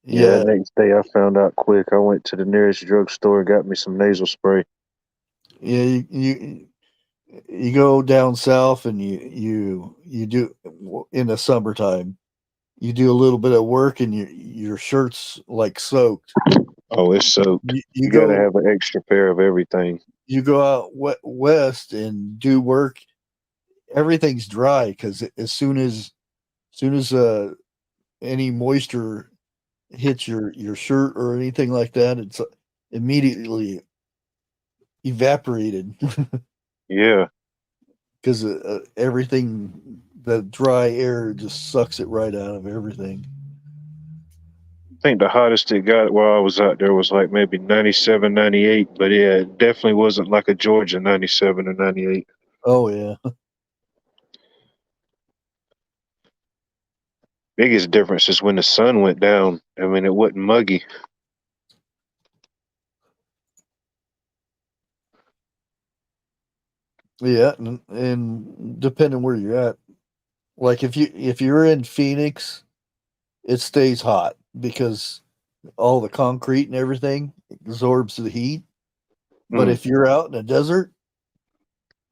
Yeah, that yeah, next day I found out quick. I went to the nearest drugstore and got me some nasal spray. yeah. You go down south and you do in the summertime. You do a little bit of work and your shirt's like soaked. Oh, it's soaked. You You got to go have an extra pair of everything. you go out west and do work. Everything's dry because as soon as any moisture hits your shirt or anything like that, it's immediately evaporated Yeah. because everything, the dry air just sucks it right out of everything. I think the hottest it got while I was out there was like maybe 97, 98. But yeah, it definitely wasn't like a Georgia 97 or 98. Oh yeah, Biggest difference is when the sun went down. I mean, it wasn't muggy. yeah, and depending where you're at, like if you're in Phoenix, it stays hot because all the concrete and everything absorbs the heat. But Mm. if you're out in the desert,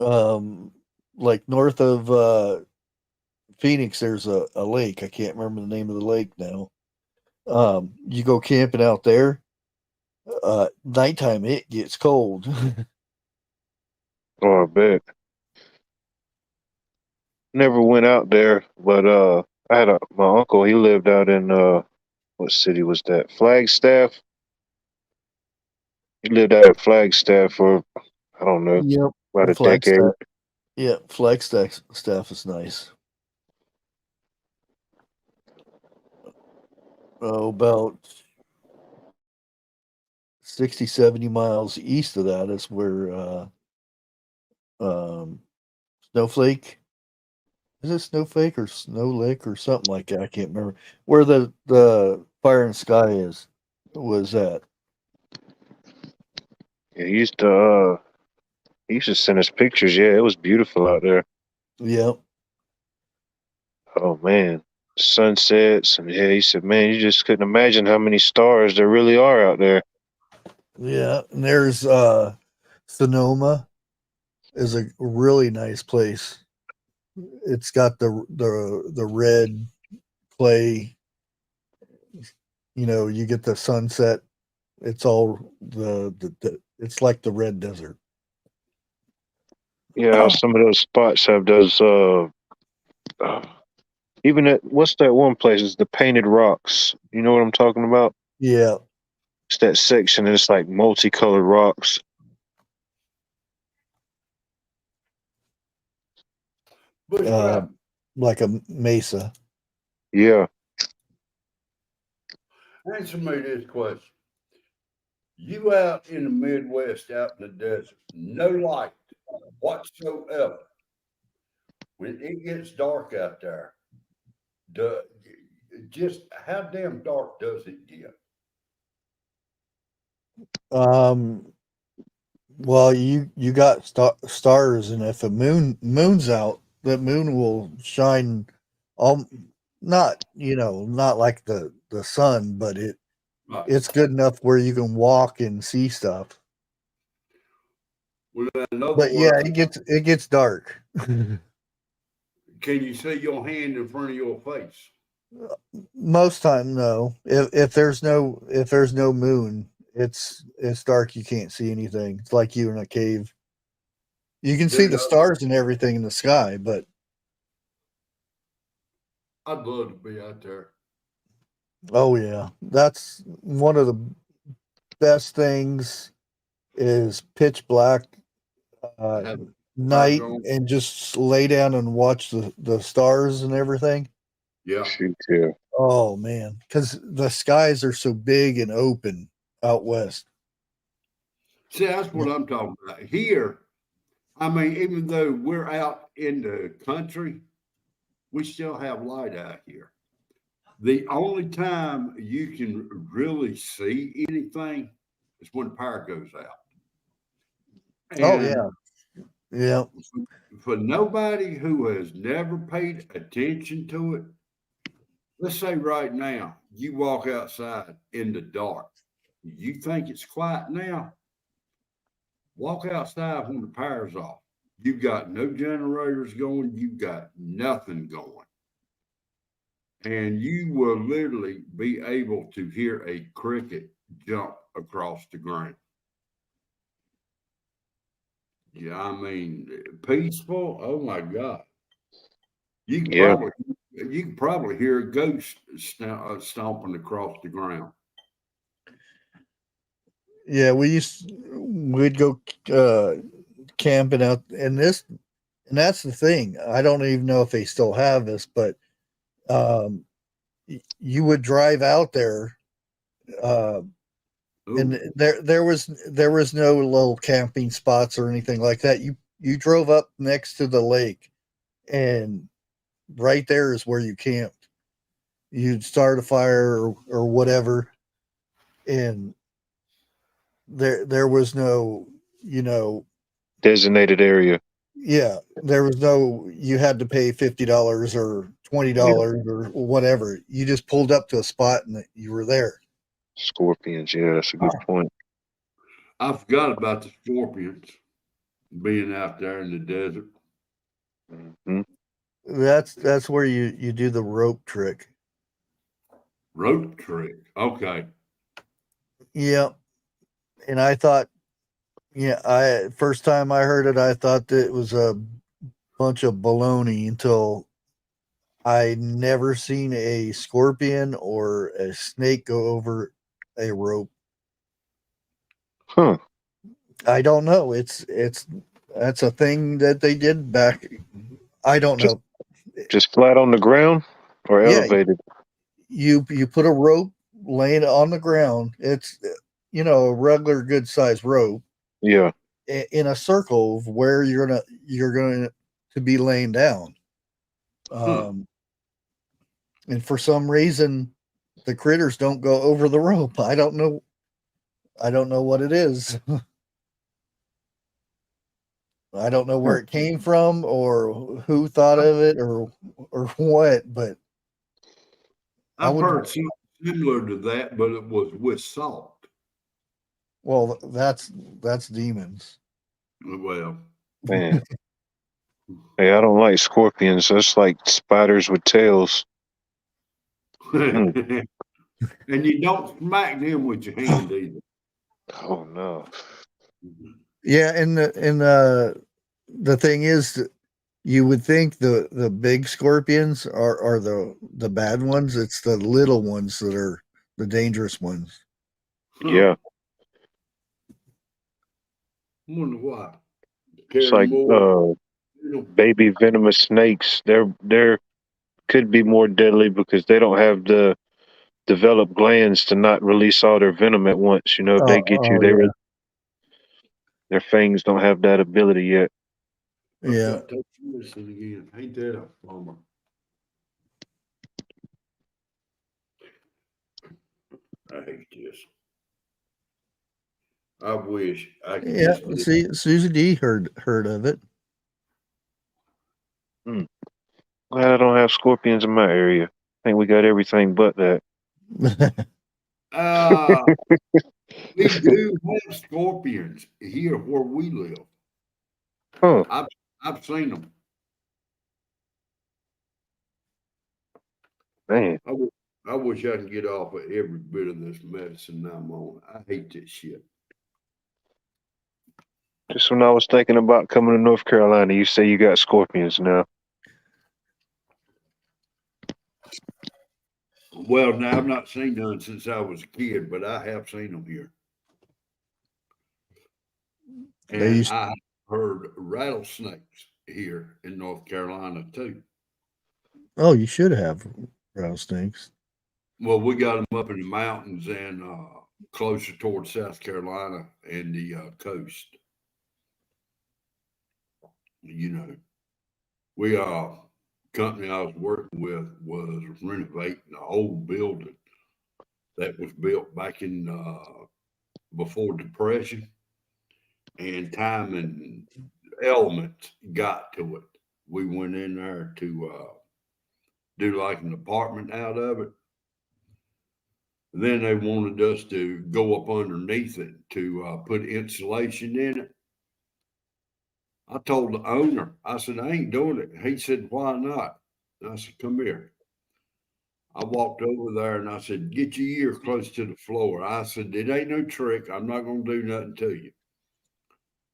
um, like north of Phoenix, there's a lake. I can't remember the name of the lake now. You go camping out there. Nighttime it gets cold. Oh, I bet. Never went out there, but I had my uncle. He lived out in what city was that? Flagstaff. He lived out in Flagstaff for I don't know Yep, about a decade. Flagstaff. Yeah, Flagstaff staff is nice. Oh, about 60, 70 miles east of that is where Snowflake. Is it Snowflake or Snow Lake or something like that? I can't remember where the Fire and Sky was at. Yeah, he used to send us pictures. Yeah, it was beautiful out there. Yep. Oh man, sunsets, and yeah, he said, man, you just couldn't imagine how many stars there really are out there. Yeah. And there's Sonoma is a really nice place. It's got the red clay. You get the sunset. It's all the it's like the red desert. Yeah, some of those spots have those. Even at what's that one place? It's the Painted Rocks. You know what I'm talking about? Yeah. It's that section, and it's like multicolored rocks. Bushcraft, Like a mesa. Yeah. answer me this question. You out in the Midwest, out in the desert, no light whatsoever. When it gets dark out there, just how damn dark does it get? Well, you got stars, and if a moon's out, the moon will shine. Um, not like the sun, but Right. it's good enough where you can walk and see stuff. Well, in other But yeah, words, it gets dark. can you see your hand in front of your face? Most time, no. If there's no moon, it's dark. You can't see anything. It's like you in a cave. You can see Dude, the stars and everything in the sky, but I'd love to be out there. oh yeah, that's one of the best things is pitch black Have fires night on. and just lay down and watch the stars and everything. Yeah. Shoot, yeah. Oh man, because the skies are so big and open out west. See, that's what I'm talking about. Here, I mean, even though we're out in the country, we still have light out here. The only time you can really see anything is when power goes out. Oh And yeah, yeah. for nobody who has never paid attention to it, let's say right now, you walk outside in the dark. You think it's quiet now? Walk outside when the power's off. You've got no generators going, you've got nothing going. And you will literally be able to hear a cricket jump across the ground. Yeah, I mean, peaceful. Oh my God. You can Yeah. probably you can probably hear a ghost stomping across the ground. Yeah, we'd go camping out, and that's the thing. I don't even know if they still have this, but um, you would drive out there, uh, and Ooh, there was no little camping spots or anything like that. You drove up next to the lake, and right there is where you camped. You'd start a fire or whatever, and there was no, you know, Designated area. yeah, there was no, you had to pay $50 or $20 or whatever. You just pulled up to a spot and you were there. Scorpions. Yeah, that's a good point. I forgot about the scorpions being out there in the desert. Hmm. That's where you do the rope trick. Rope trick. Okay. Yeah, and I thought, yeah, I first time I heard it, I thought that it was a bunch of baloney until I never seen a scorpion or a snake go over a rope. Huh. I don't know. It's that's a thing that they did back. I don't Just know. just flat on the ground or Yeah, elevated? you put a rope laying on the ground. It's a regular good size rope, Yeah. in a circle of where you're gonna to be laying down. And for some reason, the critters don't go over the rope. I don't know what it is. I don't know where it came from or who thought of it or what, but I've heard something similar to that, but it was with salt. well, that's demons. Well, Man. Hey, I don't like scorpions. That's like spiders with tails. and you don't smack them with your hand either. Oh no. Yeah, and the thing is that you would think the big scorpions are the bad ones. It's the little ones that are the dangerous ones. Yeah. I wonder why. It's Carry like more, baby venomous snakes. They're could be more deadly because they don't have the developed glands to not release all their venom at once. You know, if they get you, Yeah. their fangs don't have that ability yet. Yeah. Listen again. Ain't that a bummer? I hate this. I wish I could Yeah. just See, Susie D heard of it. Glad I don't have scorpions in my area. I think we got everything but that. we do have scorpions here where we live. Huh. I've seen them. Man. I wish I could get off of every bit of this medicine I'm on. I hate this shit. Just when I was thinking about coming to North Carolina, you say you got scorpions now. Well, now I've not seen none since I was a kid, but I have seen them here. And I heard rattlesnakes here in North Carolina too. Oh, you should have rattlesnakes. Well, we got them up in the mountains and closer towards South Carolina and the coast. You know, we company I was working with was renovating an old building that was built back in before Depression, and time and elements got to it. We went in there to do like an apartment out of it. Then they wanted us to go up underneath it to put insulation in it. I told the owner, I said, I ain't doing it. He said, why not? And I said, come here. I walked over there and I said, get your ear close to the floor. I said, it ain't no trick. I'm not going to do nothing to you.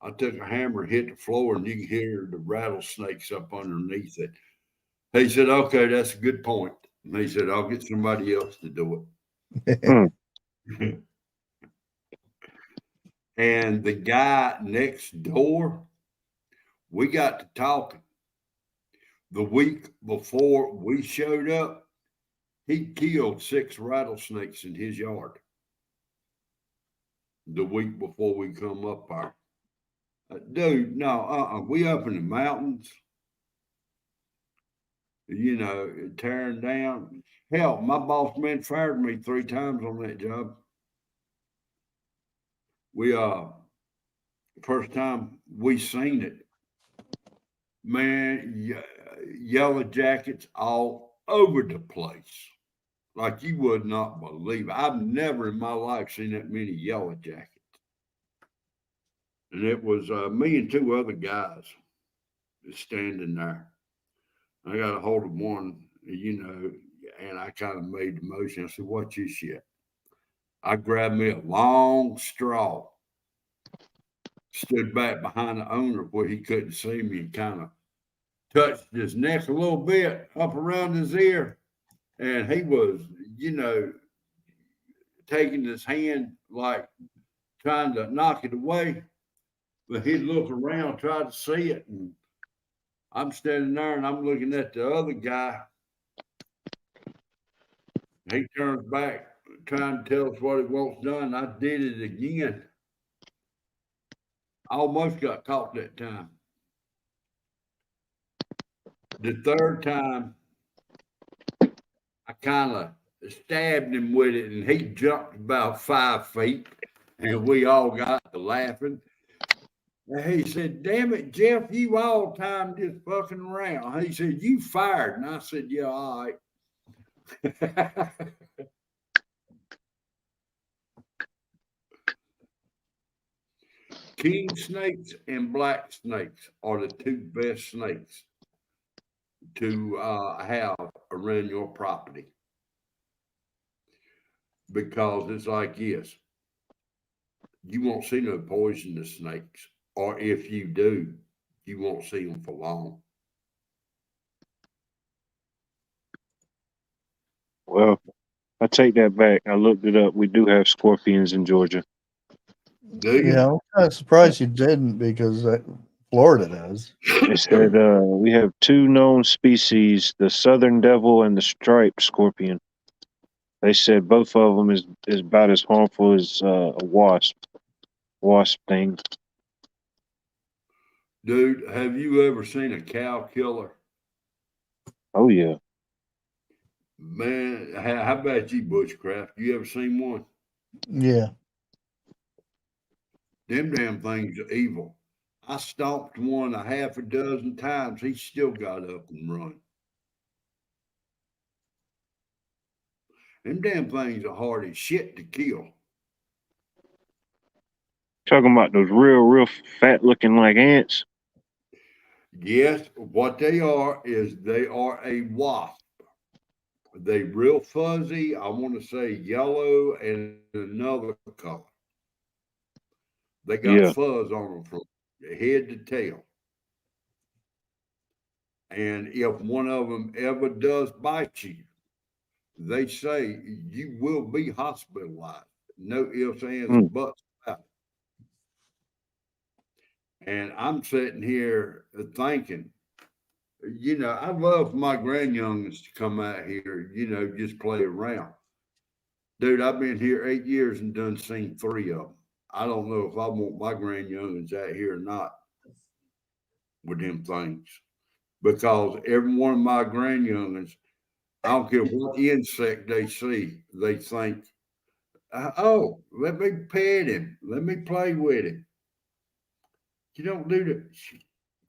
I took a hammer, hit the floor, and you can hear the rattlesnakes up underneath it. He said, okay, that's a good point. And he said, I'll get somebody else to do it. And the guy next door, we got to talking. The week before we showed up, he killed 6 rattlesnakes in his yard. The week before we come up there. Dude, no, we up in the mountains, you know, tearing down. Hell, my boss man fired me 3 times on that job. We first time we seen it, man, yellow jackets all over the place, like you would not believe. I've never in my life seen that many yellow jackets. And it was me and 2 other guys standing there. I got a hold of one, you know, and I kind of made the motion. I said, "What's your shit?" I grabbed me a long straw, stood back behind the owner where he couldn't see me, and kind of touched his neck a little bit up around his ear. And he was, you know, taking his hand like trying to knock it away. But he'd look around, try to see it. And I'm standing there and I'm looking at the other guy. He turns back, trying to tell us what he wants done. I did it again. I almost got caught that time. The third time, I kind of stabbed him with it, and he jumped about 5 feet, and we all got to laughing. And he said, "Damn it, Jeff, you all time just fucking around." He said, "You fired." And I said, "Yeah, all right." King snakes and black snakes are the two best snakes to have around your property, because it's like this: you won't see no poisonous snakes, or if you do, you won't see them for long. Well, I take that back. I looked it up. We do have scorpions in Georgia. Do you? Yeah, I'm kind of surprised you didn't because Florida does. They said we have 2 known species: the southern devil and the striped scorpion. They said both of them is about as harmful as a wasp thing. Dude, have you ever seen a cow killer? Oh yeah, Man, how about you, Bushcraft? You ever seen one? Yeah. Them damn things are evil. I stomped one a half a dozen times. He still got up and run. Them damn things are hard as shit to kill. talking about those real fat looking like ants. Yes, what they are is they are a wasp. They real fuzzy. I want to say yellow and another color. They got Yeah. fuzz on them from head to tail. And if one of them ever does bite you, they say you will be hospitalized. No ifs, ands, or Mm. buts about it. And I'm sitting here thinking, I love my grandyoungins to come out here, just play around. Dude, I've been here 8 years and done seen 3 of them. I don't know if I want my grandyoungins out here or not with them things, because every one of my grandyoungins, I don't care what insect they see, they think, "Oh, let me pet him. Let me play with him." You don't do that.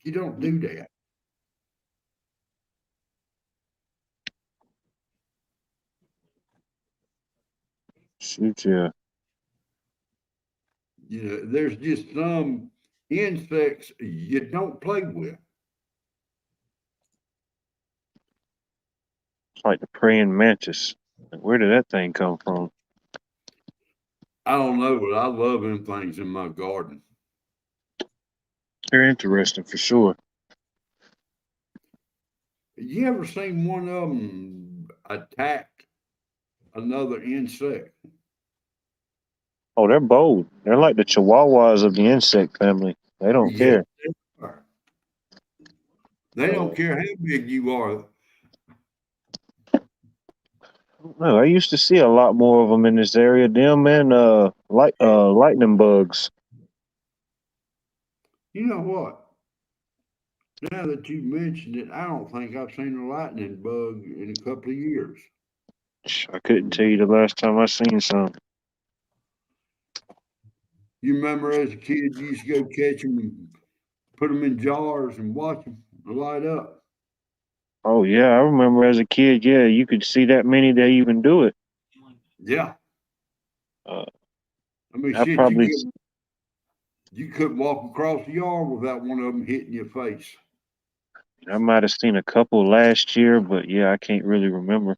You don't do that. Shoot, yeah. There's just some insects you don't play with. It's like the praying mantis. Like, where did that thing come from? I don't know, but I love them things in my garden. They're interesting for sure. You ever seen one of them attack another insect? Oh, they're bold. They're like the chihuahuas of the insect family. They don't Yes, care. they are. They don't care how big you are. No, I used to see a lot more of them in this area. Them and lightning bugs. You know what? Now that you mentioned it, I don't think I've seen a lightning bug in a couple of years. I couldn't tell you the last time I seen some. You remember as a kid, you used to go catch them and put them in jars and watch them light up. Oh yeah, I remember as a kid. Yeah, you could see that many that even do it. Yeah. Uh, I mean, I shit, probably you couldn't walk across the yard without one of them hitting your face. I might have seen a couple last year, but yeah, I can't really remember.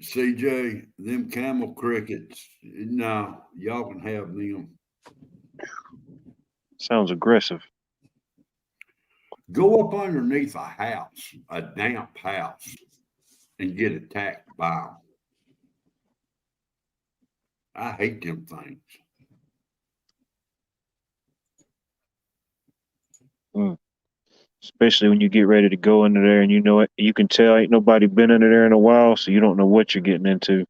CJ, them camel crickets, no, y'all can have them. Sounds aggressive. Go up underneath a house, a damp house, and get attacked by them. I hate them things. Mm. especially when you get ready to go into there and you know it. You can tell ain't nobody been under there in a while, so you don't know what you're getting into.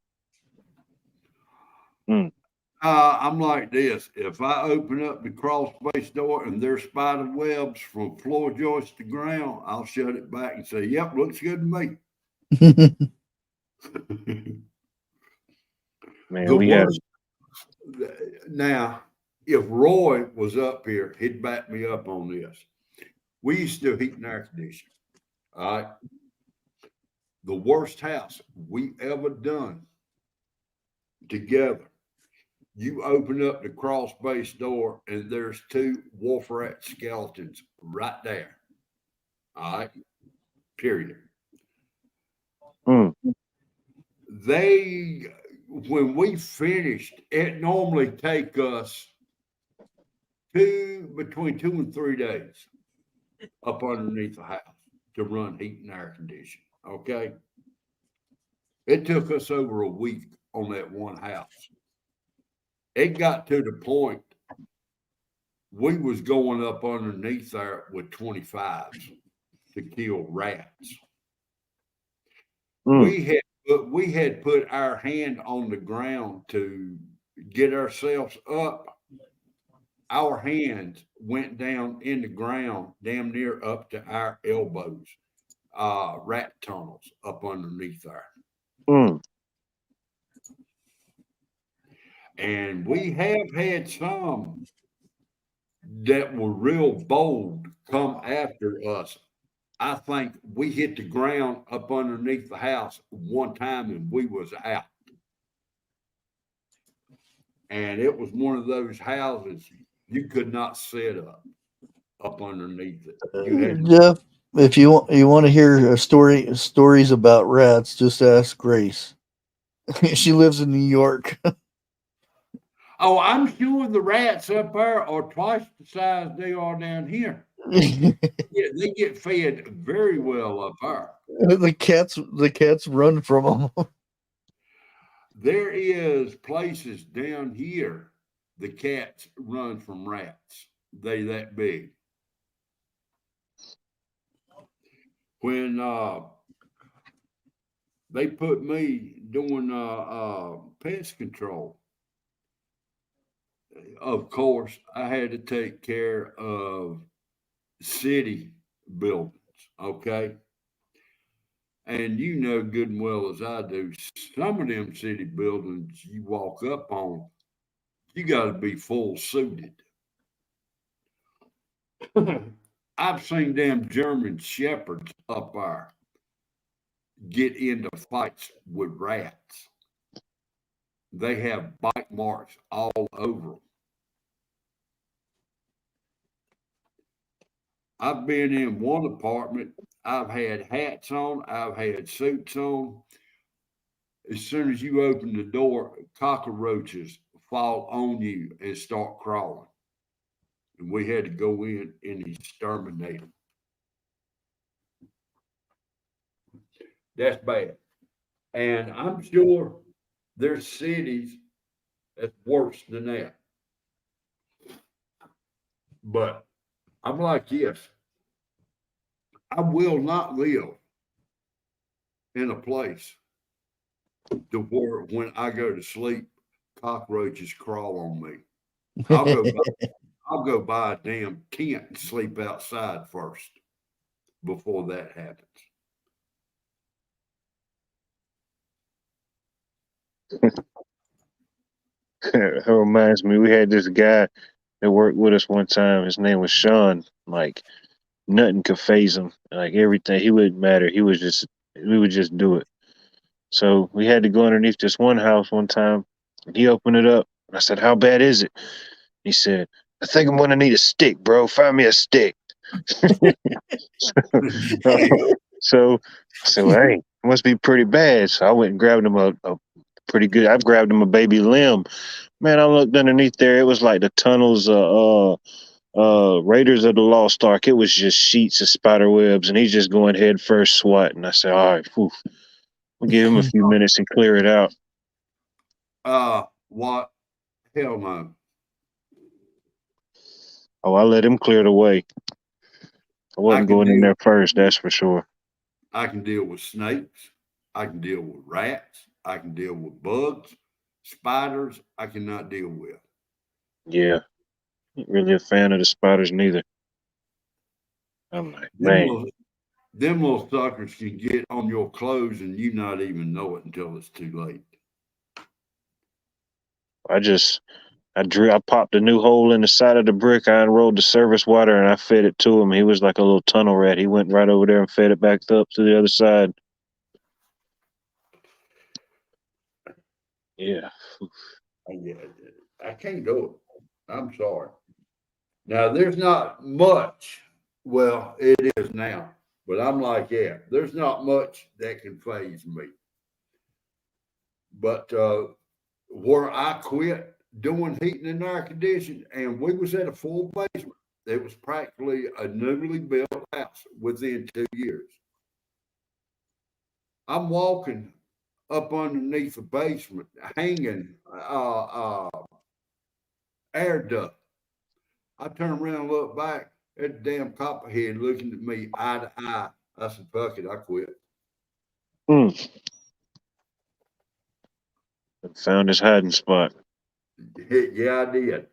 I'm like this. If I open up the crawl space door and there's spider webs from floor joist to ground, I'll shut it back and say, "Yep, looks good to me." Man, The we had worst. Now, if Roy was up here, he'd back me up on this. We used to heat and air conditioning. All right. The worst house we ever done together. You open up the crawl space door and there's two wolf rat skeletons right there. All right. Period. They, when we finished, it normally take us between 2 and 3 days up underneath the house to run heat and air conditioning. Okay. It took us over a week on that one house. It got to the point we was going up underneath there with 25s to kill rats. We had put our hand on the ground to get ourselves up. Our hands went down in the ground, damn near up to our elbows. Rat tunnels up underneath there. And we have had some that were real bold come after us. I think we hit the ground up underneath the house one time and we was out. And it was one of those houses you could not sit up underneath it. You had Jeff, if you want to hear stories about rats, just ask Grace. She lives in New York. Oh, I'm sure the rats up there are twice the size they are down here. Yeah, they get fed very well up there. The cats run from them. There is places down here the cats run from rats. They that big. When they put me doing pest control, of course, I had to take care of city buildings, okay? And you know good and well as I do, some of them city buildings you walk up on, you got to be full suited. I've seen them German shepherds up there get into fights with rats. They have bite marks all over them. I've been in one apartment. I've had hats on. I've had suits on. As soon as you open the door, cockroaches fall on you and start crawling. And we had to go in and exterminate them. That's bad. And I'm sure there's cities that's worse than that. But I'm like this. I will not live in a place to where when I go to sleep, cockroaches crawl on me. I'll go buy a damn tent and sleep outside first before that happens. It reminds me, we had this guy that worked with us one time. His name was Sean. Like nothing could phase him. Like everything, he wouldn't matter. We would just do it. So we had to go underneath this one house one time, and he opened it up. And I said, "How bad is it?" He said, "I think I'm gonna need a stick, bro. Find me a stick." So I said, "Well, hey, it must be pretty bad." So I went and grabbed him a pretty good. I grabbed him a baby limb. Man, I looked underneath there. It was like the tunnels. Raiders of the Lost Ark. It was just sheets of spider webs, and he's just going head first swatting. I said, "All right, whew. We'll give him a few minutes and clear it out." What? Hell no. Oh, I let him clear the way. I wasn't can going in deal- there first, that's for sure. I can deal with snakes. I can deal with rats. I can deal with bugs, spiders. I cannot deal with. Yeah. Ain't really a fan of the spiders neither. I'm like, Them man, little, them little suckers can get on your clothes and you not even know it until it's too late. I popped a new hole in the side of the brick. I unrolled the service water and I fed it to him. He was like a little tunnel rat. He went right over there and fed it back up to the other side. Yeah. Yeah, I can't do it. I'm sorry. Now, there's not much. Well, it is now, but I'm like, yeah, there's not much that can phase me. But where I quit doing heating and air conditioning, and we was at a full basement. It was practically a newly built house within 2 years. I'm walking up underneath the basement, hanging air duct. I turn around and look back at the damn copperhead looking at me eye to eye. I said, fuck it, I quit. Mm. Found his hiding spot. Yeah, I did.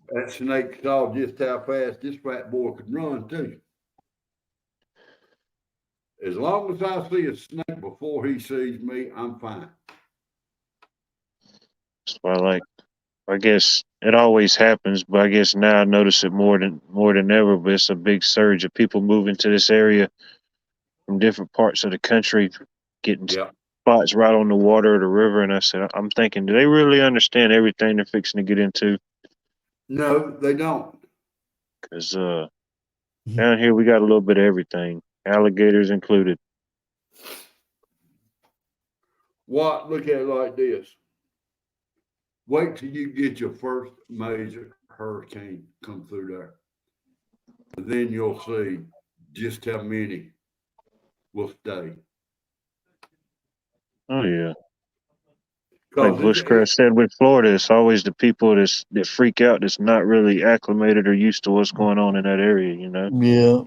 That snake saw just how fast this fat boy could run, too. As long as I see a snake before he sees me, I'm fine. That's why I guess it always happens, but I guess now I notice it more than ever. But it's a big surge of people moving to this area from different parts of the country, getting Yeah. spots right on the water or the river. And I said, I'm thinking, do they really understand everything they're fixing to get into? No, they don't. Because down here we got a little bit of everything, alligators included. What? Look at it like this. Wait till you get your first major hurricane come through there. And then you'll see just how many will stay. Oh yeah. Like Because Bushcraft said with Florida, it's always the people that freak out that's not really acclimated or used to what's going on in that area, you know? Yeah.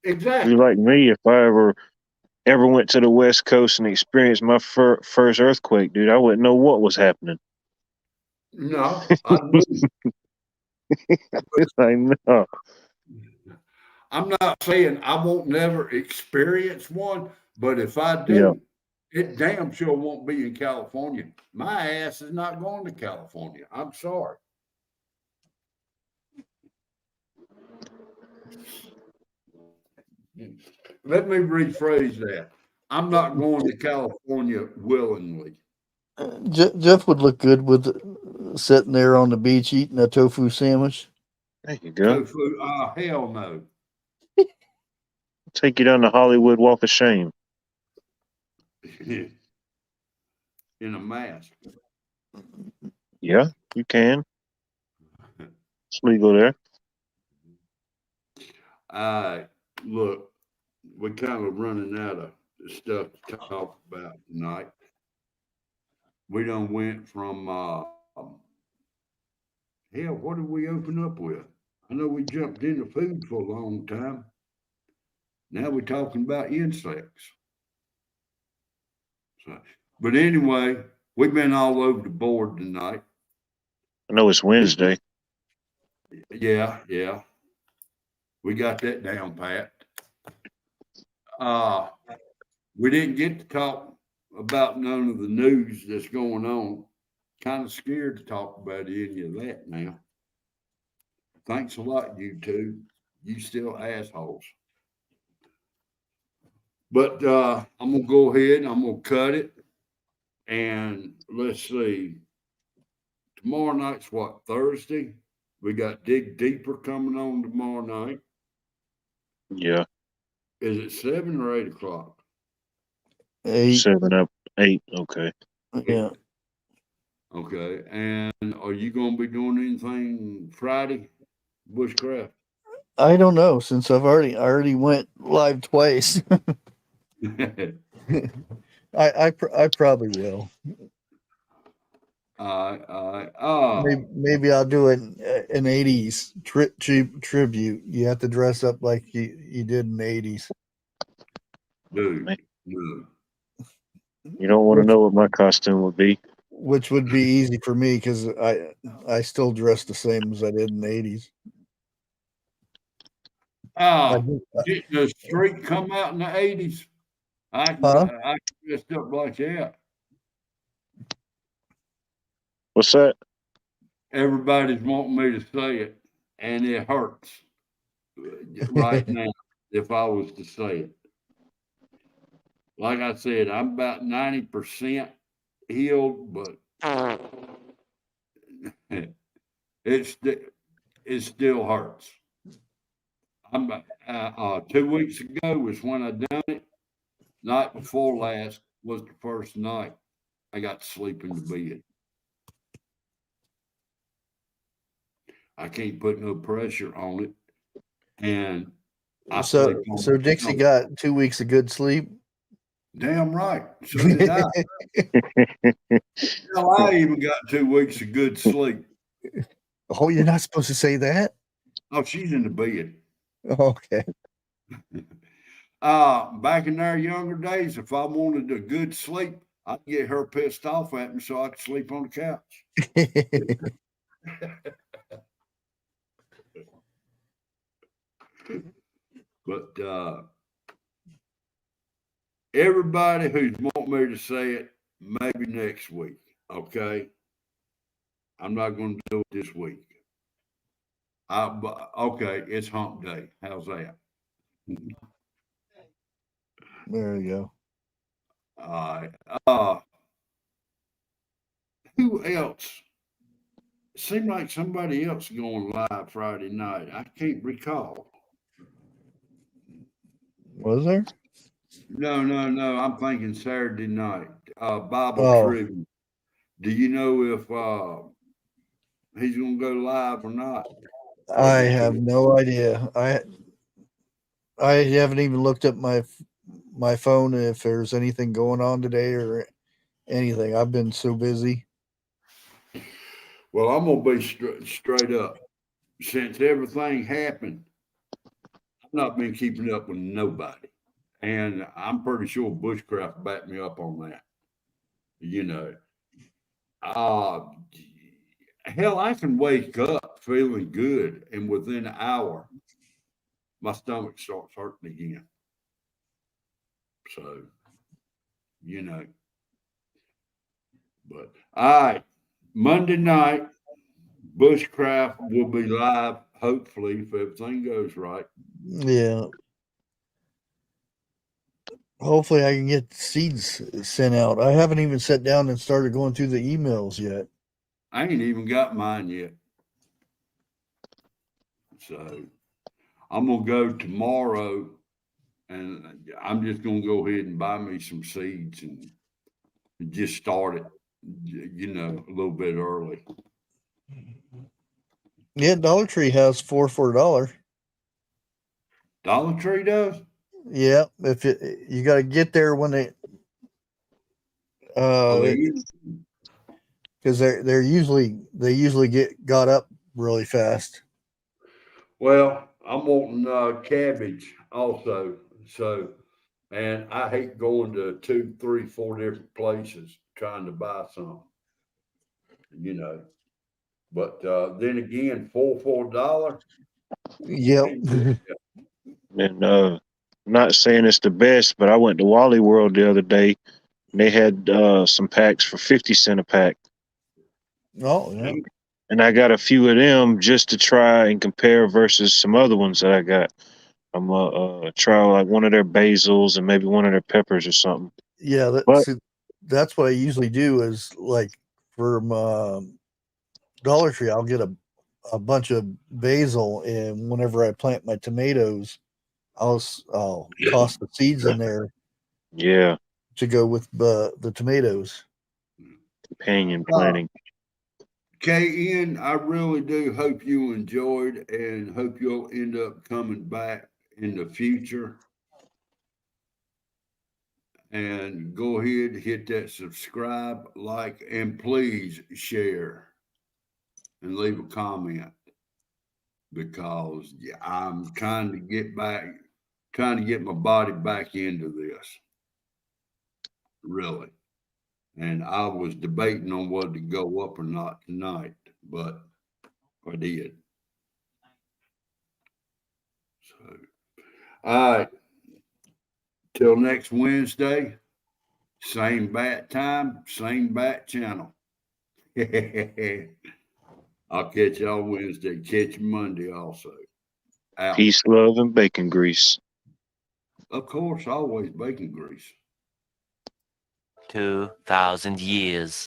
exactly. Be like me, if I ever went to the West Coast and experienced my first earthquake, dude, I wouldn't know what was happening. No, I moved. I know. I'm not saying I won't never experience one, but if I Yeah. do, it damn sure won't be in California. My ass is not going to California. I'm sorry. Let me rephrase that. I'm not going to California willingly. Jeff would look good with sitting there on the beach eating a tofu sandwich. There you go. Tofu, hell no. Take you down the Hollywood Walk of Shame. In a mask. Yeah, you can. It's legal there. Look, we're kind of running out of stuff to talk about tonight. We done went from hell, what did we open up with? I know we jumped into food for a long time. Now we're talking about insects. So, but anyway, we've been all over the board tonight. I know it's Wednesday. Yeah. We got that down pat. We didn't get to talk about none of the news that's going on. Kind of scared to talk about any of that now. Thanks a lot, you two. You still assholes. But I'm gonna go ahead and I'm gonna cut it. And let's see. Tomorrow night's what, Thursday? We got Dig Deeper coming on tomorrow night. Yeah. Is it 7 or 8 o'clock? 8. 7 up, 8. Okay. Yeah. Okay. And are you gonna be doing anything Friday, Bushcraft? I don't know, since I already went live twice. I probably will. Maybe I'll do an 80s tribute. You have to dress up like you did in the 80s. dude, Man, dude. you don't want to know what my costume would be. Which would be easy for me because I still dress the same as I did in the 80s. Did the streak come out in the 80s? I Huh? dressed up like that. What's that? Everybody's wanting me to say it, and it hurts right now if I was to say it. Like I said, I'm about 90% healed, but it still hurts. I'm 2 weeks ago was when I done it. Night before last was the first night I got to sleep in the bed. I can't put no pressure on it, and I sleep on So Dixie got 2 weeks of good sleep. Damn right. So did I. Hell, I even got 2 weeks of good sleep. Oh, you're not supposed to say that? Oh, she's in the bed. Okay. Back in their younger days, if I wanted a good sleep, I'd get her pissed off at me so I could sleep on the couch. But everybody who's want me to say it, maybe next week, okay? I'm not going to do it this week. Okay, it's hump day. How's that? There you go. All right. Who else? It seemed like somebody else going live Friday night. I can't recall. Was there? No. I'm thinking Saturday night. Bible trivia. Do you know if he's going to go live or not? I have no idea. I haven't even looked at my phone if there's anything going on today or anything. I've been so busy. Well, I'm going to be straight up. Since everything happened, I've not been keeping up with nobody. And I'm pretty sure Bushcraft backed me up on that. You know, hell, I can wake up feeling good, and within an hour, my stomach starts hurting again. So, you know, but all right, Monday night, Bushcraft will be live, hopefully, if everything goes right. Yeah. Hopefully I can get seeds sent out. I haven't even sat down and started going through the emails yet. I ain't even got mine yet. So I'm going to go tomorrow, and I'm just going to go ahead and buy me some seeds and just start it, you know, a little bit early. Yeah, Dollar Tree has 4 for $1. Dollar Tree does? Yeah, if you got to get there when they because they usually get got up really fast. Well, I'm wanting cabbage also. So, and I hate going to 2, 3, 4 different places trying to buy some, you know. But then again, 4 for $1. Yep. And I'm not saying it's the best, but I went to Wally World the other day, and they had some packs for 50 cents a pack. Oh, yeah. And I got a few of them just to try and compare versus some other ones that I got. I'm gonna try like one of their basils and maybe one of their peppers or something. Yeah, that's what I usually do is like from Dollar Tree, I'll get a bunch of basil, and whenever I plant my tomatoes, I'll toss the seeds in there. Yeah, to go with the tomatoes. Companion planting. KN, I really do hope you enjoyed and hope you'll end up coming back in the future. And go ahead, hit that subscribe, like, and please share and leave a comment, because I'm trying to get my body back into this, really. And I was debating on whether to go up or not tonight, but I did. So, all right. Till next Wednesday, same bat time, same bat channel. I'll catch y'all Wednesday. Catch you Monday also. Out. Peace, love, and bacon grease. Of course, always bacon grease. 2,000 years.